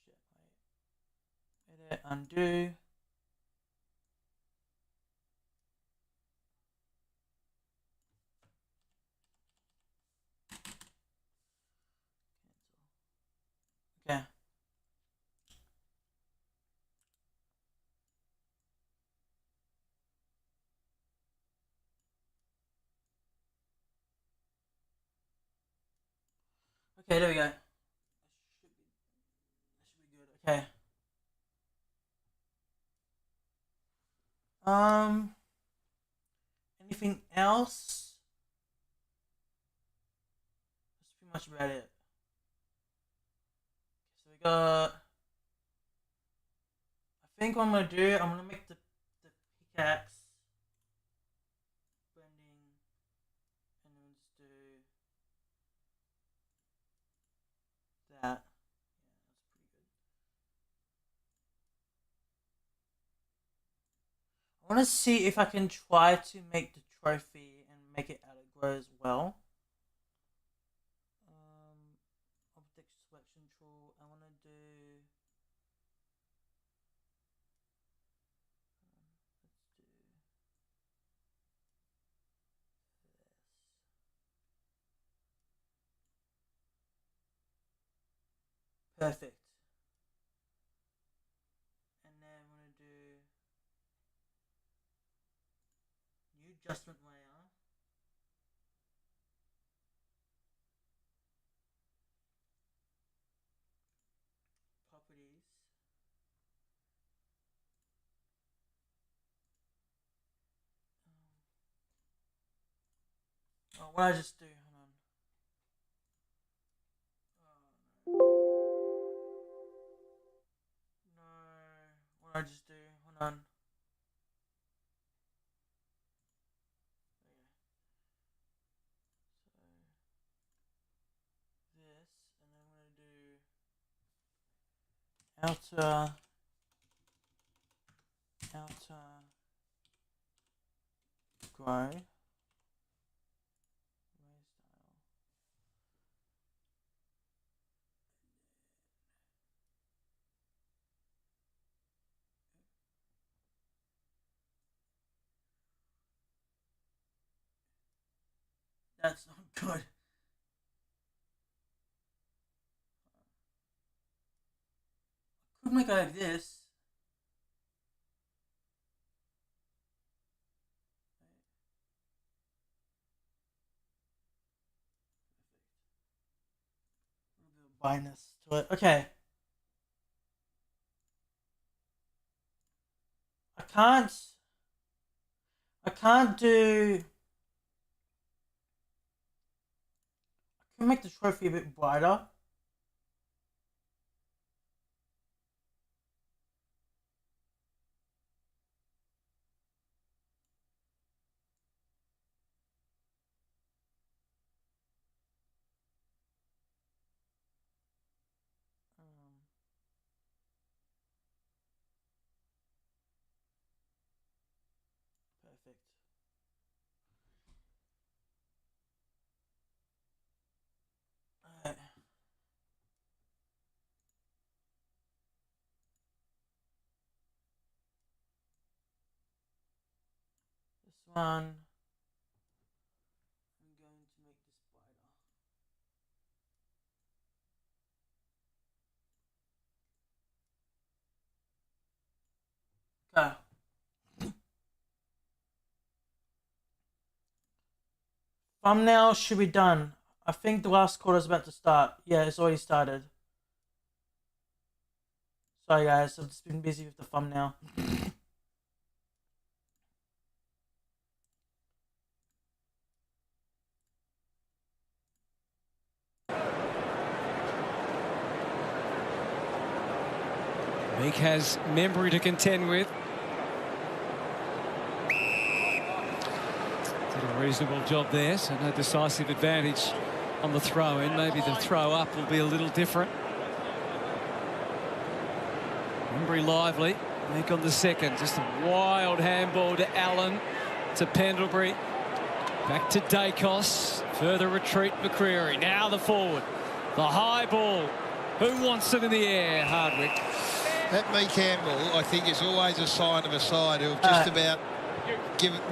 Shit, wait. Edit, undo. Okay. Okay, there we go. That should be good. Okay. Anything else? That's pretty much about it. So we got. I think what I'm gonna do, I'm gonna make the pickaxe blending, and then just do that. Yeah, that's pretty good. I want to see if I can try to make the trophy and make it out of grow as well. Object selection tool. I want to do. Let's do this. Perfect. And then I'm gonna do new adjustment layer. Properties. Oh, what did I just do? Hold on. No. What did I just do? Hold on. This, and then I'm going to do outer grow. That's not good. I could make it like this. A little bit of brightness to it. Okay. I can't do. I can make the trophy a bit brighter. Perfect. Alright. This one. I'm going to make this brighter. Okay. Thumbnail should be done. I think the last quarter is about to start. Yeah, it's already started. Sorry guys, I've just been busy with the thumbnail. Meek has Membry to contend with. Did a reasonable job there, so no decisive advantage on the throw-in. Maybe the throw-up will be a little different. Membry lively. Meek on the second. Just a wild handball to Allen, to Pendlebury. Back to Dacos. Further retreat, McCreary. Now the forward. The high ball. Who wants it in the air? Hardwick. That Meek Campbell, I think, is always a sign of a side who have just about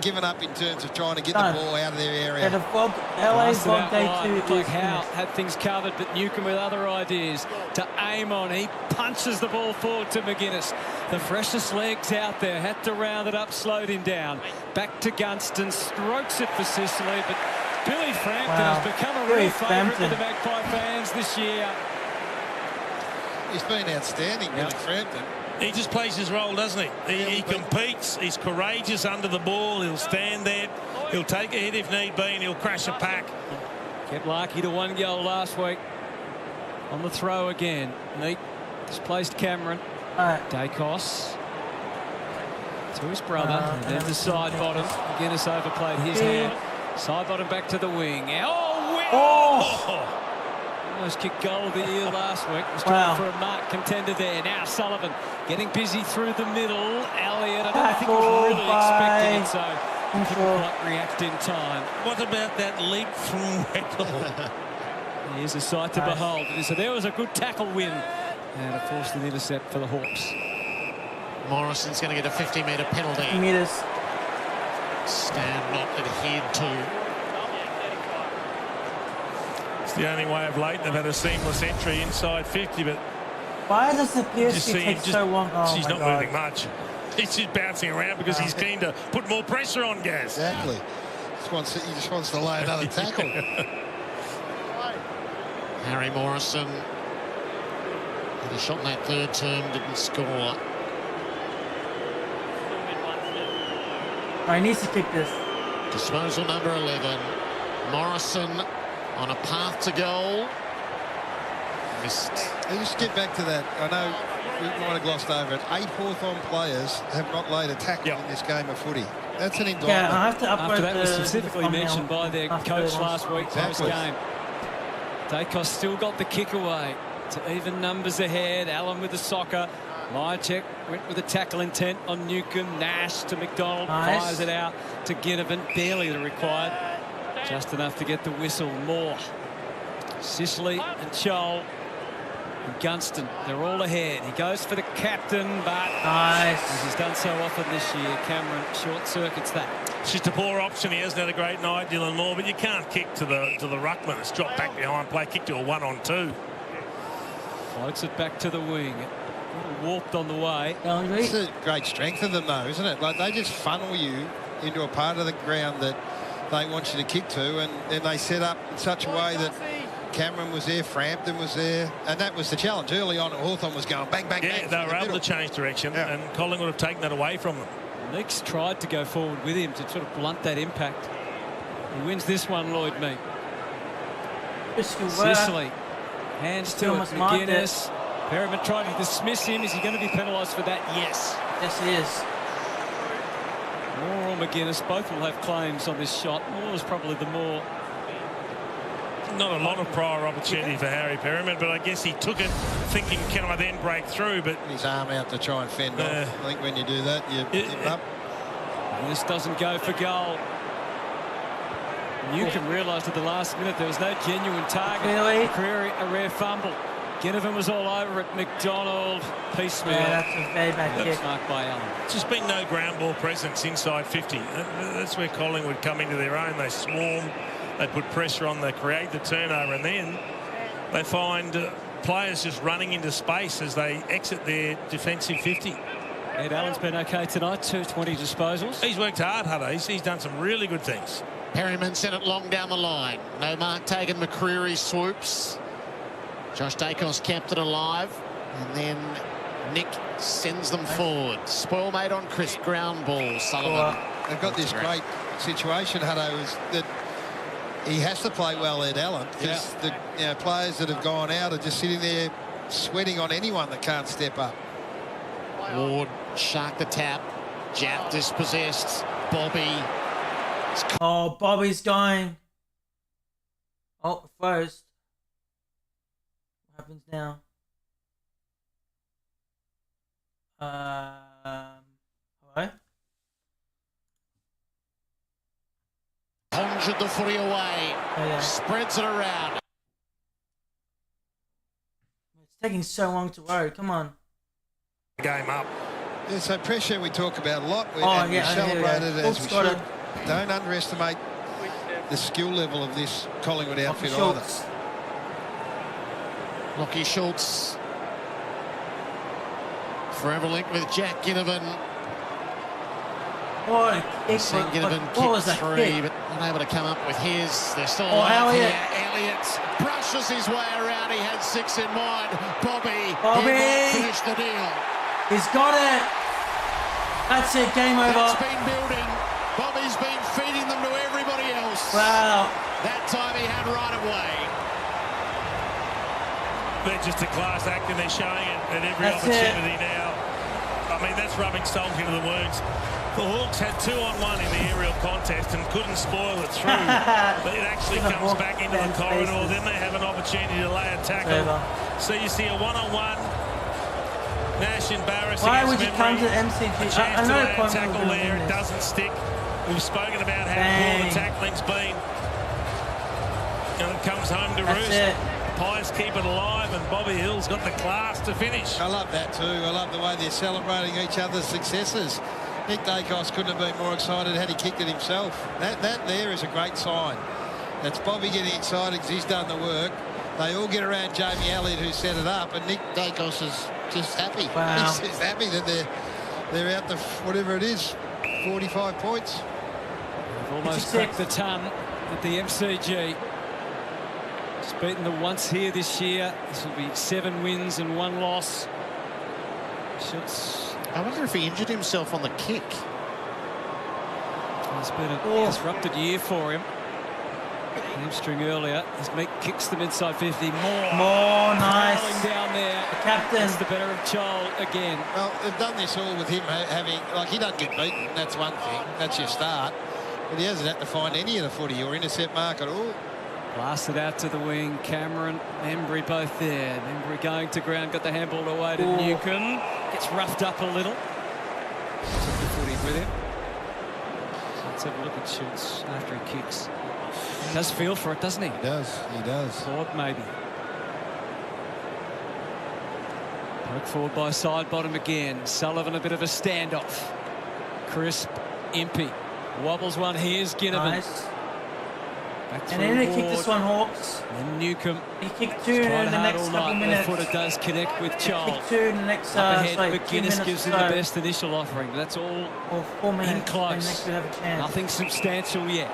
given up in terms of trying to get the ball out of their area. Yeah, LA's vlog day 2 like Howe had things covered, but Newcombe with other ideas to aim on. He punches the ball forward to McGuinness. The freshest legs out there, had to round it up, slowed him down. Back to Gunston, strokes it for Sicily, but Billy Frampton has become a real favourite with the Magpie fans this year. He's been outstanding, Billy Frampton. He just plays his role, doesn't he? He competes. He's courageous under the ball. He'll stand there. He'll take a hit if need be, and he'll crash a pack. Kept Larkey to 1 goal last week. On the throw again. Meek displaced Cameron. Dacos to his brother. And then to side bottom. McGuinness overplayed his hand. Side bottom back to the wing. Oh! Almost kicked goal of the year last week. Was trying for a mark contender there. Now Sullivan getting busy through the middle. Elliott, I don't think he was really expecting it, so couldn't quite react in time. What about that leap from Weddle? Here's a sight to behold. So there was a good tackle win. And a forced an intercept for the Hawks. Morrison's going to get a 50-metre penalty. 50 metres. Stand not adhered to. The only way of late they've had a seamless entry inside 50, but why does the PSG take so long? Oh, she's not moving much. He's just bouncing around because he's keen to put more pressure on Gaz. Exactly. He just wants to lay another tackle. Harry Morrison. He shot in that third term, didn't score. He needs to kick this. Disposal number 11. Morrison on a path to goal. Missed. Just get back to that. I know we might have glossed over it. 8 Hawthorn players have not laid a tackle in this game of footy. That's an indictment. Yeah, I have to upload After that was specifically mentioned by their coach last week post-game. Dacos still got the kick away to even numbers ahead. Allen with the soccer. Myercheck went with a tackle intent on Newcomb. Nash to McDonald. Fires it out to Ginnivan. Barely the required. Just enough to get the whistle. More. Sicily and Chol and Gunston. They're all ahead. He goes for the captain, but as he's done so often this year, Cameron short circuits that. It's just a poor option. He hasn't had a great night, Dylan Moore, but you can't kick to the ruckman. It's dropped back behind play. Kick to a 1-on-2. Floats it back to the wing. Warped on the way. It's a great strength of them, though, isn't it? Like, they just funnel you into a part of the ground that they want you to kick to, and then they set up in such a way that Cameron was there, Frampton was there, and that was the challenge. Early on, Hawthorn was going bang, bang, bang. Yeah, they were able to change direction, and Collingwood have taken that away from them. Nick's tried to go forward with him to sort of blunt that impact. He wins this one, Lloyd Meek. Sicily. Hands to it. McGuinness. Perriman tried to dismiss him. Is he going to be penalised for that? Yes. Yes, he is. Moore or McGuinness, both will have claims on this shot. Moore is probably the more. Not a lot of prior opportunity for Harry Perriman, but I guess he took it thinking, can I then break through? But his arm out to try and fend off. I think when you do that, you give it up. And this doesn't go for goal. Newcomb realised at the last minute there was no genuine target. Really? A rare fumble. Ginnivan was all over it. McDonald, piecemeal. Yeah, that's a very bad kick. Marked by Allen. It's just been no ground ball presence inside 50. That's where Collingwood come into their own. They swarm, they put pressure on, they create the turnover, and then they find players just running into space as they exit their defensive 50. Ed Allen's been okay tonight, 220 disposals. He's worked hard, Hutto. He's done some really good things. Perryman sent it long down the line. No mark taken. McCreery swoops. Josh Dacos kept it alive. And then Nick sends them forward. Spoil made on Chris. Ground ball. Sullivan. They've got this great situation, Hutto, is that he has to play well, Ed Allen, because the players that have gone out are just sitting there sweating on anyone that can't step up. Ward shark the tap. Jap dispossessed. Bobby. Oh, Bobby's going. Oh, froze. What happens now? Hello? Conjured the footy away. Spreads it around. It's taking so long to load. Come on. Game up. Yeah, so pressure we talk about a lot. We yeah, celebrate it as we got should. it. Don't underestimate the skill level of this Collingwood outfit either. Lockie Schultz. Forever linked with Jack Ginnivan. What was that three, kick? but not able to come up with his. They're still alive here. Elliott brushes his way around. He had 6 in mind. Bobby. He might finish the deal. He's got it. That's it. Game over. It's been building. Bobby's been feeding them to everybody else. Wow. That time he had right away. They're just a class act and they're showing it at every opportunity now. I mean, that's rubbing salt into the wounds. The Hawks had 2-on-1 in the aerial contest and couldn't spoil it through. But it actually comes back into the corridor. Then they have an opportunity to lay a tackle. So you see a 1-on-1. Nash and Barris. Why would you come to MCG? A chance to lay a tackle there. It doesn't stick. We've spoken about how poor the tackling's been. And it comes home to roost. Pies keep it alive, and Bobby Hill's got the class to finish. I love that too. I love the way they're celebrating each other's successes. Nick Dacos couldn't have been more excited had he kicked it himself. That there is a great sign. That's Bobby getting excited because he's done the work. They all get around Jamie Elliott, who set it up, and Nick Dacos is just happy. Wow. He's just happy that they're out to whatever it is, 45 points. They've almost cracked the ton at the MCG. It's beaten them once here this year. This will be 7 wins and 1 loss. Shots. I wonder if he injured himself on the kick. It's been a disrupted year for him. Hamstring earlier. As Meek kicks them inside 50. More nice. Down there. The captain. That's the better of Joel again. Well, they've done this all with him having, like, he doesn't get beaten. That's one thing. That's your start. But he hasn't had to find any of the footy or intercept mark at all. Blasted out to the wing. Cameron, Membry both there. Membry going to ground. Got the handball away to Newcomb. Gets roughed up a little. Took the footy with him. So let's have a look at Schultz after he kicks. He does feel for it, doesn't he? He does. He does. Thought maybe. Poke forward by side bottom again. Sullivan a bit of a standoff. Crisp, Impey. Wobbles one. Here's Ginnivan. Nice. And then they kick this one, Hawks. And Newcomb. He kicked 2 in the next couple minutes. The footer does connect with Joel. Kick 2 in the next McGuinness gives him the best initial offering. But that's all 4 minutes. in close. Next we have a chance. Nothing substantial yet.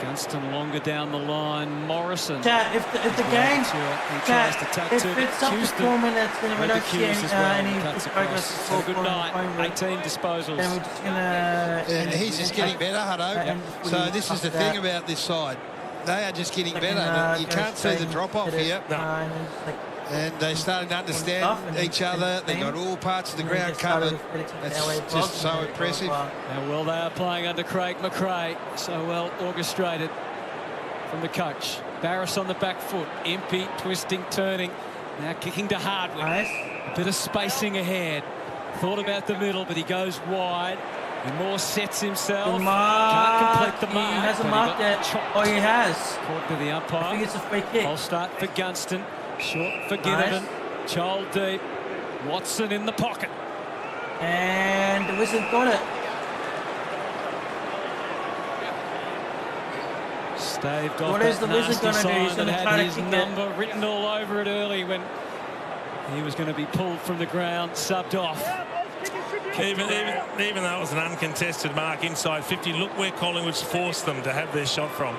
Gunston longer down the line. Morrison. Chat, if the game, tries to tuck if to it's up to 4 minutes, then we don't see any progress. Have a good night. 18 disposals. Then we're just gonna. And he's just getting better, Hutto. So this is the thing about this side. They are just getting better. You can't see the drop-off here. And they're starting to understand each other. They've got all parts of the ground covered. That's just so impressive. How well they are playing under Craig McRae. So well orchestrated from the coach. Barris on the back foot. Impey twisting, turning. Now kicking to Hardwick. A bit of spacing ahead. Thought about the middle, but he goes wide. He more sets himself. Can't complete the mark. He hasn't marked it. Oh, he has. Caught to the umpire. I think it's a free kick. Full start for Gunston. Short for Ginnivan. Child deep. Watson in the pocket. And the Wizard got it. Staved off. What is the Wizard going to do? He's going to try to his kick number written all over it early when he was going to be pulled from the ground, subbed off. Even though it was an uncontested mark inside 50, look where Collingwood's forced them to have their shot from.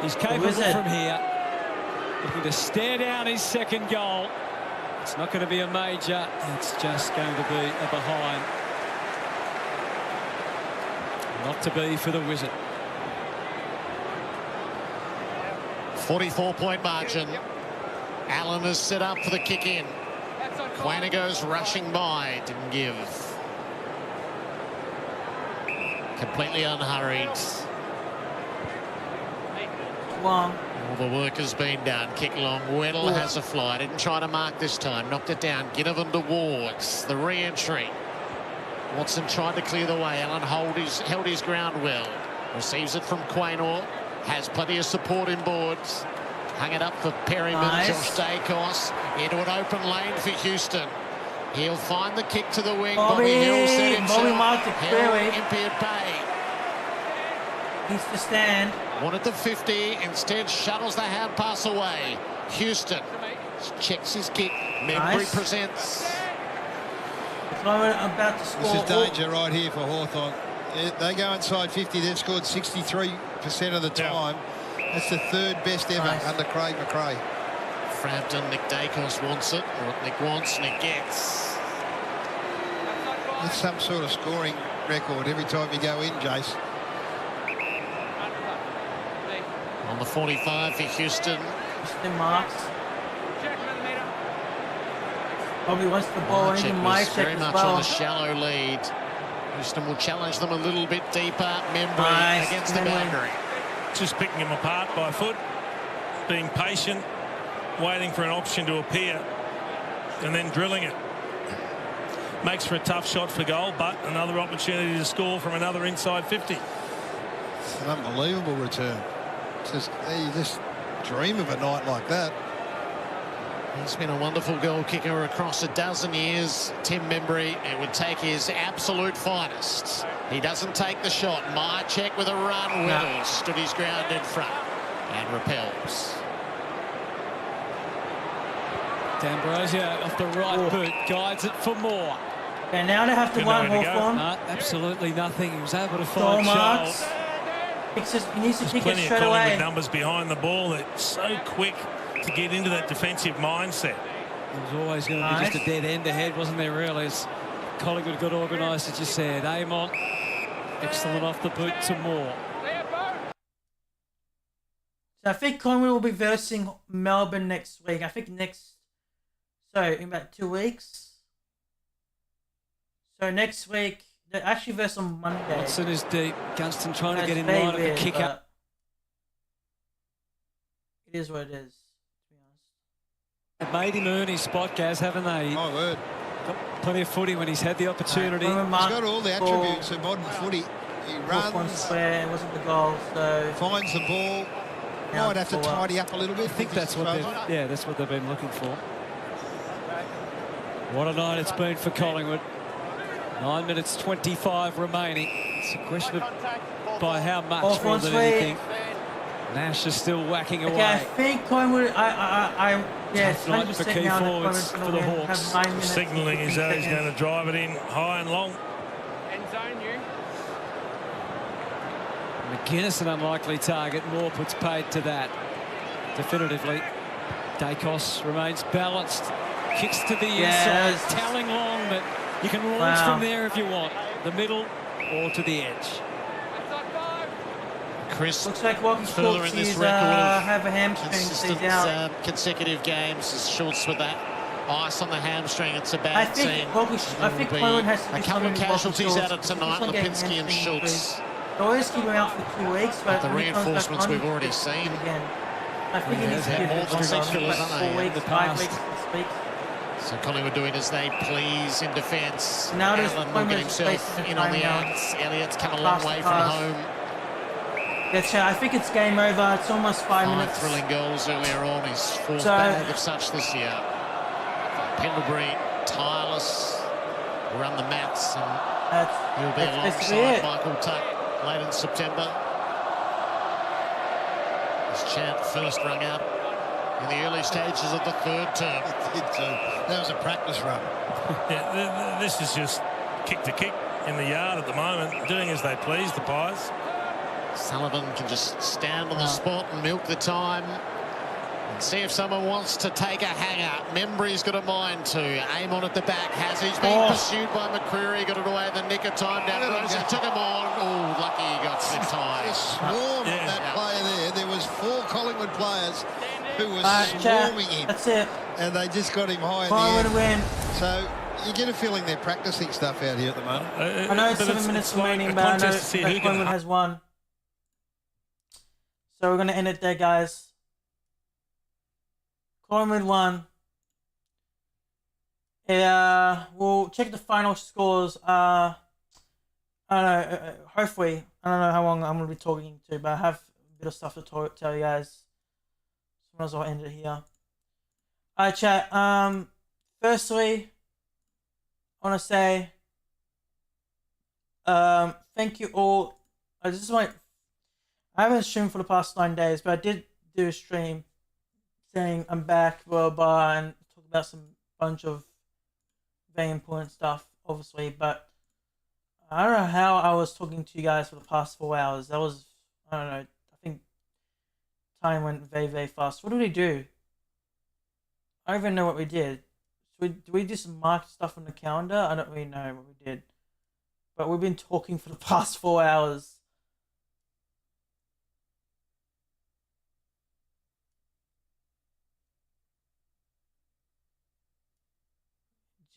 He's capable from here. Looking to stare down his second goal. It's not going to be a major. It's just going to be a behind. Not to be for the Wizard. 44-point margin. Allen is set up for the kick in. Quainer goes rushing by. Didn't give. Completely unhurried. Long. All the work has been done. Kick long. Weddle has a fly. Didn't try to mark this time. Knocked it down. Ginnivan to Wards. The re-entry. Watson tried to clear the way. Allen held his ground well. Receives it from Quaynor. Has plenty of support in boards. Hung it up for Perryman. Josh Dacos into an open lane for Houston. He'll find the kick to the wing. Bobby Hill set himself. Bobby marked it clearly. Impey at bay. He's to stand. Wanted the 50, instead shuttles the hand pass away. Houston checks his kick. Membry presents. About to score. This is danger right here for Hawthorn. They go inside 50. They've scored 63% of the time. That's the 3rd best ever under Craig McRae. Frampton, Nick Dacos wants it. What Nick wants, Nick gets. It's some sort of scoring record every time you go in, Jace. On the 45 for Houston. Houston marks. Probably wants the ball into my check very as much well. on the shallow lead. Houston will challenge them a little bit deeper. Membry against the boundary. Just picking him apart by foot, being patient, waiting for an option to appear, and then drilling it. Makes for a tough shot for goal, but another opportunity to score from another inside 50. It's an unbelievable return. You just dream of a night like that. He's been a wonderful goal kicker across a dozen years. Tim Membry, it would take his absolute finest. He doesn't take the shot. Myercheck with a run. Weddle stood his ground in front and repels. D'Ambrosio off the right boot, guides it for more. Okay, now they have to run Hawthorn. Absolutely nothing. He was able to find Charles. He needs to kick it straight away. Plenty of Collingwood numbers behind the ball. They're so quick to get into that defensive mindset. There was always going to be just a dead end ahead, wasn't there, really? As Collingwood got organised, as you said. Amon, excellent off the boot to Moore. So I think Collingwood will be versing Melbourne next week. I think in about 2 weeks. So next week, they actually verse on Monday. Watson is deep. Gunston trying to get in line of the kick up. It is what it is, to be They've honest. made him earn his spot, Gaz, haven't they? My word. Got plenty of footy when he's had the opportunity. He's got all the attributes of modern footy. He runs. Square, it wasn't the goal, so... Finds the ball. Might have to tidy up a little bit. I think that's what that's what they've been looking for. What a night it's been for Collingwood. 9 minutes 25 remaining. It's a question of by how much more than anything. Nash is still whacking away. Okay, I think Collingwood. Yes, 100% for key forwards for the Hawks. Signalling he's going to drive it in high and long. End zone, you. McGuinness an unlikely target. Moore puts paid to that. Definitively. Dacos remains balanced. Kicks to the inside. Toweling long, but you can launch from there if you want. The middle or to the edge. Chris, looks like Walker's further in this record of have a hamstring consecutive games as Schultz with that ice on the hamstring. It's a bad scene. I think Collingwood has to a couple of casualties out of tonight, Lipinski and Schultz. They always keep him out for 2 weeks, but the reinforcements we've already seen. Again. I think he needs to give more than 6 killers, 4 weeks, 5 weeks, 6 weeks. So Collingwood doing as they please in defence. Now Allen will get himself in on the ends. Elliott's come a long way from home. I think it's game over. It's almost 5 minutes. Thrilling goals earlier on. His fourth bag of such this year. Pendlebury, tireless, run the mats, and he'll be alongside Michael Tuck late in September. His chant first rung out in the early stages of the third term. That was a practice run. This is just kick to kick in the yard at the moment, doing as they please, the Pies. Sullivan can just stand on the spot and milk the time and see if someone wants to take a hanger. Membry's got a mind to. Amon at the back has. He's being pursued by McCreary. Got it away in the nick of time down the road. He took him on. Oh, lucky he got slipped high. He swarmed that player there. There was 4 Collingwood players who were swarming him. That's it. And they just got him high in the end. win. So you get a feeling they're practicing stuff out here at the moment. I know it's 7 minutes remaining, but I know that Collingwood has won. So we're going to end it there, guys. Collingwood won. We'll check the final scores. I don't know. Hopefully, I don't know how long I'm going to be talking to, but I have a bit of stuff to tell you guys. So might as well end it here. Alright, chat. Firstly, I want to say thank you all. I haven't streamed for the past 9 days, but I did do a stream saying I'm back, blah, blah, and talk about some bunch of very important stuff, obviously, but I don't know how I was talking to you guys for the past 4 hours. That was, I don't know, I think time went very fast. What did we do? I don't even know what we did. Did we just mark stuff on the calendar? I don't really know what we did. But we've been talking for the past 4 hours.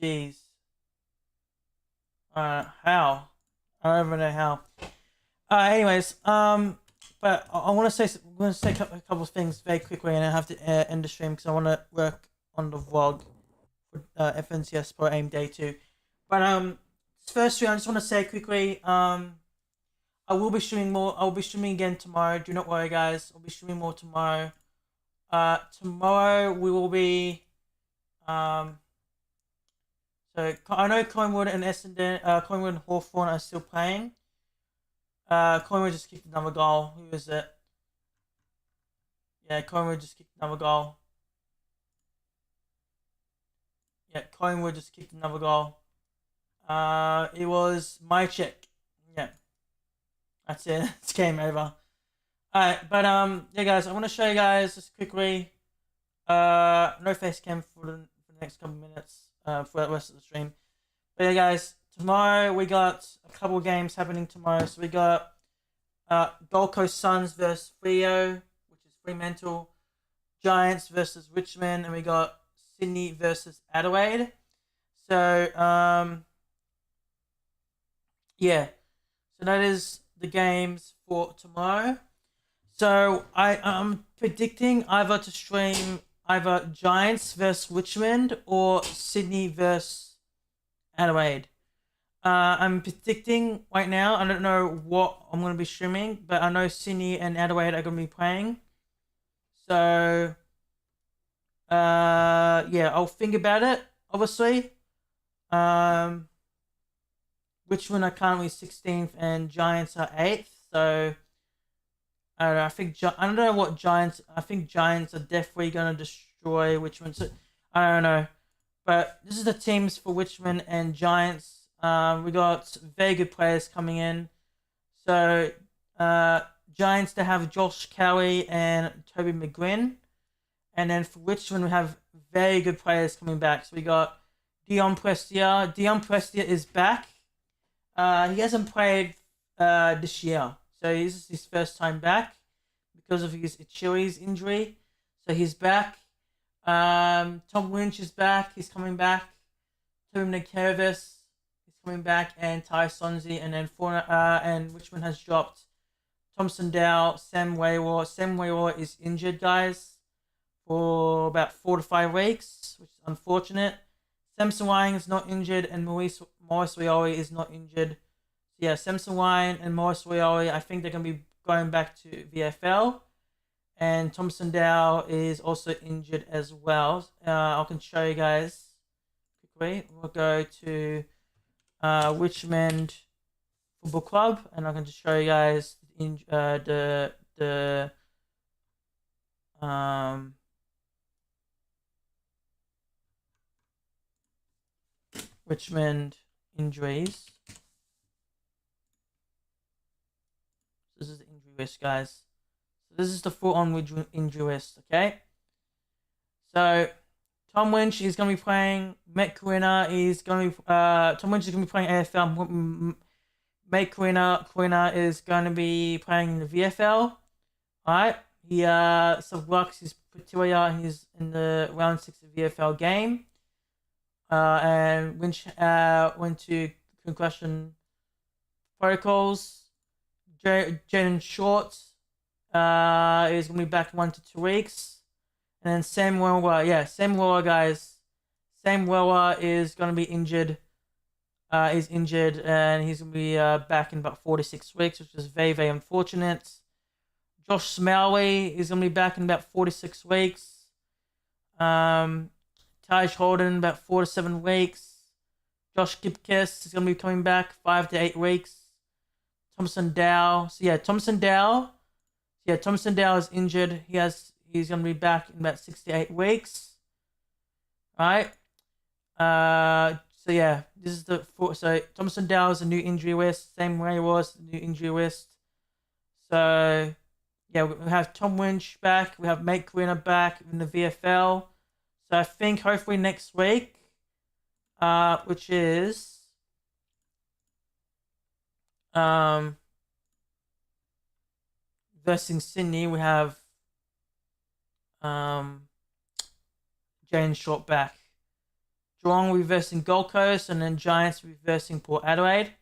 Jeez. How? I don't even know how. Anyways, but I want to say a couple of things very quickly, and I have to end the stream because I want to work on the vlog for FNCS Pro Aim Day 2. But firstly, I just want to say quickly, I will be streaming more. I will be streaming again tomorrow. Do not worry, guys. I'll be streaming more tomorrow. Tomorrow we will be so I know Collingwood and Essendon, Collingwood and Hawthorn are still playing. Collingwood just kicked another goal. Who is it? Yeah, Collingwood just kicked another goal. Yeah, Coolingwood just kicked another goal. It was my check. Yeah. That's it. It's game over. Alright, but yeah guys, I want to show you guys just quickly no face cam for the next couple minutes for the rest of the stream. But yeah guys, tomorrow we got a couple of games happening tomorrow. So we got Gold Coast Suns versus Freo, which is Fremantle, Giants versus Richmond, and we got Sydney versus Adelaide. So yeah, so that is the games for tomorrow. So I'm predicting either to stream either Giants versus Richmond or Sydney versus Adelaide. I'm predicting right now. I don't know what I'm going to be streaming, but I know Sydney and Adelaide are going to be playing. So yeah, I'll think about it. Obviously, Richmond are currently 16th and Giants are 8th. So I don't know. I don't know what Giants. I think Giants are definitely going to destroy Richmond. So, I don't know, but this is the teams for Richmond and Giants. We got very good players coming in. So Giants to have Josh Kelly and Toby McGuinn, and then for Richmond we have very good players coming back. So we got Dion Prestia. Dion Prestia is back. He hasn't played this year. So this is his first time back because of his Achilles injury. So he's back. Tom Lynch is back. He's coming back. Tom Nikervis is coming back, and Ty Sonzi, and then and Richmond has dropped Thompson Dow, Sam Wayward. Sam Wayward is injured, guys, for about 4 to 5 weeks, which is unfortunate. Samson Wang is not injured, and Morris Rioli is not injured. Yeah, Samson Wine and Morris Rioli, I think they're going to be going back to VFL. And Thompson Dow is also injured as well. I can show you guys quickly. We'll go to Richmond Football Club, and I can just show you guys the Richmond injuries. This is the injury list, guys. So this is the full-on injury list, okay? So Tom Lynch is going to be playing. Matt Corina is going to be... Tom Lynch is going to be playing AFL. Matt Corina is going to be playing in the VFL. Alright? He subluxed his patella. He's in the round 6 of VFL game. And Lynch went to concussion protocols. Jaden Short is going to be back in 1 to 2 weeks. And then Sam Weller, guys. Sam Weller is going to be injured. Is injured, and he's going to be back in about 4 to 6 weeks, which is very, very unfortunate. Josh Smalley is going to be back in about 4 to 6 weeks. Taj Holden, about 4 to 7 weeks. Josh Gibkiss is going to be coming back 5 to 8 weeks. Thompson Dow. Thompson Dow is injured. He's going to be back in about 6 to 8 weeks. Alright. This is so Thompson Dow is a new injury list. Same way it was the new injury list. So yeah, we have Tom Lynch back. We have Mate Corina back in the VFL. So I think hopefully next week, which is versus Sydney, we have Jane Short back. Geelong reversing Gold Coast, and then Giants reversing Port Adelaide.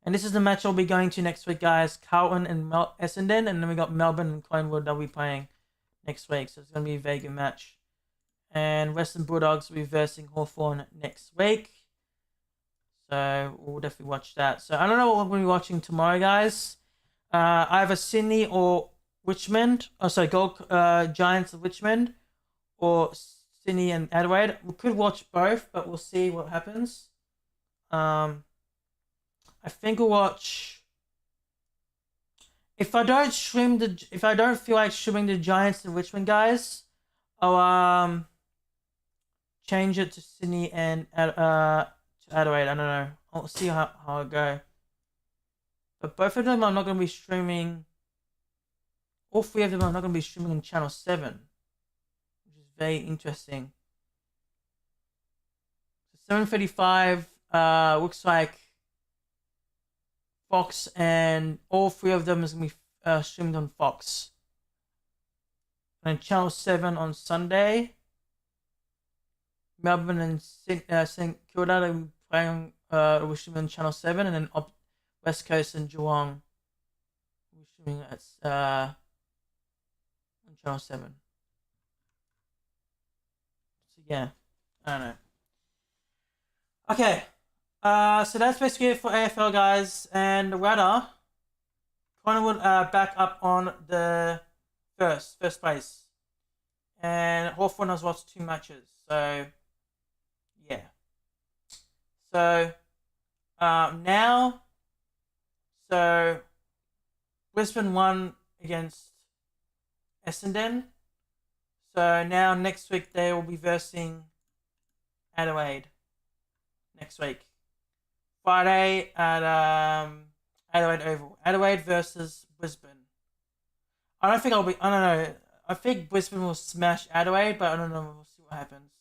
And this is the match I'll be going to next week, guys. Carlton and Essendon, and then we got Melbourne and Collingwood that we'll be playing next week. So it's going to be a very good match. And Western Bulldogs reversing Hawthorn next week. So we'll definitely watch that. So I don't know what we're going to be watching tomorrow, guys. Either Sydney or Richmond. Giants of Richmond, or Sydney and Adelaide. We could watch both, but we'll see what happens. I think we'll watch. If I don't feel like streaming the Giants and Richmond, guys, I'll change it to Sydney and to Adelaide. I don't know. I'll see how it go. But both of them are not going to be streaming. All three of them are not going to be streaming on Channel 7, which is very interesting. So 7:35 looks like Fox, and all three of them is going to be streamed on Fox. And Channel 7 on Sunday. Melbourne and St Kilda will be playing will stream on Channel 7, and then West Coast and Geelong will be streaming at on Channel 7. So yeah, I don't know. Okay, so that's basically it for AFL, guys, and the Radar. Collingwood back up on the first place, and Hawthorn has lost 2 matches. So yeah. So now, so Brisbane won against Essendon. So now next week they will be versing Adelaide. Next week, Friday at Adelaide Oval. Adelaide versus Brisbane. I don't know. I think Brisbane will smash Adelaide, but I don't know. We'll see what happens.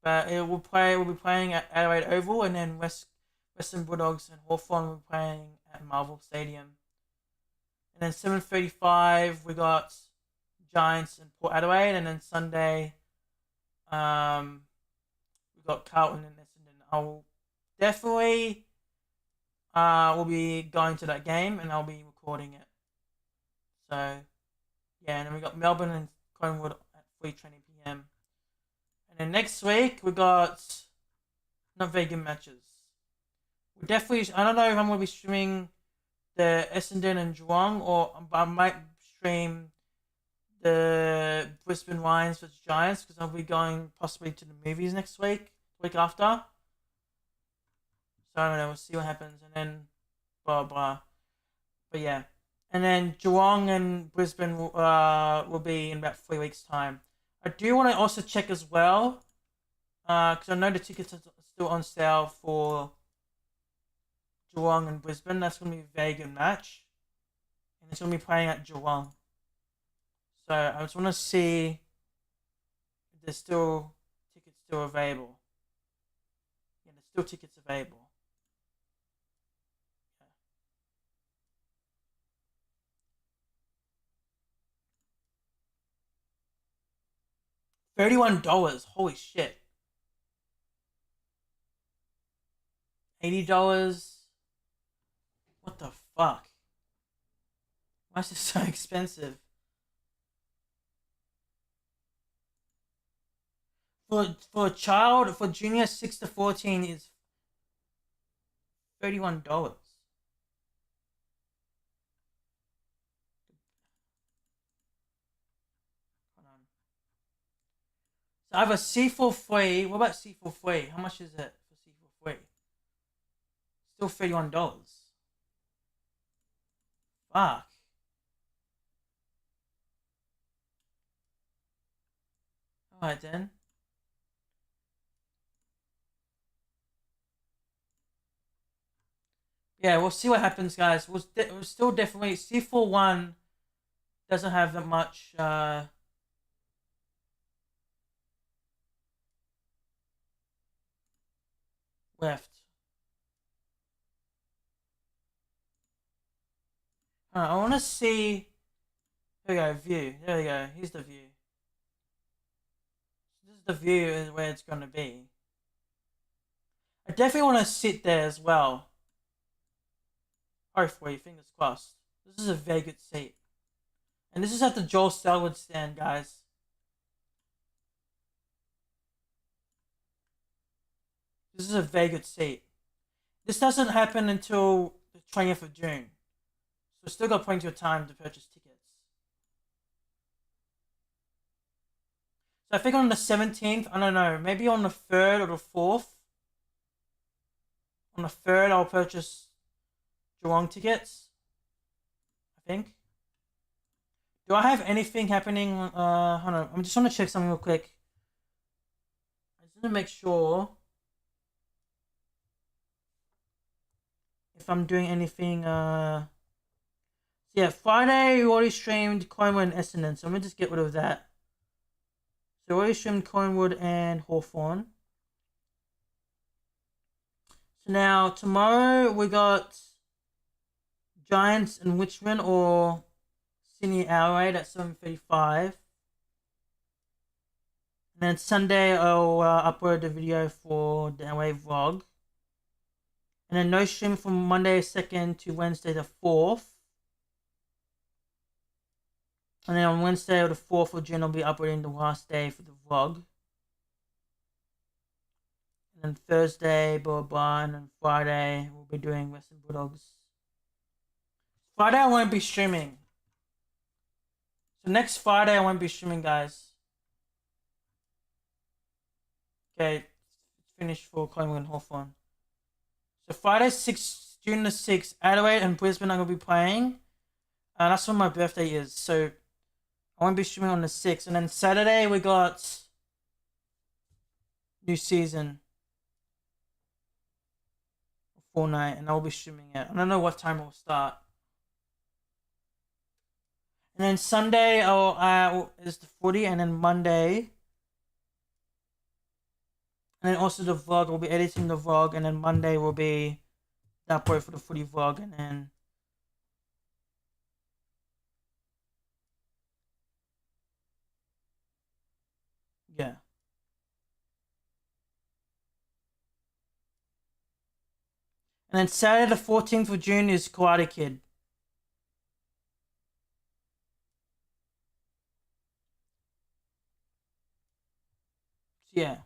But we'll be playing at Adelaide Oval, and then Western Bulldogs and Hawthorn will be playing at Marvel Stadium. And then 7:35 we got Giants and Port Adelaide, and then Sunday, we got Carlton and Essendon. I will definitely will be going to that game, and I'll be recording it. So yeah, and then we got Melbourne and Coolingwood at 3:20 p.m. And then next week we got not very good matches. We definitely, I don't know if I'm going to be streaming the Essendon and Geelong, or I might stream the Brisbane Lions versus Giants, because I'll be going possibly to the movies next week, week after. So I don't know, we'll see what happens, and then blah blah. But yeah, and then Geelong and Brisbane will be in about 3 weeks' time. I do want to also check as well, because I know the tickets are still on sale for Geelong and Brisbane. That's going to be a very good match, and it's going to be playing at Geelong. So I just want to see if there's still tickets still available. Yeah, there's still tickets available. $31. Holy shit. $80. What the fuck? Why is this so expensive? For a child, for junior 6 to 14 is $31. So I have a C43. What about C43? How much is it for C43? Still $31. Fuck. Alright then. Yeah, we'll see what happens, guys. We'll still definitely... C41 doesn't have that much... left. I want to see... Here we go, view. There we go. Here's the view. This is the view is where it's going to be. I definitely want to sit there as well. Hopefully, fingers crossed. This is a very good seat. And this is at the Joel Selwood stand, guys. This is a very good seat. This doesn't happen until the 20th of June. So we've still got plenty of time to purchase tickets. So I think on the 17th, I don't know, maybe on the 3rd or the 4th. On the 3rd, I'll purchase Geelong tickets. I think. Do I have anything happening? Hold on. I'm just want to check something real quick. to make sure if I'm doing anything. So yeah, Friday we already streamed Coolingwood and Essendon, so I'm gonna just get rid of that. So we already streamed Coolingwood and Hawthorn. So now tomorrow we got Giants and Richmond or Sydney Adelaide at 7:35. And then Sunday I'll upload the video for the away vlog. And then no stream from Monday 2nd to Wednesday the 4th. And then on Wednesday or the 4th of June I'll be uploading the last day for the vlog. And then Thursday, blah blah, and then Friday we'll be doing Western Bulldogs. Friday I won't be streaming. So next Friday I won't be streaming, guys. Okay, it's finished for Coolingwood and Hawthorn. So Friday, June the 6th, Adelaide and Brisbane I'm going to be playing. That's when my birthday is, so I won't be streaming on the 6th. And then Saturday we got New Season. Fortnite, and I'll be streaming it. I don't know what time it will start. And then Sunday is the footy, and then Monday. And then also the vlog, we'll be editing the vlog, and then Monday will be the upload for the footy vlog, and then yeah. And then Saturday the 14th of June is Karate Kid. So yeah.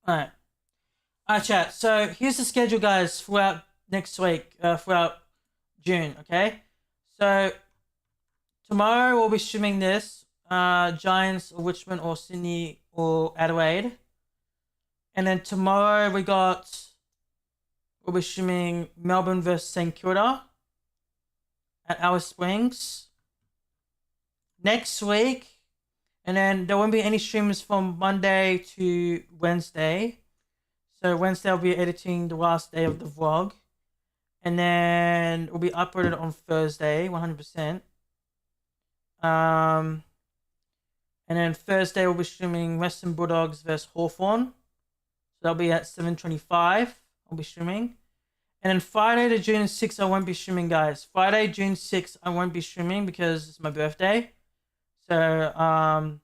Alright, chat. So here's the schedule, guys, throughout next week, throughout June, okay? So tomorrow we'll be streaming this, Giants or Richmond or Sydney or Adelaide. And then tomorrow we'll be streaming Melbourne versus St Kilda at Alice Springs. Next week, and then there won't be any streams from Monday to Wednesday. So Wednesday I'll be editing the last day of the vlog. And then it will be uploaded on Thursday, 100%. And then Thursday we'll be streaming Western Bulldogs versus Hawthorn. So that'll be at 7:25. I'll be streaming. And then Friday the June 6th I won't be streaming, guys. Friday, June 6th I won't be streaming because it's my birthday. So I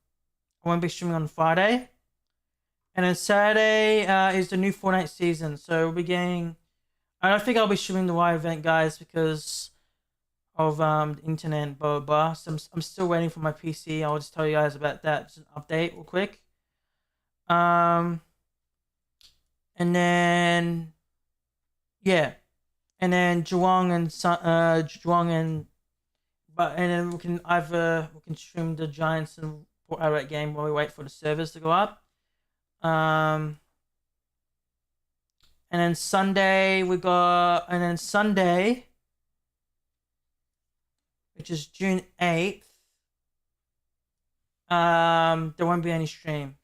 won't be streaming on Friday. And then Saturday is the new Fortnite season. So we'll be getting... I don't think I'll be streaming the live event, guys, because of the internet, blah, blah, blah. So I'm still waiting for my PC. I'll just tell you guys about that. Just an update real quick. And then... yeah. And then Geelong and then we can stream the Giants and Port Adelaide game while we wait for the servers to go up. And then Sunday, which is June 8th, there won't be any stream.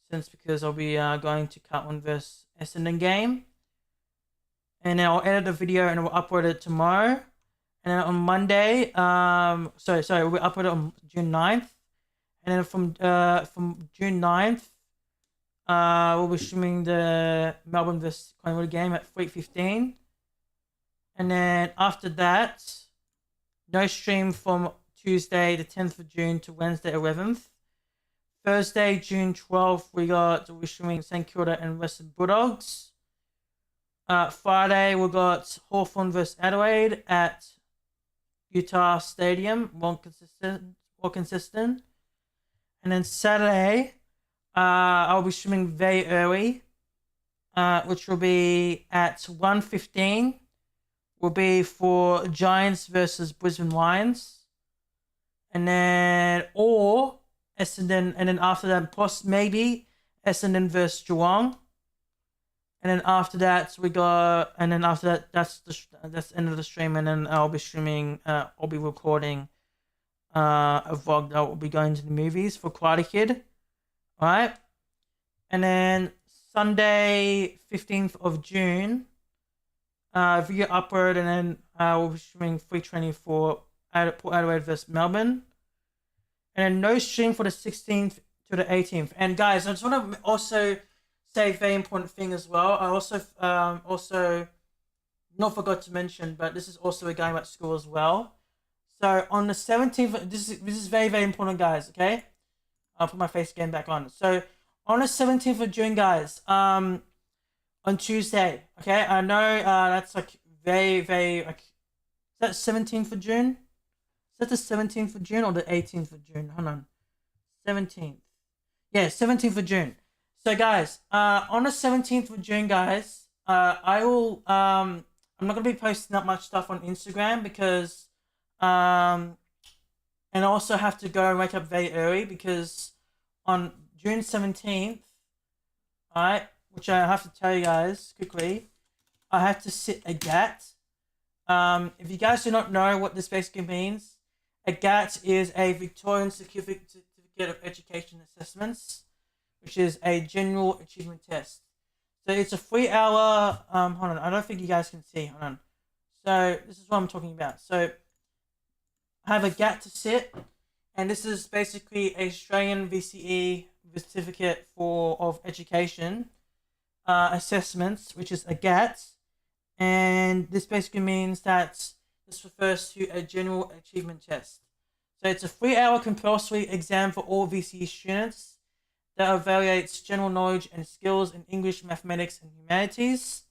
Because I'll be going to Carlton versus Essendon game. And then I'll edit the video and we'll upload it tomorrow. And then on Monday, we'll upload it on June 9th. And then from June 9th, we'll be streaming the Melbourne vs Collingwood game at 3:15. And then after that, no stream from Tuesday the 10th of June to Wednesday 11th. Thursday, June 12th, we're streaming St Kilda and Western Bulldogs. Friday, we got Hawthorn vs Adelaide at Utah Stadium, more consistent. And then Saturday, I'll be streaming very early, which will be at 1:15. Will be for Giants versus Brisbane Lions, and then Essendon, and then after that, plus maybe Essendon versus Geelong. And then after that, that's the end of the stream. And then I'll be streaming, I'll be recording a vlog that will be going to the movies for Karate Kid. Alright? And then Sunday, 15th of June, video upload, and then we'll be streaming free training for Port Adelaide versus Melbourne. And then no stream for the 16th to the 18th. And guys, I just want to also say a very important thing as well. I also not forgot to mention, but this is also a game at school as well. So on the 17th, this is very, very important, guys, okay? I'll put my face again back on. So on the 17th of June, guys, on Tuesday, okay? I know that's like very, very, like, is that 17th of June? Is that the 17th of June or the 18th of June? Hold on. 17th. Yeah, 17th of June. So guys, on the 17th of June, guys, I will, I'm not going to be posting that much stuff on Instagram because, and I also have to go and wake up very early because on June 17th, alright, which I have to tell you guys quickly, I have to sit a GAT. If you guys do not know what this basically means, a GAT is a Victorian Certificate of Education Assessments, which is a general achievement test. So it's a 3-hour, hold on, I don't think you guys can see, hold on. So this is what I'm talking about. So I have a GAT to sit, and this is basically a Australian VCE certificate of education assessments, which is a GAT, and this basically means that this refers to a general achievement test. So it's a 3-hour compulsory exam for all VCE students that evaluates general knowledge and skills in English, mathematics, and humanities.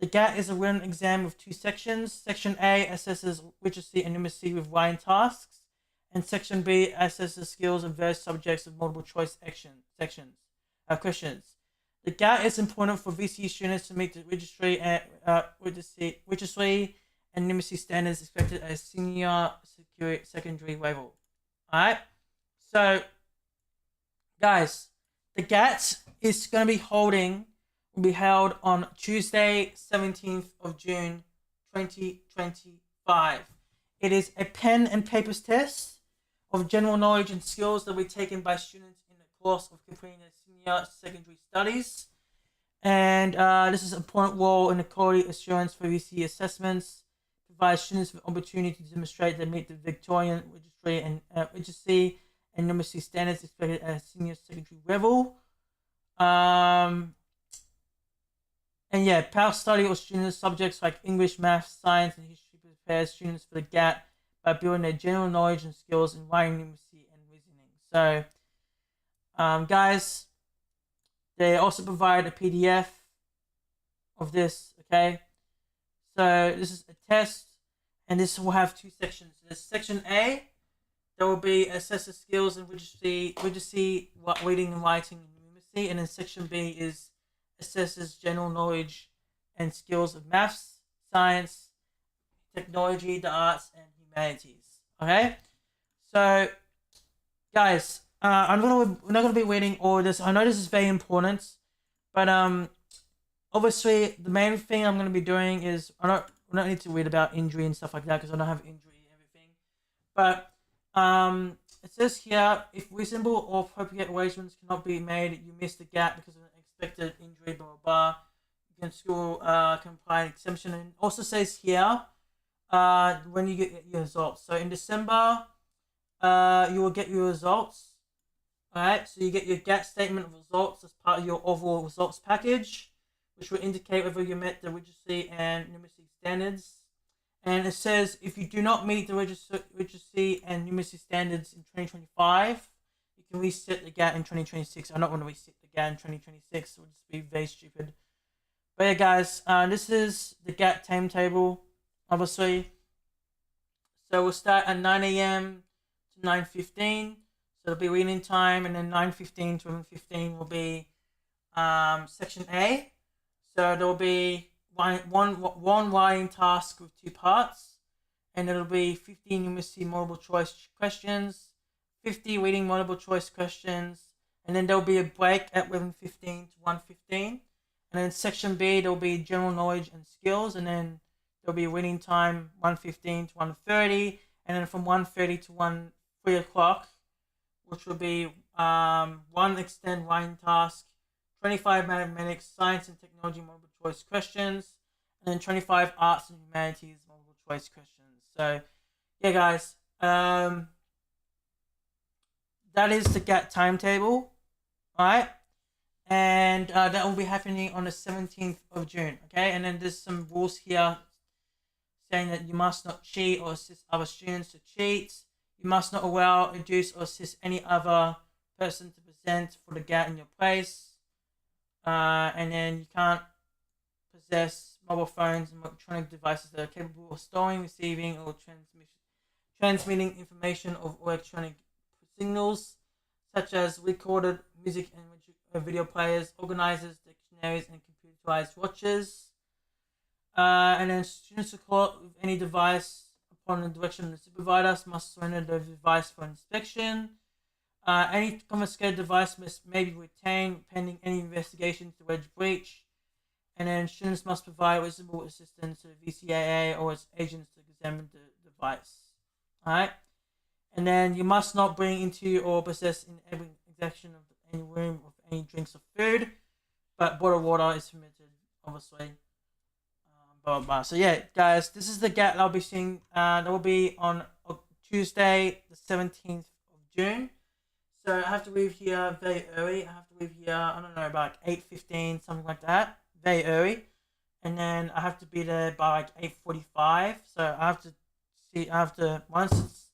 The GAT is a written exam with 2 sections. Section A assesses literacy and numeracy with writing tasks, and Section B assesses skills in various subjects with multiple choice questions. The GAT is important for VCE students to meet the literacy and numeracy standards expected at a senior secondary level. Alright? So, guys, the GAT is going to be held on Tuesday, 17th of June, 2025. It is a pen and papers test of general knowledge and skills that will be taken by students in the course of completing their senior secondary studies. And this is an important role in the quality assurance for VCE assessments, provides students with opportunity to demonstrate they meet the Victorian literacy and numeracy standards expected at a senior secondary level. And yeah, power study or students subjects like English, math, science, and history prepares students for the GAT by building their general knowledge and skills in writing, numeracy, and reasoning. So, guys, they also provide a PDF of this, okay? So this is a test, and this will have 2 sections. There's Section A, there will be assess the skills in literacy, reading and writing, and numeracy, and then Section B is assesses general knowledge and skills of maths, science, technology, the arts, and humanities. Okay, so guys, we're not gonna be reading all of this. I know this is very important, but obviously the main thing I'm gonna be doing is we don't need to read about injury and stuff like that because I don't have injury and everything. But it says here, if reasonable or appropriate arrangements cannot be made, you miss the GAT because of an expected injury, blah blah blah. You can school compliant exemption, and also says here when you get your results. So in December, you will get your results. Alright, so you get your GAT statement of results as part of your overall results package, which will indicate whether you met the literacy and numeracy standards. And it says if you do not meet the literacy and numeracy standards in 2025, you can reset the GAT in 2026. I don't want to reset the GAT in 2026, it would just be very stupid. But yeah, guys, this is the GAT timetable, obviously. So we'll start at 9 a.m. to 9:15. So it'll be reading time, and then 9:15 to 11:15 will be Section A. So there will be one writing task with 2 parts, and it'll be 50 numeracy multiple choice questions, 50 reading multiple choice questions, and then there'll be a break at 11:15 to 1:15. And then Section B, there'll be general knowledge and skills, and then there'll be reading time 1:15 to 1:30, and then from 1:30 to 3 o'clock, which will be one extend writing task, 25 mathematics, science and technology multiple choice questions, and then 25 arts and humanities multiple choice questions. So, yeah, guys, that is the GAT timetable, alright? And that will be happening on the 17th of June, okay? And then there's some rules here saying that you must not cheat or assist other students to cheat. You must not allow, induce, or assist any other person to present for the GAT in your place. And then you can't possess mobile phones and electronic devices that are capable of storing, receiving, or transmitting information of electronic signals, such as recorded music and video players, organizers, dictionaries, and computerized watches. And then students are caught with any device upon the direction of the supervisor must surrender the device for inspection. Any confiscated device may be retained pending any investigation to wedge breach. And then students must provide reasonable assistance to the VCAA or its agents to examine the device. Alright? And then you must not bring into or possess in every exaction of any room of any drinks or food, but bottled water is permitted, obviously. Blah, blah, blah. So yeah, guys, this is the GAT that I'll be seeing. That will be on Tuesday, the 17th of June. So I have to leave here very early. I have to leave here, I don't know, about 8:15, something like that. Very early. And then I have to be there by like 8:45. So I have to, once it's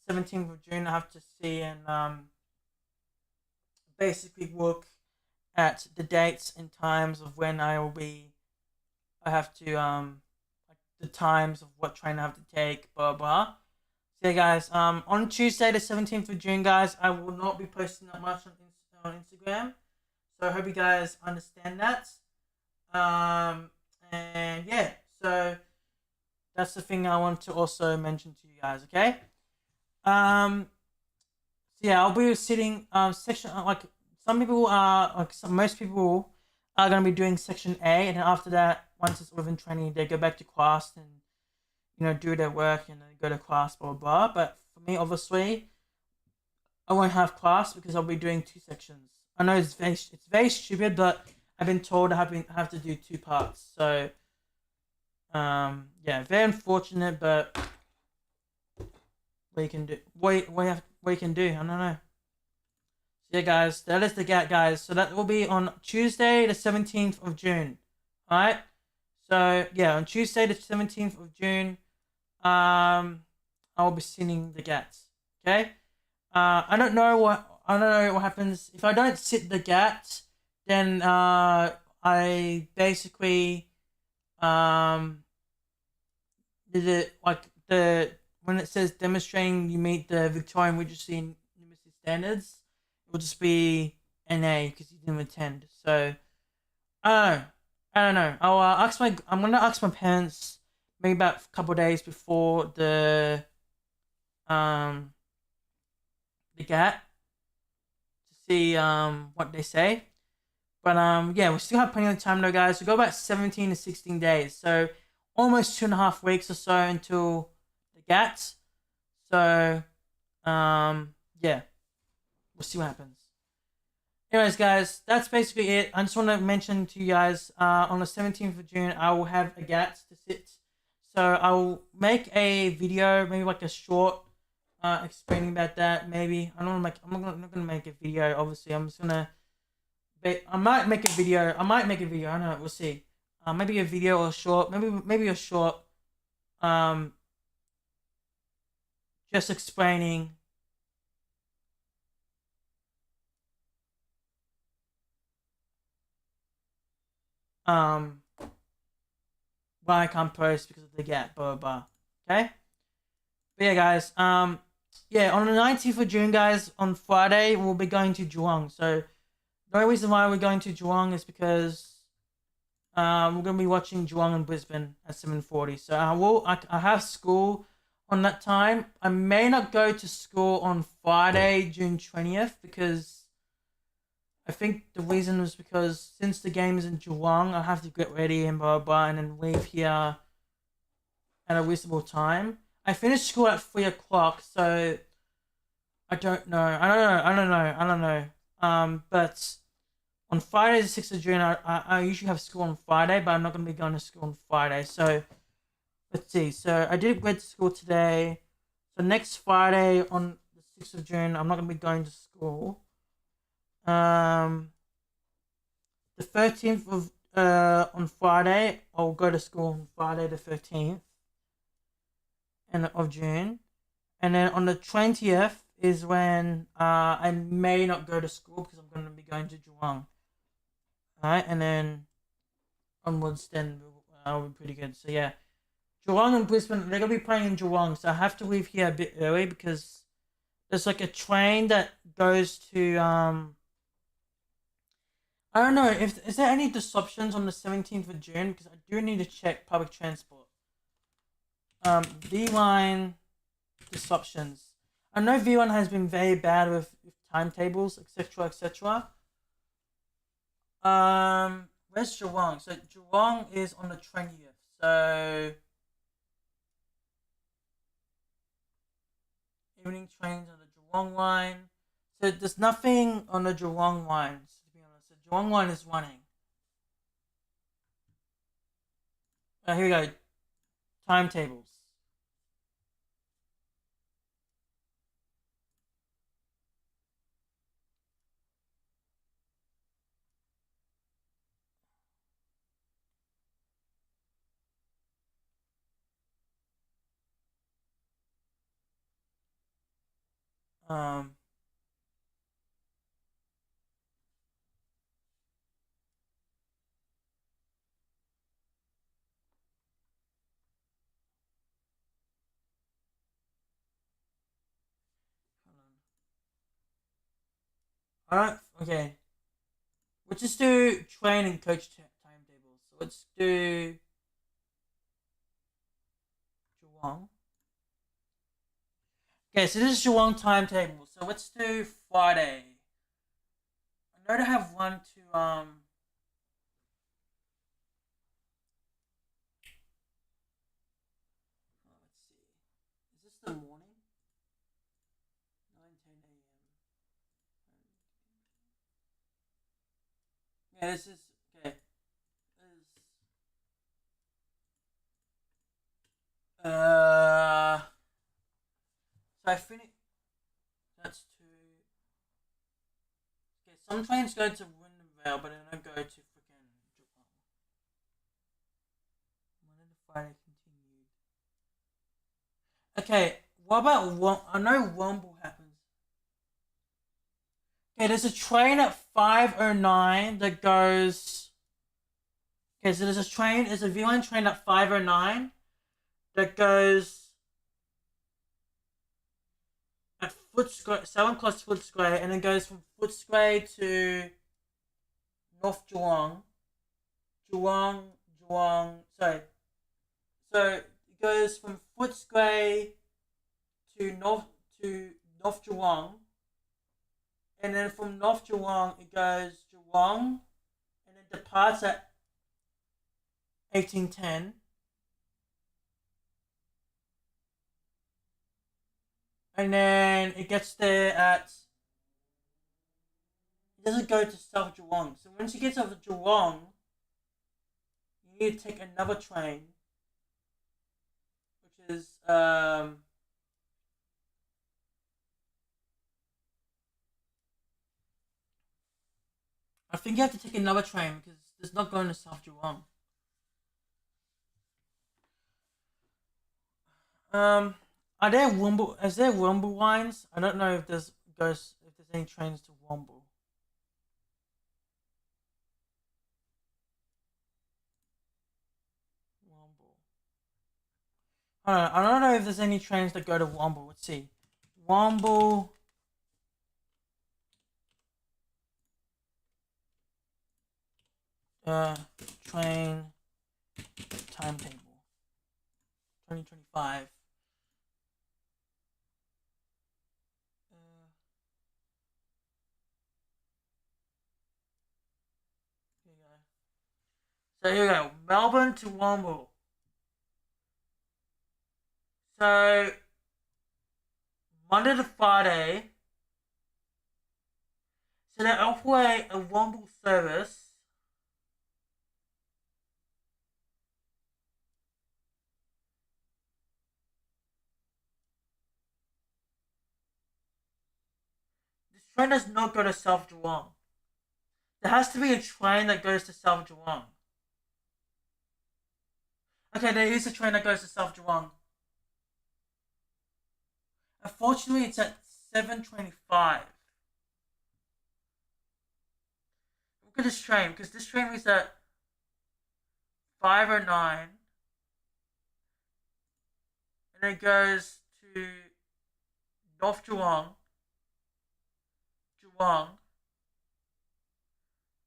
the 17th of June, I have to see and basically look at the dates and times of when I have to, like the times of what train I have to take, blah, blah. So yeah, guys, on Tuesday the 17th of June, guys, I will not be posting that much on Instagram. So I hope you guys understand that. And yeah, so that's the thing I want to also mention to you guys, okay? So yeah, I'll be sitting, section, like, most people are going to be doing section A, and then after that, once it's within training, they go back to class and, you know, do their work and then go to class, blah, blah, blah. But for me, obviously, I won't have class because I'll be doing 2 sections. I know it's very stupid, but I've been told I have to do 2 parts. So, yeah, very unfortunate, but what you can do, what you can do, I don't know. So yeah, guys, that is the GAT, guys. So that will be on Tuesday, the 17th of June. Alright? So, yeah, on Tuesday, the 17th of June, I'll be sitting the GATs. Okay? I don't know what happens. If I don't sit the GAT, then, I basically, when it says demonstrating you meet the Victorian Literacy and Numeracy standards, it will just be NA because you didn't attend. So, I don't know. I'm gonna ask my parents maybe about a couple of days before the GAT to see what they say. But yeah, we still have plenty of time though, guys. We got about 17 to 16 days, so almost 2.5 weeks or so until the GAT. So yeah, we'll see what happens. Anyways, guys, that's basically it. I just want to mention to you guys, on the 17th of June, I will have a GAT to sit. So I will make a video, maybe like a short, explaining about that. Maybe I'm not gonna make a video. Obviously, I'm just gonna. I might make a video. I don't know. We'll see. Maybe a video or a short. Maybe a short. Just explaining. Why I can't post because of the GAT, blah, blah, blah. Okay? But yeah, guys, yeah, on the 19th of June, guys, on Friday, we'll be going to Geelong. So, the only reason why we're going to Geelong is because, we're going to be watching Geelong and Brisbane at 7:40. So, I have school on that time. I may not go to school on Friday, June 20th, because I think the reason was because since the game is in Geelong, I have to get ready and blah, blah, blah, and then leave here at a reasonable time. I finished school at 3 o'clock, so I don't know. I don't know. But On Friday, the 6th of June, I usually have school on Friday, but I'm not going to be going to school on Friday. So, let's see. So, I did go to school today. So, next Friday on the 6th of June, I'm not going to be going to school. The 13th of on Friday, I'll go to school on Friday the 13th of June. And then on the 20th is when I may not go to school because I'm going to be going to Geelong. Alright, and then onwards, then I'll be pretty good. So yeah, Geelong and Brisbane, they're gonna be playing in Geelong, so I have to leave here a bit early because there's like a train that goes to I don't know if is there any disruptions on the 17th of June because I do need to check public transport. V-Line disruptions. I know V1 has been very bad with timetables, etc., etc. Where's Geelong? So Geelong is on the 20th. So evening trains on the Geelong line. So there's nothing on the Geelong line, to be honest. The Geelong line is running. Here we go. Timetables. Alright, okay. We'll just do train and coach timetables. So let's do Geelong. Okay, so this is Geelong timetable. So let's do Friday. I know to have one to let's see. Is this the morning? 9:10 a.m. Yeah, this is okay. So I finished. That's two. Okay, some trains go to Windermere, but they don't go to freaking Geelong. When did the Friday continued? Okay, what about I know Womble happens. Okay, there's a train at 5:09 that goes. Okay, so there's a V1 train at 5:09 that goes at Footscray, Southern Cross Footscray, and then goes from Footscray to North Geelong. Sorry. So it goes from Footscray to North Geelong, and then from North Geelong it goes Geelong, and then departs at 18:10. And then it gets there at. It doesn't go to South Geelong. So once you get to Geelong, you need to take another train, which is I think you have to take another train because it's not going to South Geelong. Are there Womble? Is there Womble lines? I don't know if there's any trains to Womble. I don't know if there's any trains that go to Womble. Let's see. Womble. Train timetable. 2025. So here we go. Melbourne to Womble. So Monday to Friday. So they operate a rumble service. This train does not go to South Geelong. There has to be a train that goes to South Geelong. Okay, there is a train that goes to South Geelong. Unfortunately, it's at 7:25. Look at this train, because this train is at 5:09. And it goes to North Geelong.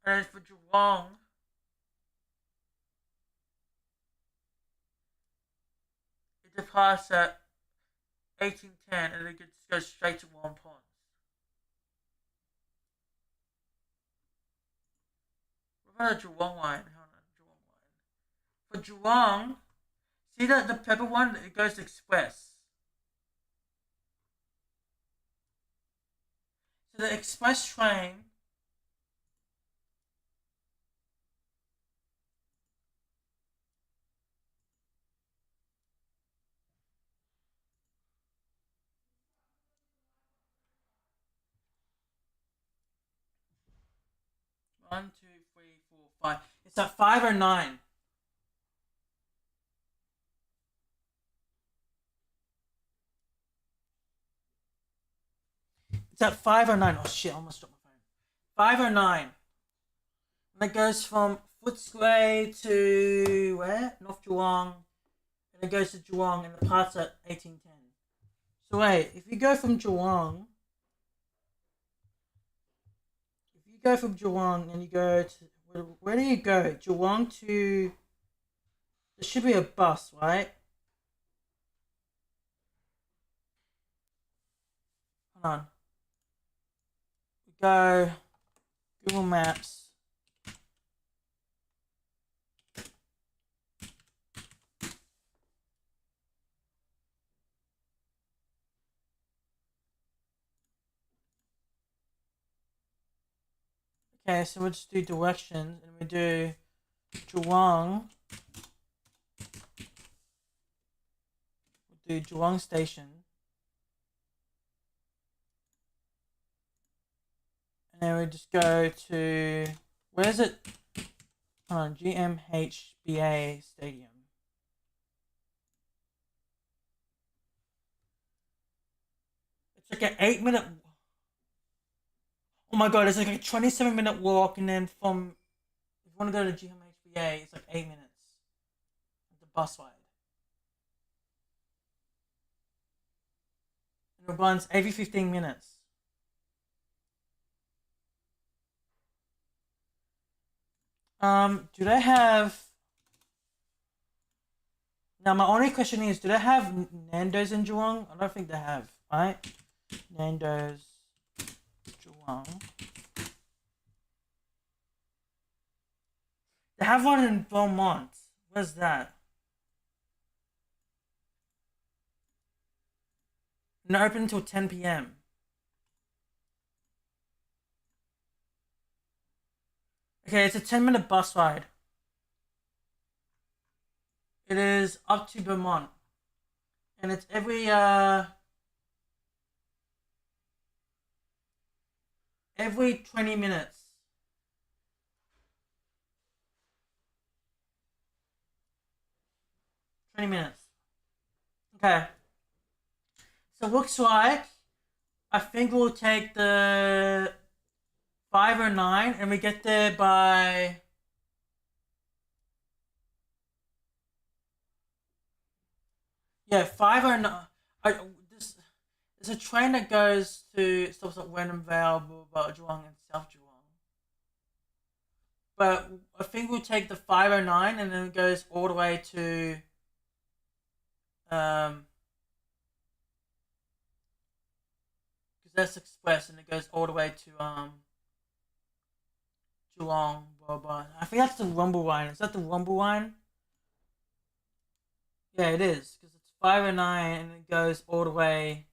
And then for Geelong, it departs at 18:10 and it goes straight to Warren Ponds. What about the Geelong line? Hold on, Geelong line. For Geelong, see that the purple one, it goes express. So the express train One, two, three, four, five. It's at 5:09. It's at 5:09. Oh shit! I almost dropped my phone. 5:09. And it goes from Footscray to where? North Geelong. And it goes to Geelong, and the part's at 18:10. So wait, if you go from Geelong, and you go to where do you go? Geelong to. There should be a bus, right? Hold on. We go Google Maps. Okay, so we'll just do directions and we do Geelong. We'll do Geelong Station. And then we just go to, where is it? Hold on, GMHBA Stadium. It's like an 8-minute. Oh my god, it's like a 27-minute walk, and then from, if you want to go to GMHBA, it's like 8 minutes. The bus ride. And it runs every 15 minutes. Do they have... Now, my only question is, do they have Nando's in Geelong? I don't think they have, right? Nando's Geelong. They have one in Beaumont. Where's that? And they're open until 10 p.m. Okay, it's a 10-minute bus ride. It is up to Beaumont. And it's every 20 minutes. Okay. So it looks like I think we'll take the 5:09 and we get there by yeah 5:09. There's a train that goes to stops at Wenham Vale, Geelong, and South Geelong. But I think we'll take the 5:09 and then it goes all the way to because that's express and it goes all the way to Geelong, blah blah. I think that's the Rumble line. Is that the Rumble line? Yeah, it is because it's 5:09 and it goes all the way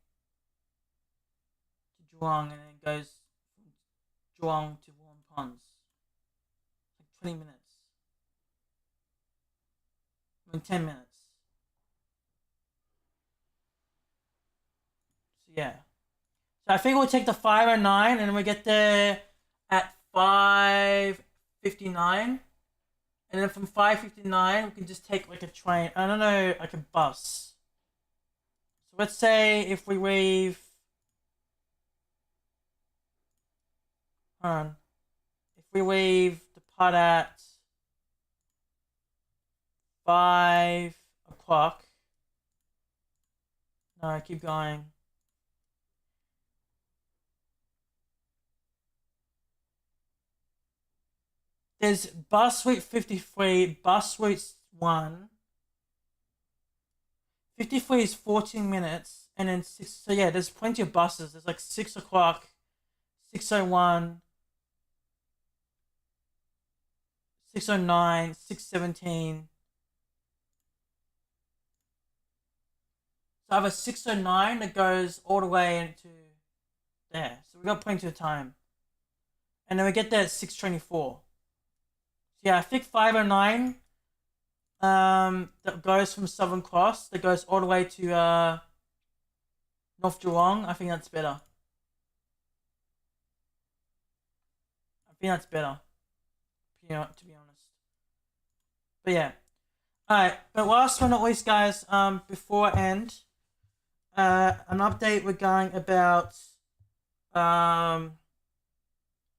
to Geelong and then it goes from Geelong to Warren Ponds. Like 20 minutes. 10 minutes. So yeah. So I think we'll take the 509 and we get there at 5:59. And then from 5:59 we can just take like a train. I don't know, like a bus. So let's say if we leave. Hold on. If we leave the pod at 5 o'clock. No, keep going. There's bus route 53, bus route 1. 53 is 14 minutes, and then 6. So yeah, there's plenty of buses. There's like 6 o'clock, 6:01, 6:09, 6:17. So I have a 6:09 that goes all the way into there. So we got plenty of time. And then we get there at 6:24. So yeah, I think 5:09 that goes from Southern Cross, that goes all the way to North Geelong. I think that's better. To be honest. But yeah. Alright, but last but not least, guys, before I end, an update regarding about my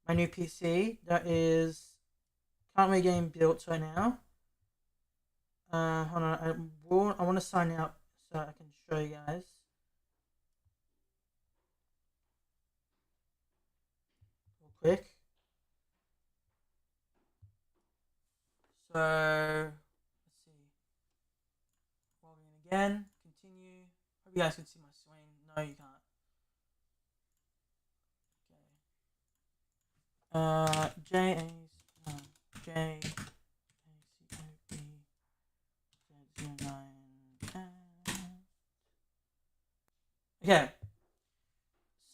new PC that is currently getting built right now. Hold on, I want to sign out so I can show you guys. Real quick. So let's see. Logging in again. Continue. Hope you guys can see my screen. No, you can't. Okay. Okay.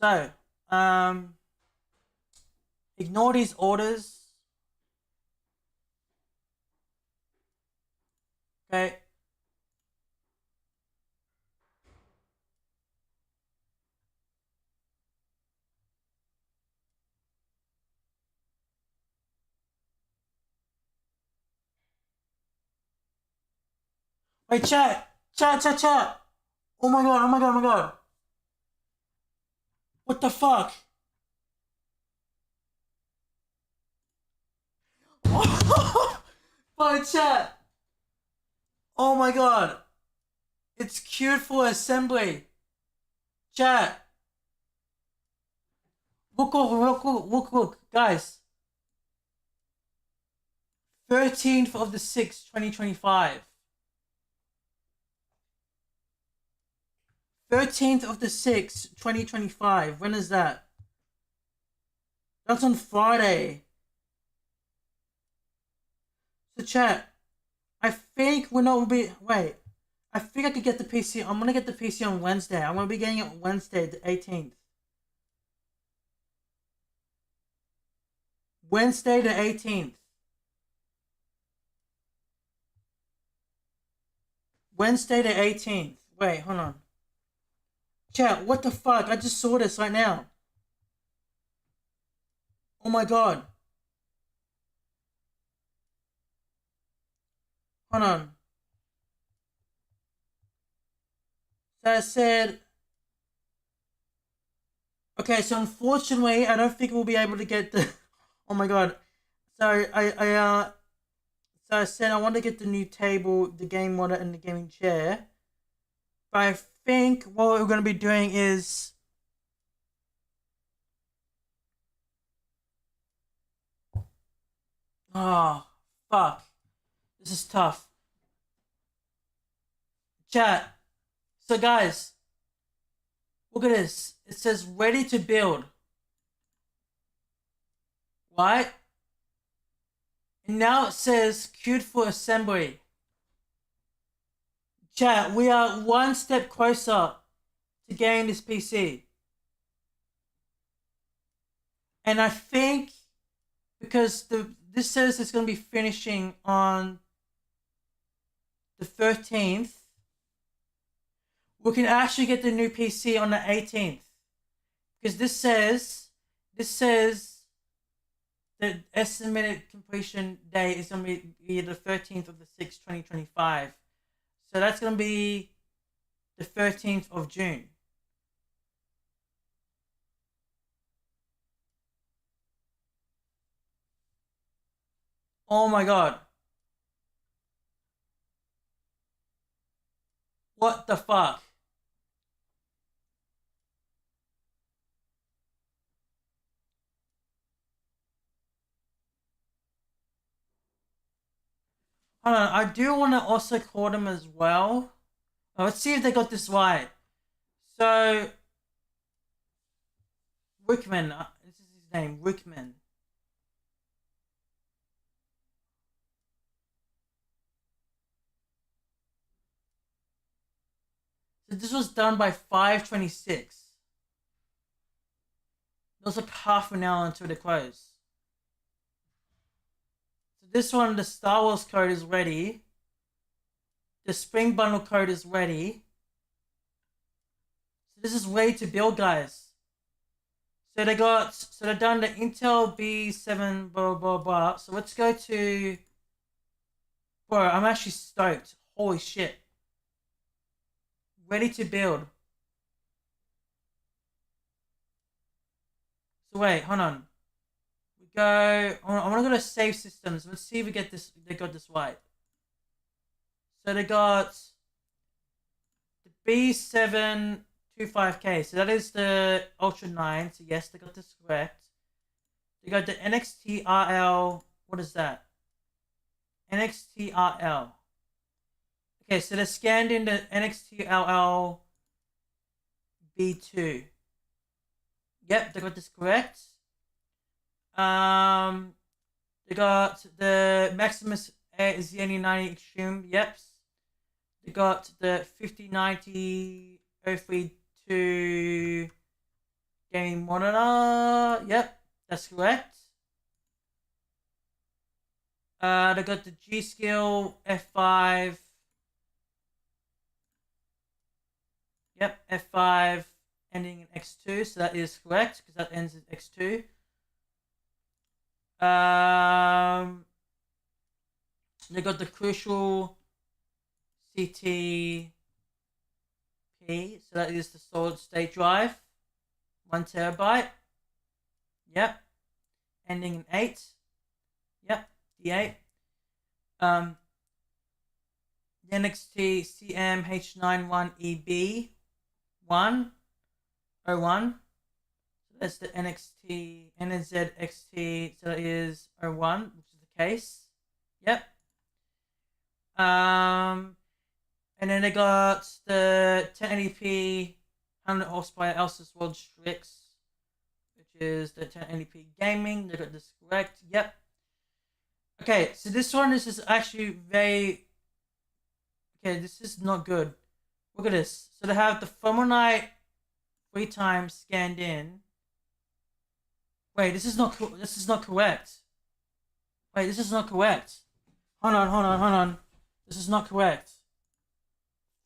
So, ignore these orders. Okay. Wait, chat. Oh my god. What the fuck? Bro, chat. Oh my god. It's queued for assembly. Chat. Look. Guys. 13th of the 6th, 2025. 13th of the 6th, 2025. When is that? That's on Friday. So chat, I think we're not be. Wait, I think I could get the PC. I'm gonna get the PC on Wednesday. I'm gonna be getting it Wednesday, the 18th. Wednesday the 18th. Wednesday the 18th. Wait, hold on. Chat, what the fuck? I just saw this right now. Oh my god. Hold on. So I said... Okay, so unfortunately, I don't think we'll be able to get the... Oh my god. So So I said I want to get the new table, the game monitor, and the gaming chair. But I think what we're going to be doing is... Oh, fuck. This is tough. Chat. So guys, look at this. It says ready to build. Right? And now it says queued for assembly. Chat, we are one step closer to getting this PC. And I think because this says it's going to be finishing on the 13th, we can actually get the new PC on the 18th. Because this says the estimated completion day is going to be the 13th of the 6th, 2025. So that's going to be the 13th of June. Oh my god. What the fuck? Hold on, I do want to also call them as well. Let's see if they got this right. So, Rickman, this is his name, Rickman. So this was done by 5:26. It was like half an hour until they close. So this one, the Star Wars code is ready. The Spring Bundle code is ready. So this is ready to build, guys. So they've done the Intel B7 blah blah blah. So let's go to, bro, I'm actually stoked. Holy shit. Ready to build. So wait, hold on. We go. I want to go to save systems. Let's see if we get this. They got this right. So they got the B725K. So that is the Ultra 9. So yes, they got this correct. They got the NXT-RL. What is that? NXT-RL. Okay, so they scanned in the NXT-RL B2. Yep, they got this correct. They got the Maximus ZN90 Extreme. Yep. They got the 5090 032 gaming monitor. Yep, that's correct. They got the G-Skill F5. Yep, F5 ending in X2, so that is correct because that ends in X2. They got the Crucial CTP, so that is the solid state drive, 1 terabyte. Yep, ending in 8. Yep, D8. The NXT CMH91EB 101. So that's the NXT NZXT. So that is 01, which is the case. Yep. And then they got the 1080p 100 horsepower Elsus World Strix, which is the 1080p gaming. They got this correct. Yep. Okay, so this one is actually very. Okay, this is not good. Look at this. So they have the Thermalite 3 times scanned in. Wait, this is not correct. Wait, this is not correct. Hold on. This is not correct.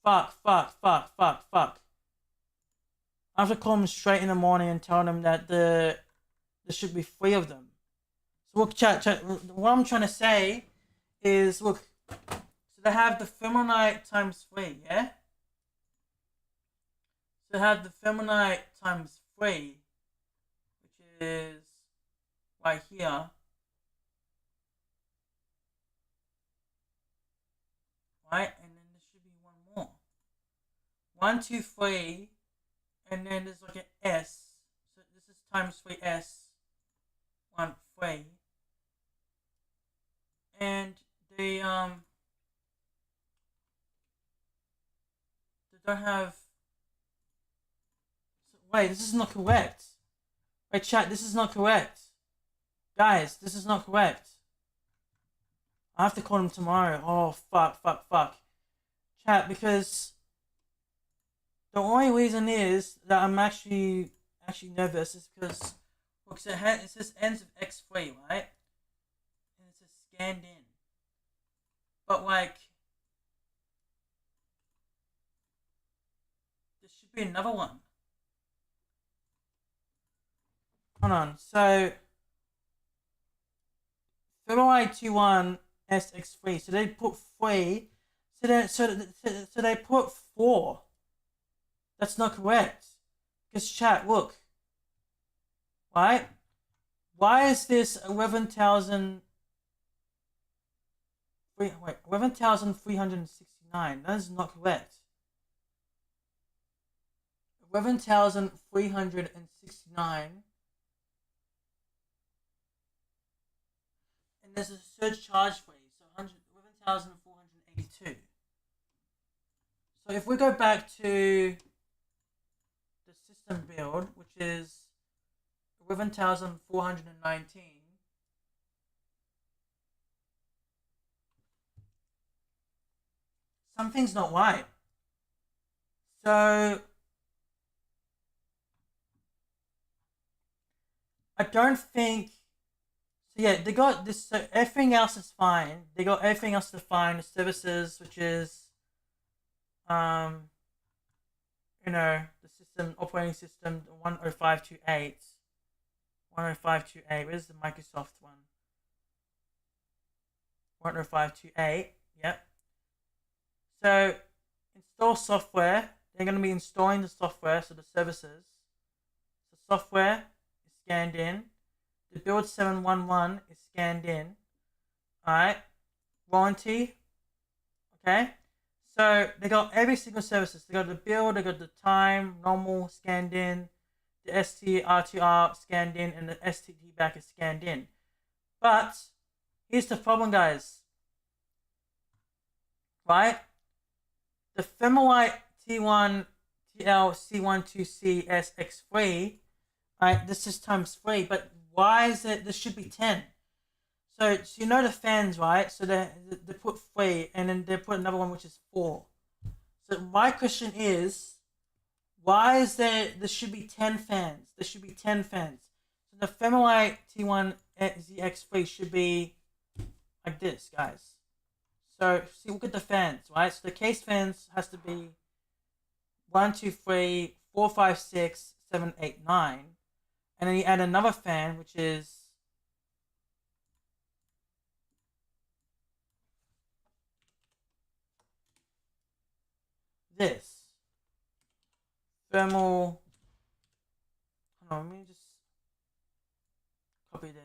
Fuck. I have to call them straight in the morning and tell them that there should be 3 of them. So look, chat. What I'm trying to say is, look. So they have the Thermalite times 3, yeah? So they have the Thermalite times 3, which is right here. Right? And then there should be one more. 1, 2, 3. And then there's like an S. So this is times 3S. 1, 3. And they don't have. Wait, this is not correct. Wait, chat, this is not correct. Guys, this is not correct. I have to call them tomorrow. Oh, fuck. Chat, because the only reason is that I'm actually nervous is because, Look, so it says ends of X3, right? And it says scanned in. But like, there should be another one. Hold on. So February 21 SX3. So they put 3. So they put 4. That's not correct. Because chat, look. Right? Why is this 11,369? That is not correct. 11,369. And there's a surge charge fee, so 11,482. So if we go back to the system build, which is 11,419, something's not right. So I don't think. So yeah, they got this. So everything else is fine. They got everything else to fine. The services, which is, the system operating system 10528. 10528. Where's the Microsoft one? 10528. Yep. So install software. They're going to be installing the software, so the services. The software is scanned in. The build 711 is scanned in. Alright. Warranty. Okay. So they got every single services. They got the build, they got the time, normal scanned in, the STRTR scanned in, and the STT back is scanned in. But here's the problem, guys. Right? The Thermalite T1 TL C12C SX3, right? This is times 3, but why is it? This should be 10. So you know the fans, right? So they put 3, and then they put another one which is 4. So my question is, why is there should be 10 fans? There should be 10 fans. So the Thermalite T1 ZX3 should be like this, guys. So see, look at the fans, right? So the case fans has to be 1, 2, 3, 4, 5, 6, 7, 8, 9. And then you add another fan, which is this. Thermal. Hold on, let me just copy this.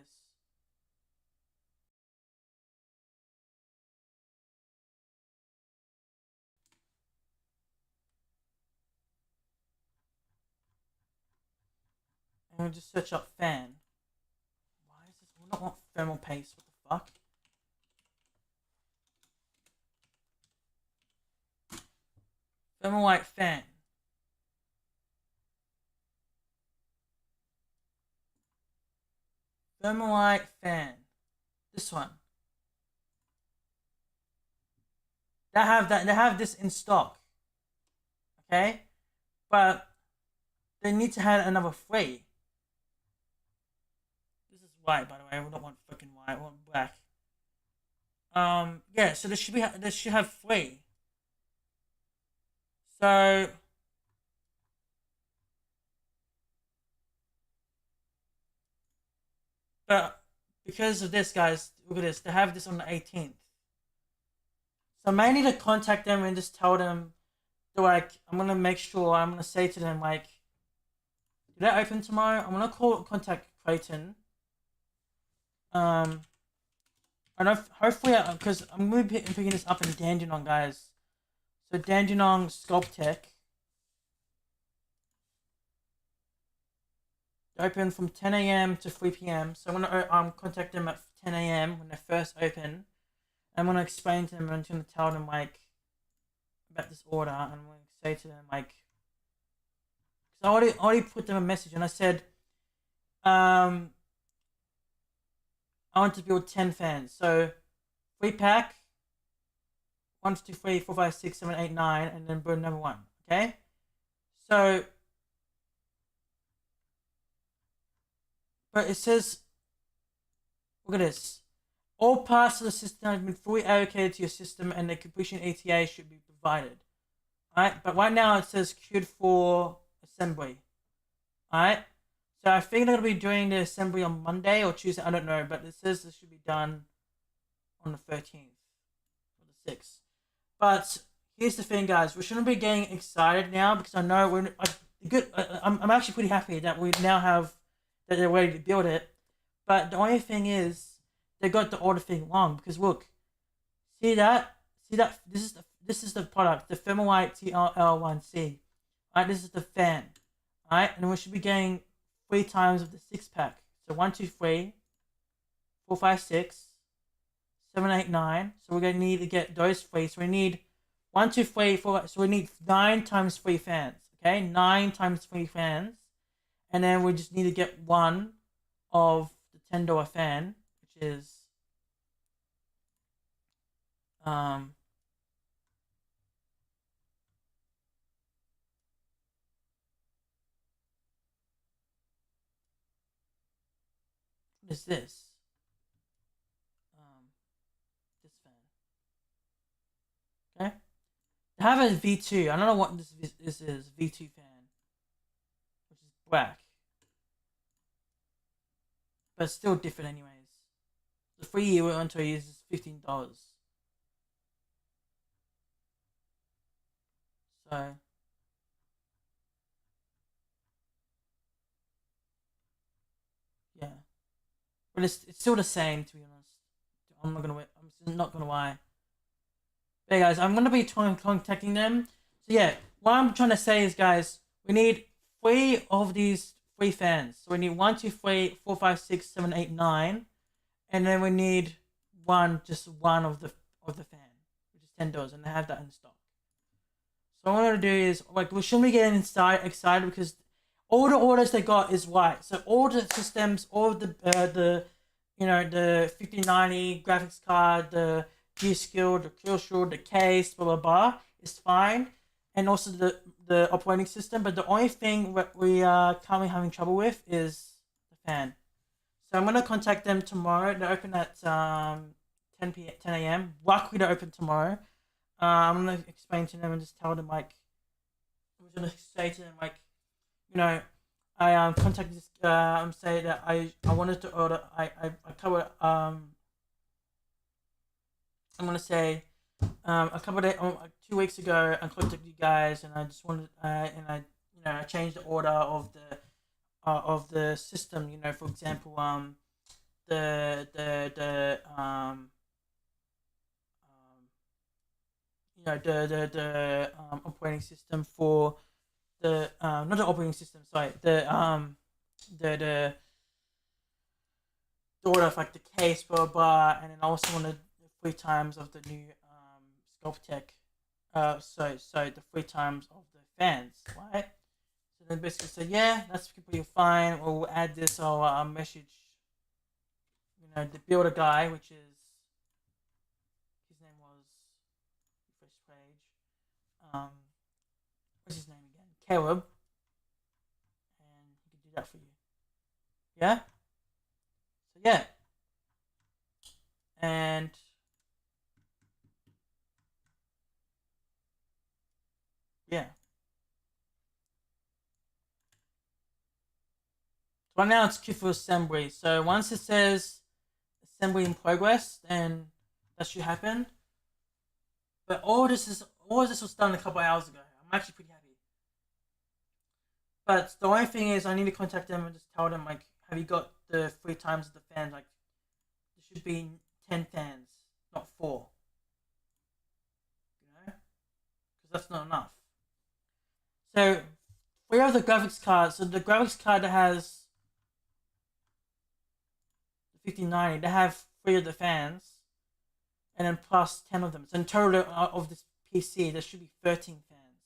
And we'll just search up fan. Why is this? We don't want thermal paste. What the fuck? Thermalite fan. Thermalite fan. This one. They have this in stock. Okay? But they need to have another 3. This is white, by the way. We don't want fucking white. We want black. Yeah, so there should have 3. So but because of this, guys, look at this. They have this on the 18th. So I may need to contact them and just tell them, like, I'm gonna make sure. I'm gonna say to them, like, did that open tomorrow? I'm gonna contact Creighton. I know, hopefully, because I'm gonna be picking this up in Dandenong, guys. So Dandenong Sculptech. Open from 10 a.m. to 3 p.m. So I'm gonna contact them at 10 a.m. when they first open. I'm gonna explain to them and I'm gonna tell them, like, about this order, and I'm gonna say to them, like, because I already put them a message and I said, I want to build 10 fans. So 3 pack, 1, 2, 3, 4, 5, 6, 7, 8, 9, and then build number 1. Okay? So But it says, look at this. All parts of the system have been fully allocated to your system and the completion ETA should be provided. Alright, but right now it says queued for assembly. Alright, so I think they're going to be doing the assembly on Monday or Tuesday, I don't know, but it says this should be done on the 13th or the 6th. But here's the thing, guys, we shouldn't be getting excited now because I know I'm actually pretty happy that we now have, that they're ready to build it. But the only thing is, they got the order thing wrong because look, see that? This is the product, the Thermalite TLL1C. Alright, this is the fan. Alright, and we should be getting 3 times of the 6-pack. So 1, 2, 3, 4, 5, 6, 7, 8, 9. So we're gonna need to get those 3. So we need 1, 2, 3, 4. So we need 9 times 3 fans. Okay, 9 times 3 fans, and then we just need to get one of the $10 fan, which is what is this? This fan. Okay. I have a V2. I don't know what this is. V2 fan, which is black, but it's still different anyways. The 3-year warranty is $15. So yeah, but it's still the same, to be honest. I'm not gonna lie. Hey guys, I'm gonna be contacting them. So yeah, what I'm trying to say is, guys, we need 3 of these 3 fans. So we need 1, 2, 3, 4, 5, 6, 7, 8, 9, and then we need just one of the fan, which is $10, and they have that in stock. So what I'm gonna do is, like, we shouldn't be getting excited because all the orders they got is white. So all the systems, all of the 5090 graphics card, the G-Skill, the Kill Shield, the case, blah blah blah, is fine, and also the operating system. But the only thing that we are currently having trouble with is the fan. So I'm gonna contact them tomorrow. They're open at 10 a.m. Luckily they're open tomorrow. I'm gonna explain to them and just tell them, like, I'm gonna say to them, like, I contacted this say that I wanted to order, I covered I'm gonna say a couple of days, 2 weeks ago, I contacted you guys, and I just wanted and I changed the order of the system. For example, the operating system for the not the operating system, sorry, the order of, like, the case, blah blah, and then I also wanted 3 times of the new Sculptech, so the 3 times of the fans, right? So then basically said, yeah, that's completely fine. We'll add this. I'll message, the builder guy, which is, his name was, first page, what's his name again? Caleb, and he can do that for you. Yeah. So yeah, and yeah. So right now it's queued for assembly. So once it says assembly in progress, then that should happen. But all this was done a couple hours ago. I'm actually pretty happy. But the only thing is, I need to contact them and just tell them, like, have you got the 3 times of the fans? Like, there should be 10 fans, not 4. Because that's not enough. So we have the graphics card. So the graphics card that has the 5090, they have 3 of the fans, and then plus 10 of them. So in total of this PC, there should be 13 fans,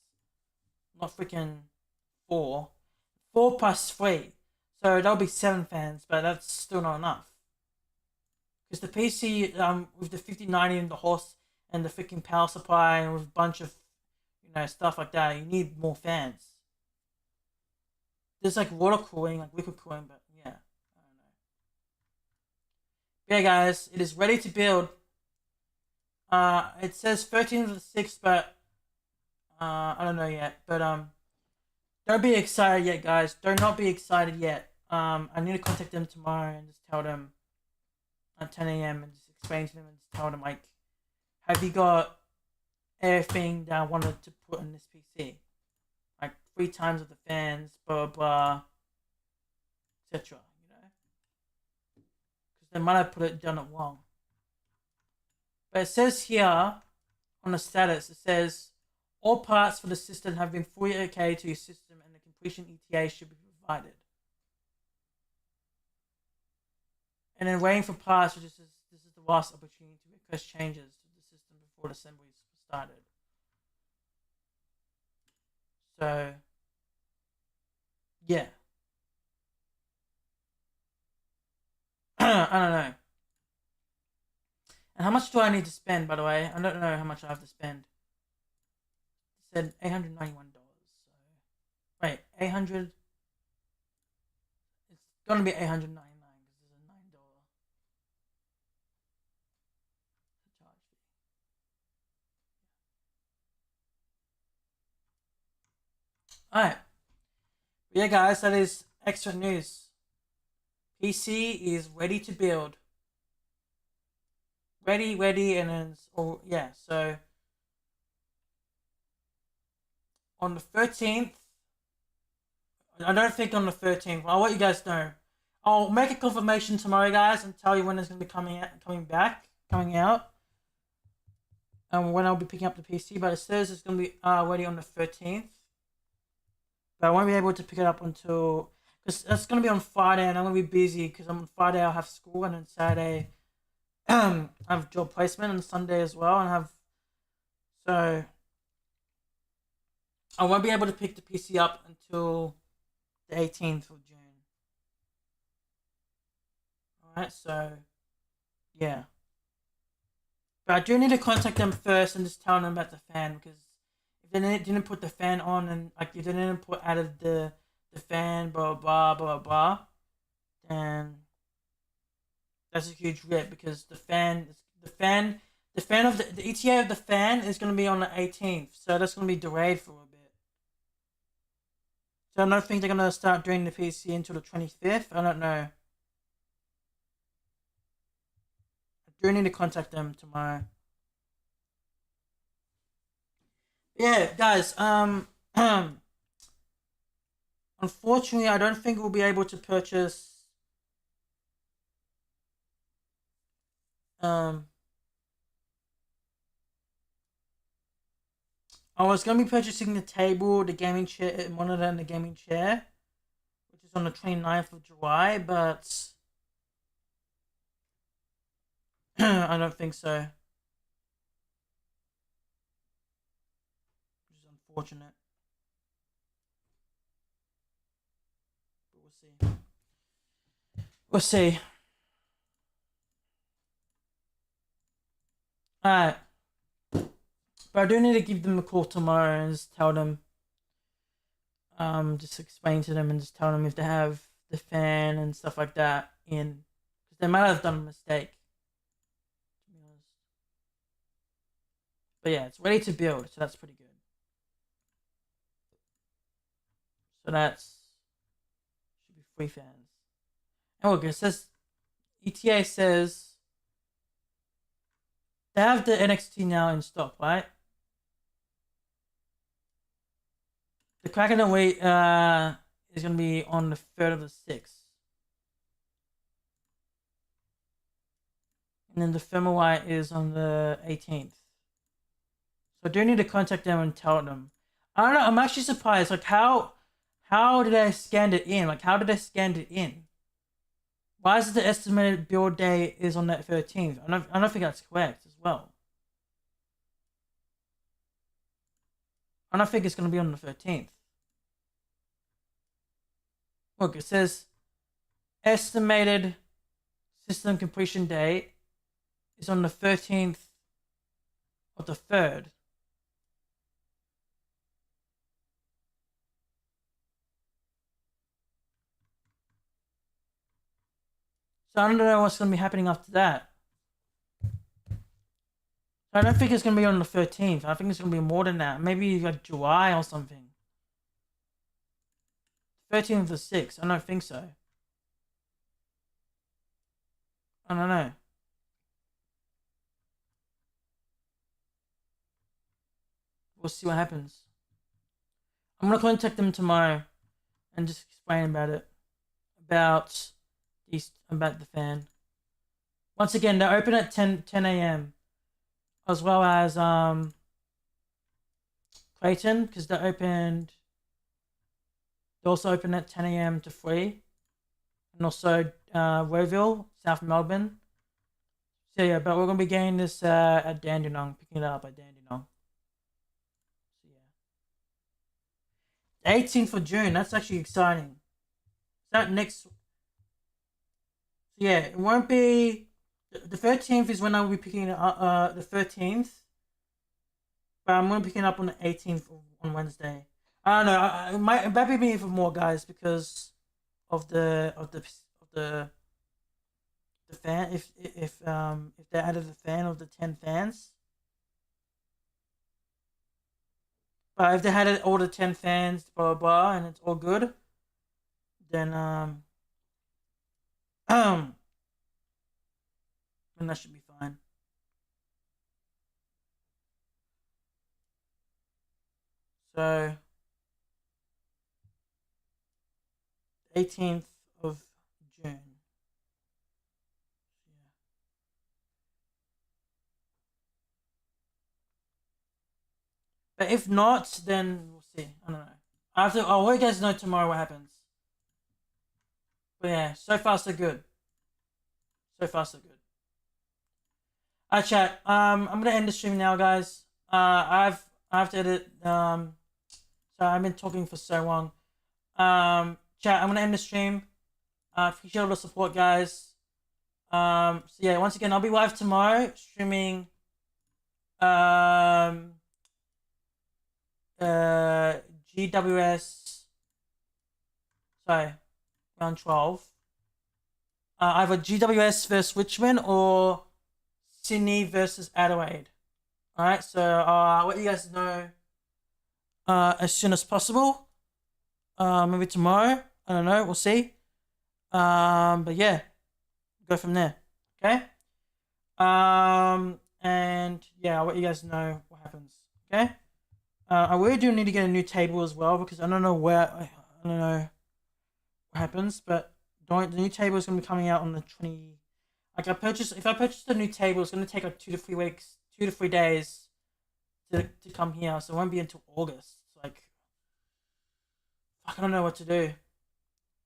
not freaking 4. 4 plus 3, so that'll be 7 fans, but that's still not enough. Because the PC, with the 5090 and the horse and the freaking power supply and with a bunch of, stuff like that, you need more fans. There's like water cooling, like liquid cooling, but yeah, I don't know. Yeah, guys, it is ready to build. It says 13th of the 6th, but I don't know yet. But don't be excited yet, guys. Do not be excited yet. I need to contact them tomorrow and just tell them at 10 a.m. and just explain to them and just tell them, like, have you got everything that I wanted to put in this PC? Like 3 times with the fans, blah blah, etc. You know, because they might have done it wrong. But it says here on the status, it says all parts for the system have been fully okayed to your system, and the completion ETA should be provided. And then waiting for parts, which is this is the last opportunity to request changes to the system before the assembly is started. So, yeah. I don't know. And how much do I need to spend, by the way? I don't know how much I have to spend. It said $891. So, wait, 800. It's gonna be $899 because there's a $9 charge fee. Alright. Yeah, guys, that is extra news. PC is ready to build. Ready, and then, so on the 13th, I don't think on the 13th, I'll let you guys know. I'll make a confirmation tomorrow, guys, and tell you when it's going to be coming out, and when I'll be picking up the PC, but it says it's going to be ready on the 13th, but I won't be able to pick it up until, because it's going to be on Friday, and I'm going to be busy, because on Friday I'll have school, and then Saturday I have job placement, and Sunday as well, and so I won't be able to pick the PC up until the 18th of June. Alright, so yeah. But I do need to contact them first and just tell them about the fan, because if they didn't put the fan on, and like if they didn't added the fan, blah blah blah blah, then that's a huge rip, because the ETA of the fan is going to be on the 18th, so that's going to be delayed for a bit. So I don't think they're going to start doing the PC until the 25th. I don't know. I do need to contact them tomorrow. Yeah, guys. Unfortunately, I don't think we'll be able to purchase. I was going to be purchasing the table, the gaming chair, monitor, and the gaming chair, which is on the 29th of July, but I don't think so. Which is unfortunate. But we'll see. We'll see. Alright. But I do need to give them a call tomorrow and just tell them, just explain to them and just tell them if they have the fan and stuff like that in, because they might have done a mistake, to be honest. But yeah, it's ready to build, so that's pretty good. So that's should be 3 fans. And look, it says ETA says they have the NXT now in stock, right? The Kraken Weight is going to be on the 3rd of the 6th. And then the Thermalite is on the 18th. So I do need to contact them and tell them. I don't know, I'm actually surprised. Like, how did they scan it in? Like, how did they scan it in? Why is it the estimated build day is on that 13th? I don't think that's correct as well. I don't think it's going to be on the 13th. Look, it says estimated system completion date is on the 13th of the 3rd. So I don't know what's going to be happening after that. I don't think it's going to be on the 13th. I think it's going to be more than that. Maybe like July or something. 13th of the 6th. I don't think so. I don't know. We'll see what happens. I'm going to contact them tomorrow and just explain about it. About the fan. Once again, they're open at 10 a.m. as well as Clayton, because they're also open at 10 a.m. to 3, and also Woeville, South Melbourne. So yeah, but we're gonna be getting this at Dandenong, picking it up at Dandenong. So yeah, 18th of June. That's actually exciting. Is that next? Yeah, it won't be. The 13th is when I will be picking it up. The 13th, but I'm gonna pick it up on the 18th on Wednesday. I don't know. It might be even more, guys, because of the fan. If they added the fan of the 10 fans, but if they had all the 10 fans, blah blah blah, and it's all good, then and that should be fine. So 18th of June. Yeah. But if not, then we'll see. I don't know. I'll let you guys know tomorrow what happens. But yeah, so far so good. So far so good. Alright, chat. I'm gonna end the stream now, guys. I have to edit. So I've been talking for so long. Chat. I'm gonna end the stream. Appreciate all the support, guys. So yeah, once again, I'll be live tomorrow streaming. GWS. Sorry, round 12. Either GWS versus Richmond or Sydney versus Adelaide. Alright, so I'll let you guys know as soon as possible. Maybe tomorrow. I don't know, we'll see. But yeah, go from there. Okay? And yeah, I'll let you guys know what happens. Okay? I really do need to get a new table as well because I don't know what happens, but the new table is gonna be coming out on the 20. Like if I purchase the new table, it's gonna take like 2 to 3 weeks, 2 to 3 days to come here, so it won't be until August. It's like, fuck, I don't know what to do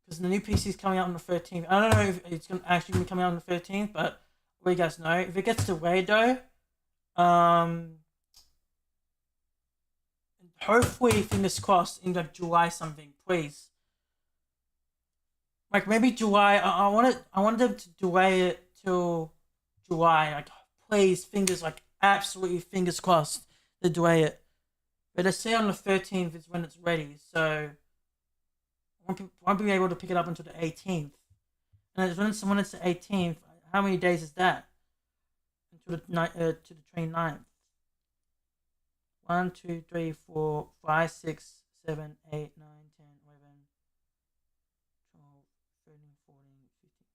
because the new PC is coming out on the 13th. I don't know if it's gonna actually be coming out on the 13th, but let you guys know if it gets delayed though. Hopefully, fingers crossed, in like July something, please. Like maybe July. I wanted them to delay it till July. Like please, absolutely fingers crossed to delay it. But they say on the 13th is when it's ready, so I won't be able to pick it up until the 18th. And when it's the 18th, how many days is that? Until the to the 29th. 1, 2, 3, 4, 5, 6, 7, 8, 9, 10, 11, 12, 13, 14, 15.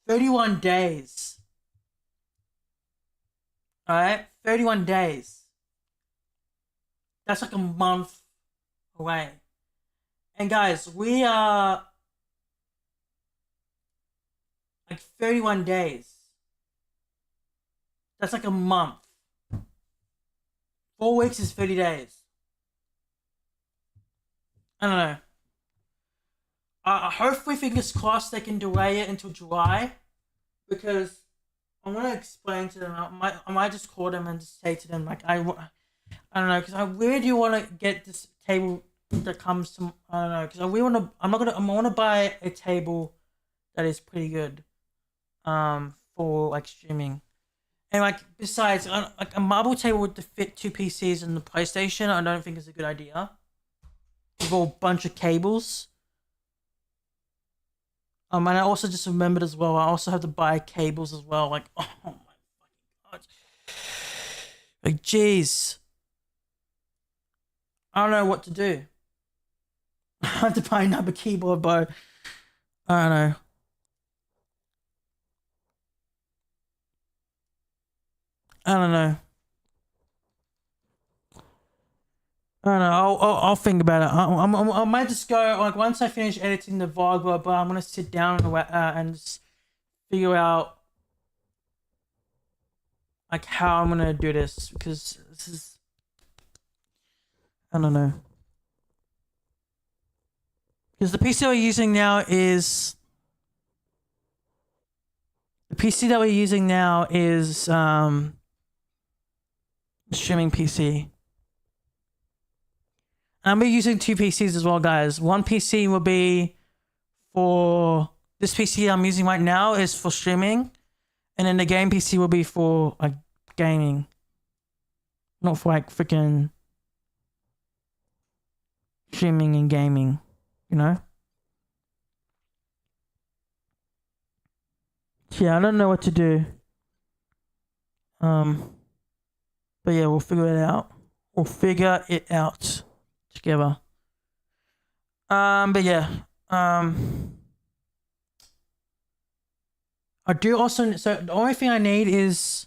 31 days. Alright? 31 days. That's like a month away. And guys, we are like 31 days. That's like a month. 4 weeks is 30 days. I don't know. Hopefully, fingers crossed, they can delay it until July, because I want to explain to them. I might just call them and just say to them like I don't know, because I really do want to get this table that comes to, I don't know, because I want to buy a table that is pretty good, for like streaming, and like besides, like a marble table with to fit 2 PCs and the PlayStation, I don't think is a good idea. With a bunch of cables. And I also just remembered as well, I also have to buy cables as well. Like, oh my fucking god. Like, jeez. I don't know what to do. I have to buy another keyboard, bro. I don't know. I don't know. I don't know. I'll think about it. I might just go, like, once I finish editing the vlog, but I'm gonna sit down and just figure out like how I'm gonna do this, because this is, I don't know. Because the PC we're using now is streaming PC. I'm be using 2 PCs as well, guys. One PC will be for this PC I'm using right now is for streaming, and then the game PC will be for like gaming, not for like freaking streaming and gaming, you know. Yeah, I don't know what to do. But yeah, we'll figure it out. We'll figure it out together. But yeah, I do also. So the only thing I need is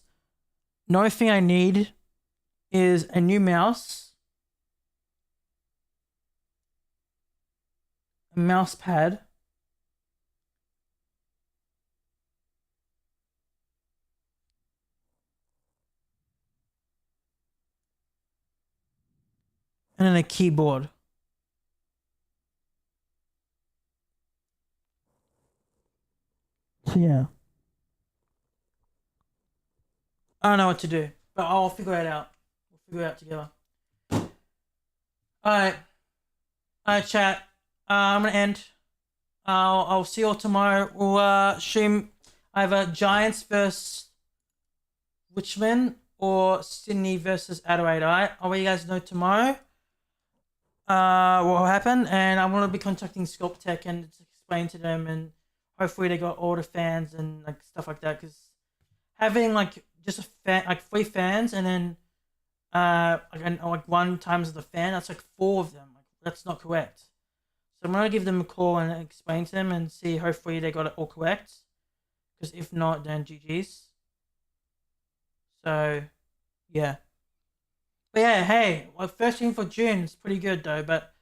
a new mouse, a mouse pad, and then a keyboard. So yeah, I don't know what to do, but I'll figure it out. We'll figure it out together. All right, chat. I'm gonna end. I'll see you all tomorrow. We'll stream either Giants versus Richmond or Sydney versus Adelaide. Alright, I'll let you guys know tomorrow what will happen, and I'm gonna be contacting Sculpt Tech and just explain to them, and hopefully they got all the fans and like stuff like that. Because having like just a fan, like 3 fans, and then like 1 times the fan, that's like 4 of them. Like, that's not correct. So I'm gonna give them a call and explain to them and see. Hopefully they got it all correct. Because if not, then GG's. So yeah. But yeah, hey, well, 13th of June is pretty good though. But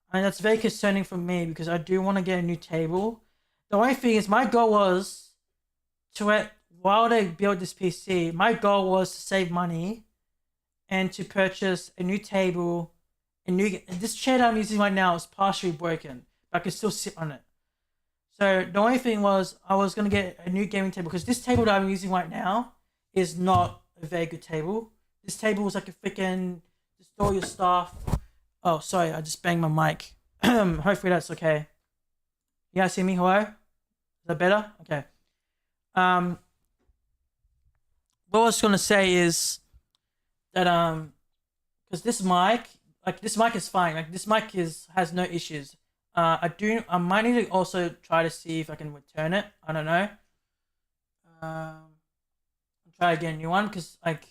I mean, that's very concerning for me because I do want to get a new table. The only thing is, my goal was to, while they build this PC, my goal was to save money and to purchase a new table. This chair that I'm using right now is partially broken, but I can still sit on it. So the only thing was, I was gonna get a new gaming table, because this table that I'm using right now is not a very good table. This table was like a freaking just store your stuff. Oh, sorry, I just banged my mic. Hopefully that's okay. You guys see me? Hello? Is that better? Okay. What I was gonna say is that because this mic is fine. Like, this mic has no issues. I might need to also try to see if I can return it. I don't know. I'll try to get a new one, because like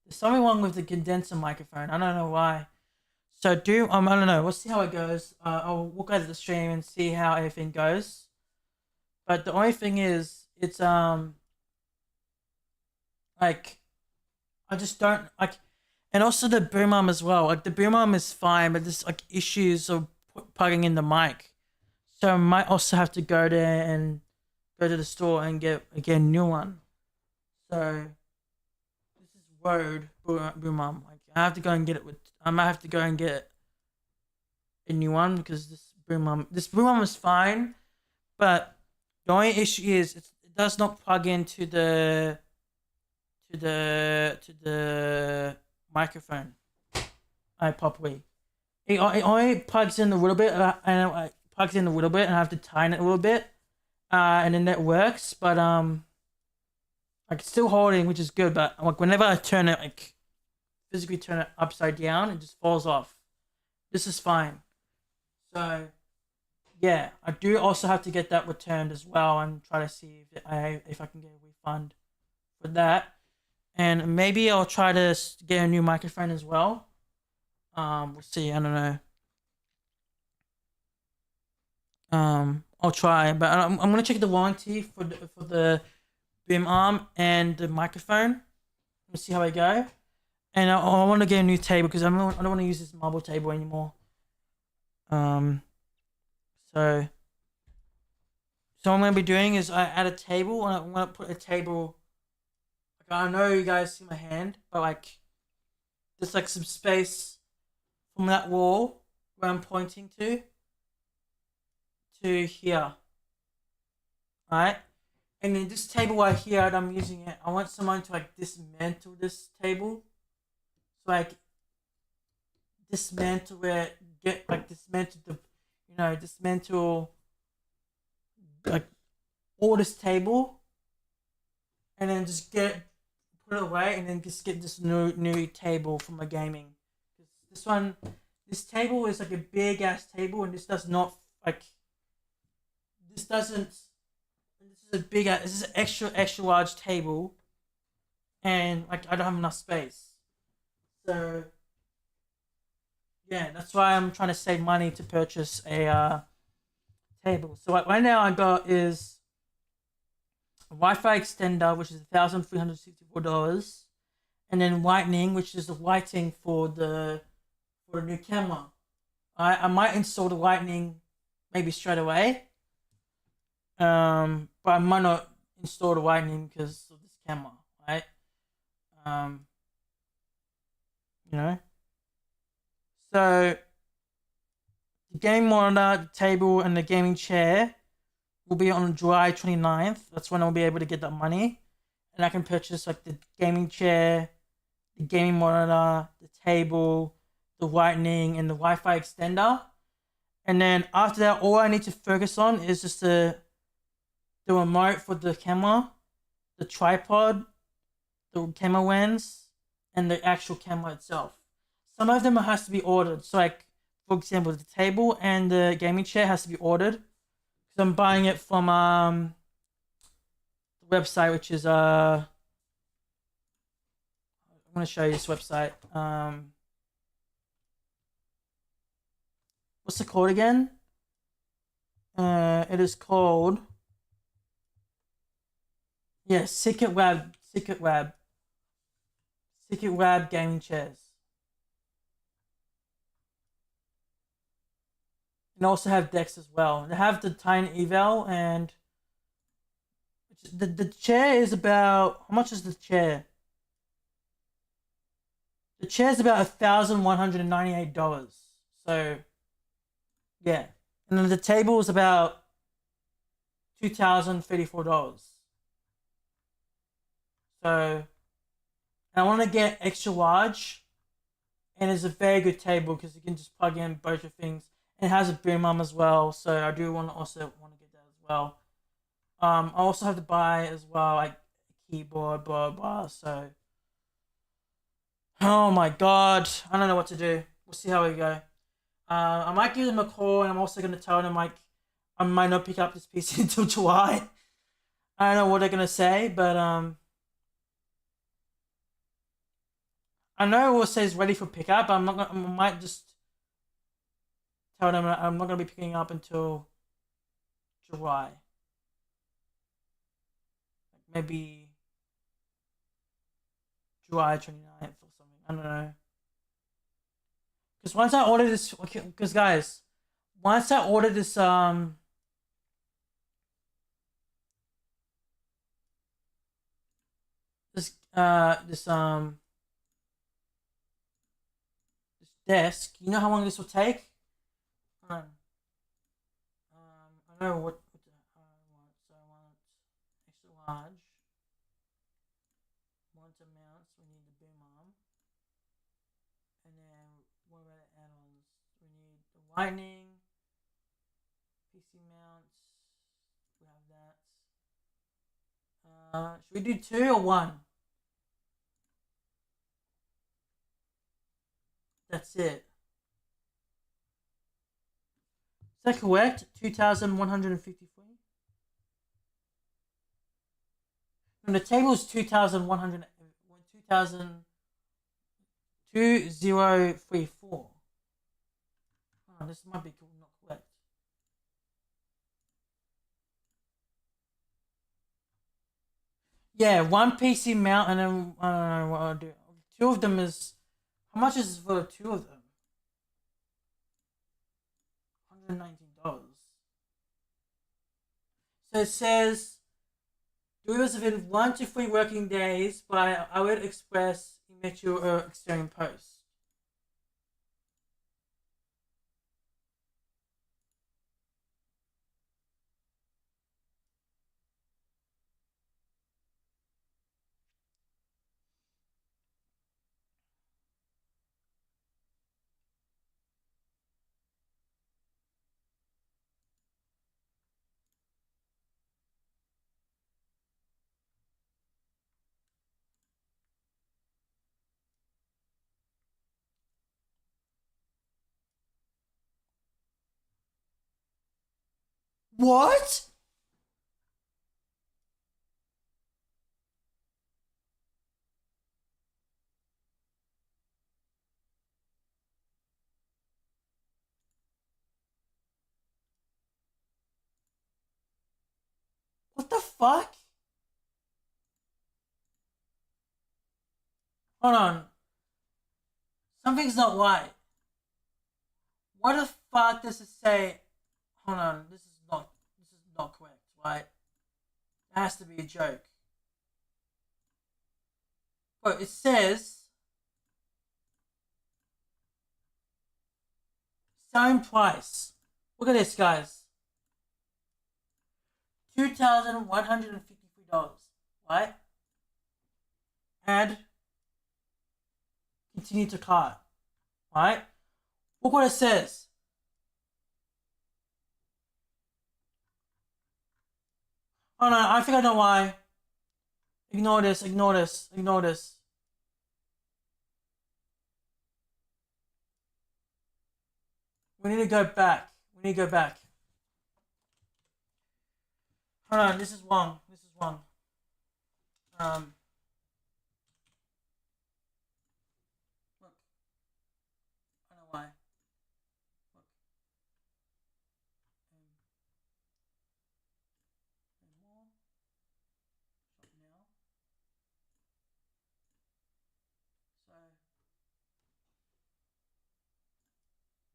there's something wrong with the condenser microphone. I don't know why. So I don't know. We'll see how it goes. I'll walk out of the stream and see how everything goes. But the only thing is, it's like, I just don't like, and also the boom arm as well. Like, the boom arm is fine, but there's like issues of plugging in the mic. So I might also have to go there and go to the store and get a new one. So this is Rode boom arm. Like, I have to go and get it I might have to go and get a new one, because this boom arm is fine, but the only issue is it does not plug into the microphone properly. it only plugs in a little bit, and it plugs in a little bit, and I have to tighten it a little bit, and then that works. But like it's still holding, which is good. But like whenever I turn it, like physically turn it upside down, it just falls off. This is fine. So yeah, I do also have to get that returned as well, and try to see if I can get a refund for that. And maybe I'll try to get a new microphone as well. We'll see. I don't know. I'll try, but I'm gonna check the warranty for the boom arm and the microphone. Let's see how I go. And I want to get a new table because I don't want to use this marble table anymore. So what I'm gonna be doing is I add a table, and I'm gonna put a table. Like I know you guys see my hand, but like there's like some space from that wall where I'm pointing to here. Alright? And then this table right here that I'm using it, I want someone to like dismantle this table. So like dismantle like all this table, and then just put it away, and then just get this new table for my gaming. This table is like a big ass table, and this does not like. This doesn't. This is a big. This is an extra large table, and like I don't have enough space. So yeah, that's why I'm trying to save money to purchase a table. So right now I got is a Wi-Fi extender, which is $1,364, and then lightning, which is the lighting for the new camera. I might install the lightning maybe straight away. But I might not install the lightning because of this camera, right? You know. So the game monitor, the table, and the gaming chair will be on July 29th. That's when I'll be able to get that money, and I can purchase like the gaming chair, the gaming monitor, the table, the lightning, and the Wi-Fi extender. And then after that, all I need to focus on is just the remote for the camera, the tripod, the camera lens, and the actual camera itself. Some of them has to be ordered. So like, for example, the table and the gaming chair has to be ordered. Because I'm buying it from the website, which is I'm gonna show you this website. What's it called again? It is called Secret Lab gaming chairs. And also have decks as well. They have the tiny eval, and the chair is about, how much is the chair? The chair is about $1,198. So yeah, and then the table is about $2,034. So I want to get extra large, and it's a very good table because you can just plug in both of things. It has a boom arm as well, so I do want to get that as well. I also have to buy as well like a keyboard, blah blah. So, oh my god, I don't know what to do. We'll see how we go. I might give them a call, and I'm also gonna tell them like I might not pick up this PC until July. I don't know what they're gonna say, but I know it will say it's ready for pickup. I might just tell them I'm not gonna be picking up until July. Maybe July 29th or something. I don't know. Because once I order this, okay, because guys, once I order this this desk, you know how long this will take? I know what I want. So I want extra large. Monitor mounts. We need the boom arm. And then what about the add-ons? We need the lightning, PC mounts. We have that. Should we do 2 or 1? That's it. Is that correct? 2,153. And the table is 2,100. 2034. Oh, this might be not correct. Yeah, 1 PC mount, and then I don't know what I'll do. 2 of them is. How much is for 2 of them? $119. So it says delivers within 1 to 3 working days by Outlet Express, Immature, or External Post. What? What the fuck? Hold on. Something's not right. What the fuck does it say? Hold on. This is not correct, right? It has to be a joke. But it says selling price. Look at this, guys. $2,153, right? Add. Continue to cart, right? Look what it says. Oh no, I think I know why. Ignore this. We need to go back. Hold on, this is wrong. Look. I know why. Look. More. Shop now.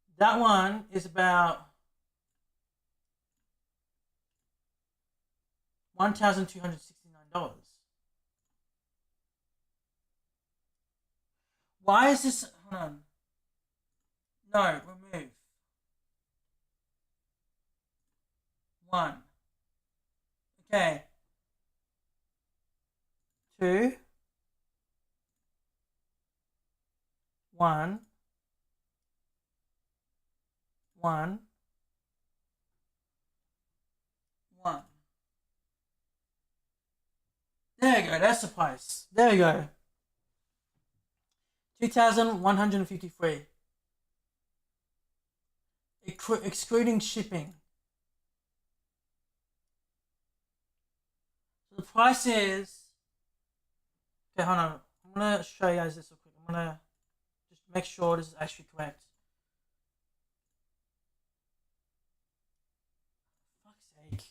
So that one is about $1,269. Why is this? Hold on. No, remove. 1. Okay. 2. 1. 1. 1. There you go. That's the price. There you go. 2,153. Excluding shipping. So the price is. Okay, hold on. I'm gonna show you guys this real quick. I'm gonna just make sure this is actually correct. For fuck's sake.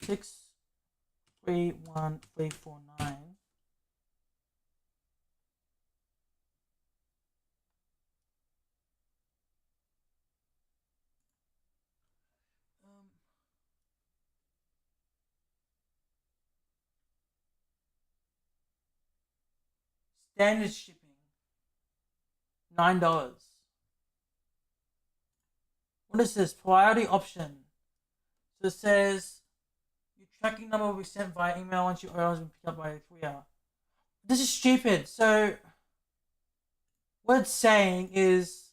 Six 31349. Standard shipping, $9. What is this? Priority option. So it says you tracking number will be sent via email once your order has been picked up by a courier. This is stupid. So, what it's saying is...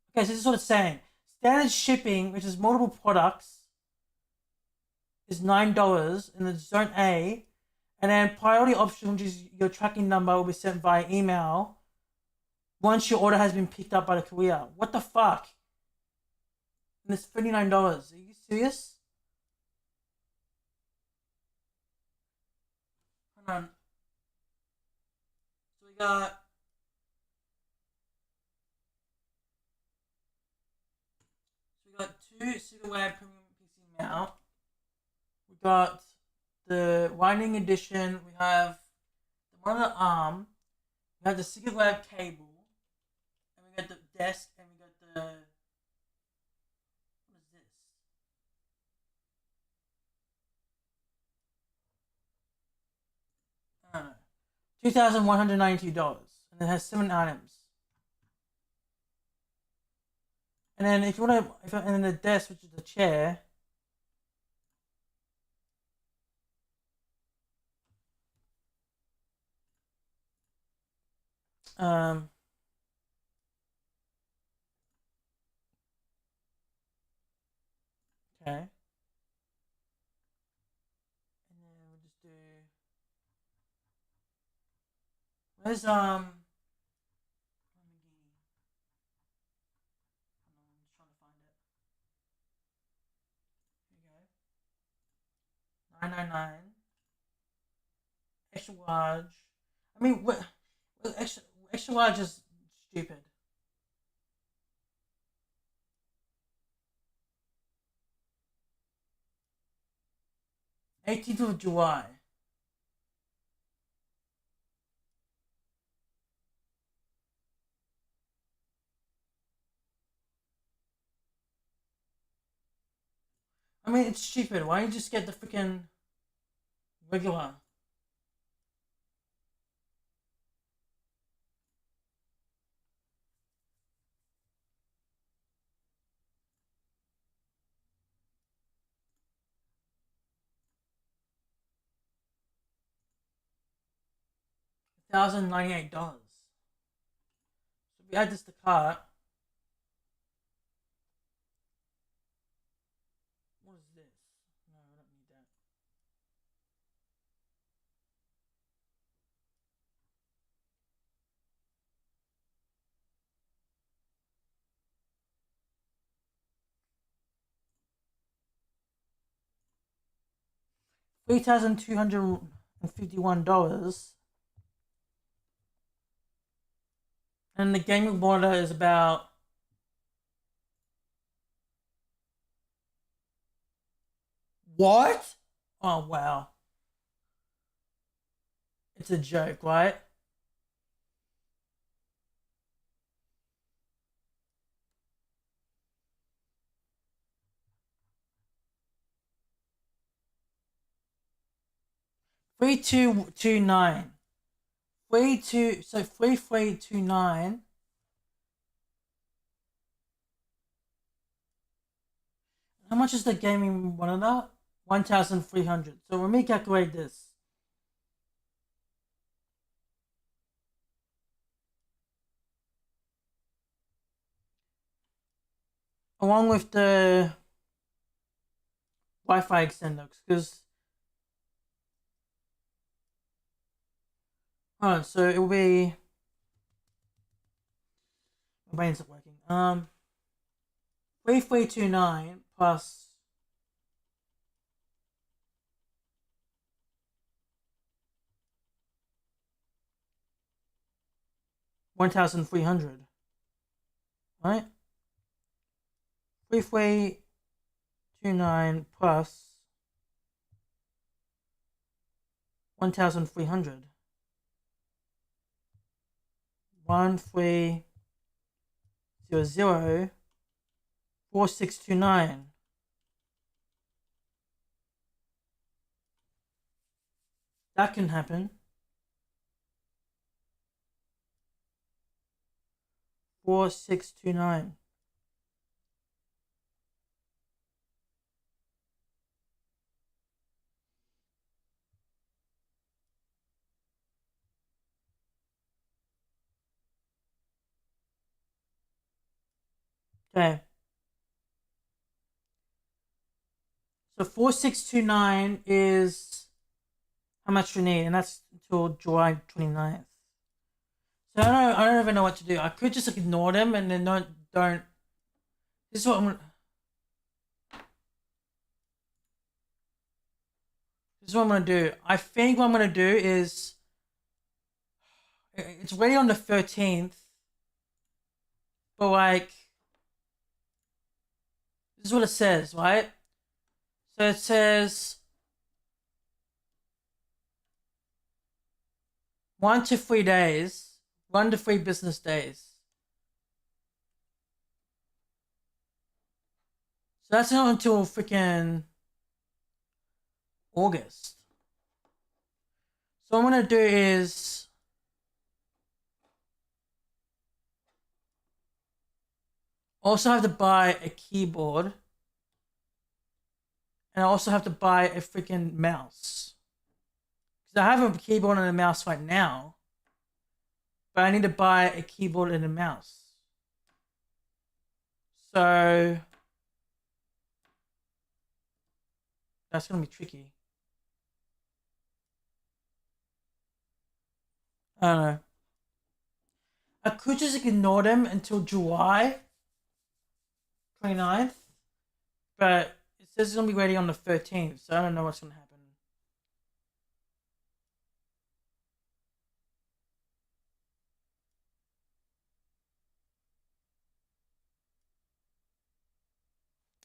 Okay, so this is what it's saying. Standard shipping, which is multiple products, is $9 in the Zone A. And then priority option, which is your tracking number, will be sent via email once your order has been picked up by the courier. What the fuck? And it's $39. Are you serious? Hold on. So we got... two Silverware Premium PC mount. We got the winding edition. We have the one on the arm. We have the Silverware cable. And we got the desk. And we got the... What is this? I don't know. $2,192. And it has 7 items. And then if you want to, and then the desk, which is the chair. Okay. And then we'll just do. Where's $9.99. Extra large. I mean, what? Extra large is stupid. July 18th. I mean, it's stupid. Why don't you just get the freaking regular? $1,098. So if we add this to cart. What is this? No, I don't need that. $3,251. And the gaming monitor is about... What? Oh, wow. It's a joke, right? $3,229. 3,329. How much is the gaming monitor? 1,300. So when we calculate this, along with the Wi-Fi extender, because so it will be... My brain's not working. 3,329 plus... $1,300. Right? 3,329 plus 1,300. 1,300 4,629. That can happen. 4,629. Okay. So 4629 is how much you need, and that's until July 29th. So I don't even know what to do. I could just ignore them and then don't. This is what I'm gonna. This is what I'm gonna do. I think what I'm gonna do is. It's ready on the 13th, but like. This is what it says, right? So it says 1 to 3 days, 1 to 3 business days. So that's not until freaking August. So what I'm gonna do is also have to buy a keyboard. And I also have to buy a freaking mouse. Because I have a keyboard and a mouse right now. But I need to buy a keyboard and a mouse. So that's going to be tricky. I don't know. I could just ignore them until July 29th. But it says it's going to be ready on the 13th. So I don't know what's going to happen.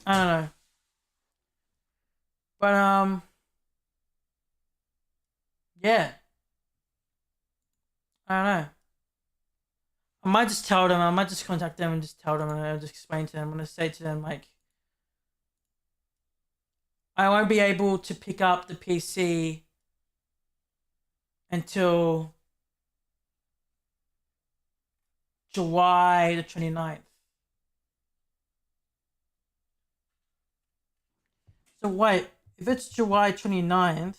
I don't know. But yeah. I don't know. I might just tell them, I might just contact them and just tell them, and I'll just explain to them. I'm gonna say to them like I won't be able to pick up the PC until July the 29th. So wait, if it's July 29th,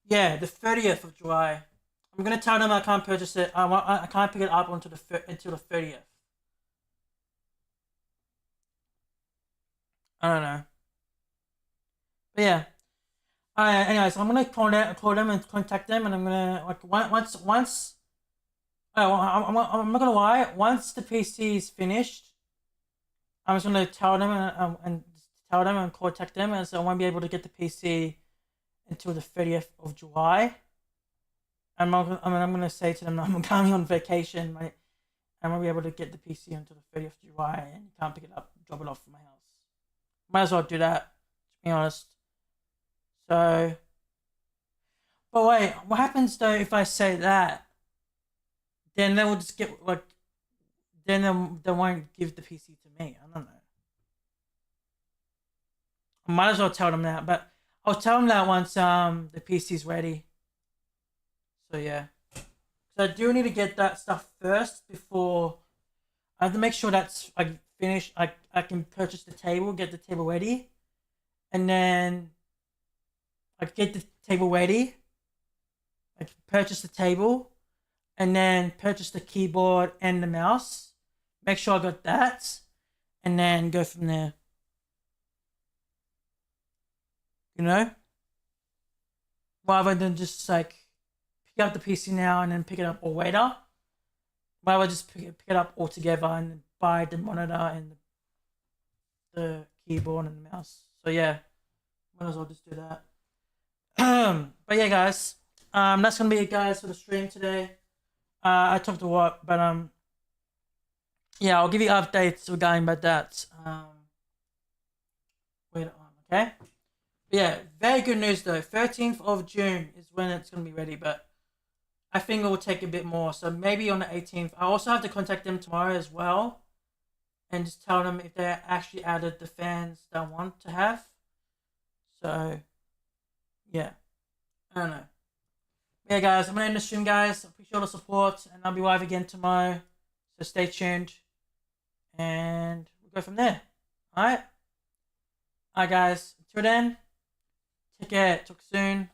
yeah, the 30th of July. I'm gonna tell them I can't purchase it. I can't pick it up until the 30th. I don't know. But yeah. Anyways, I'm gonna call them and contact them, and I'm gonna like once. Oh, I'm not gonna lie. Once the PC is finished, I'm just gonna tell them and tell them and contact them, and so I won't be able to get the PC until the 30th of July. I'm gonna say to them I'm coming on vacation, right? I won't be able to get the PC until the 30th of July, and you can't pick it up, drop it off from my house. Might as well do that, to be honest. So, but wait, what happens though if I say that? Then they will just get like, then they won't give the PC to me. I don't know. I might as well tell them that, but I'll tell them that once the PC's ready. So yeah, so I do need to get that stuff first before I have to make sure that's like finished. I can purchase the table, get the table ready, and then I get the table ready. I can purchase the table, and then purchase the keyboard and the mouse. Make sure I got that, and then go from there. You know, rather than just like pick up the PC now and then pick it up all later. Why don't I just pick it up all together and buy the monitor and the keyboard and the mouse? So yeah, might as well just do that. But yeah, guys, that's gonna be it, guys, for the stream today. I talked a lot, but yeah, I'll give you updates regarding about that later on. Okay. But yeah, very good news though. 13th of June is when it's gonna be ready, but I think it will take a bit more. So maybe on the 18th. I also have to contact them tomorrow as well, and just tell them if they actually added the fans that I want to have. So yeah, I don't know. Yeah, guys, I'm gonna end the stream, guys. Appreciate all the support, and I'll be live again tomorrow. So stay tuned, and we'll go from there. All right, guys. Until then, take care. Talk soon.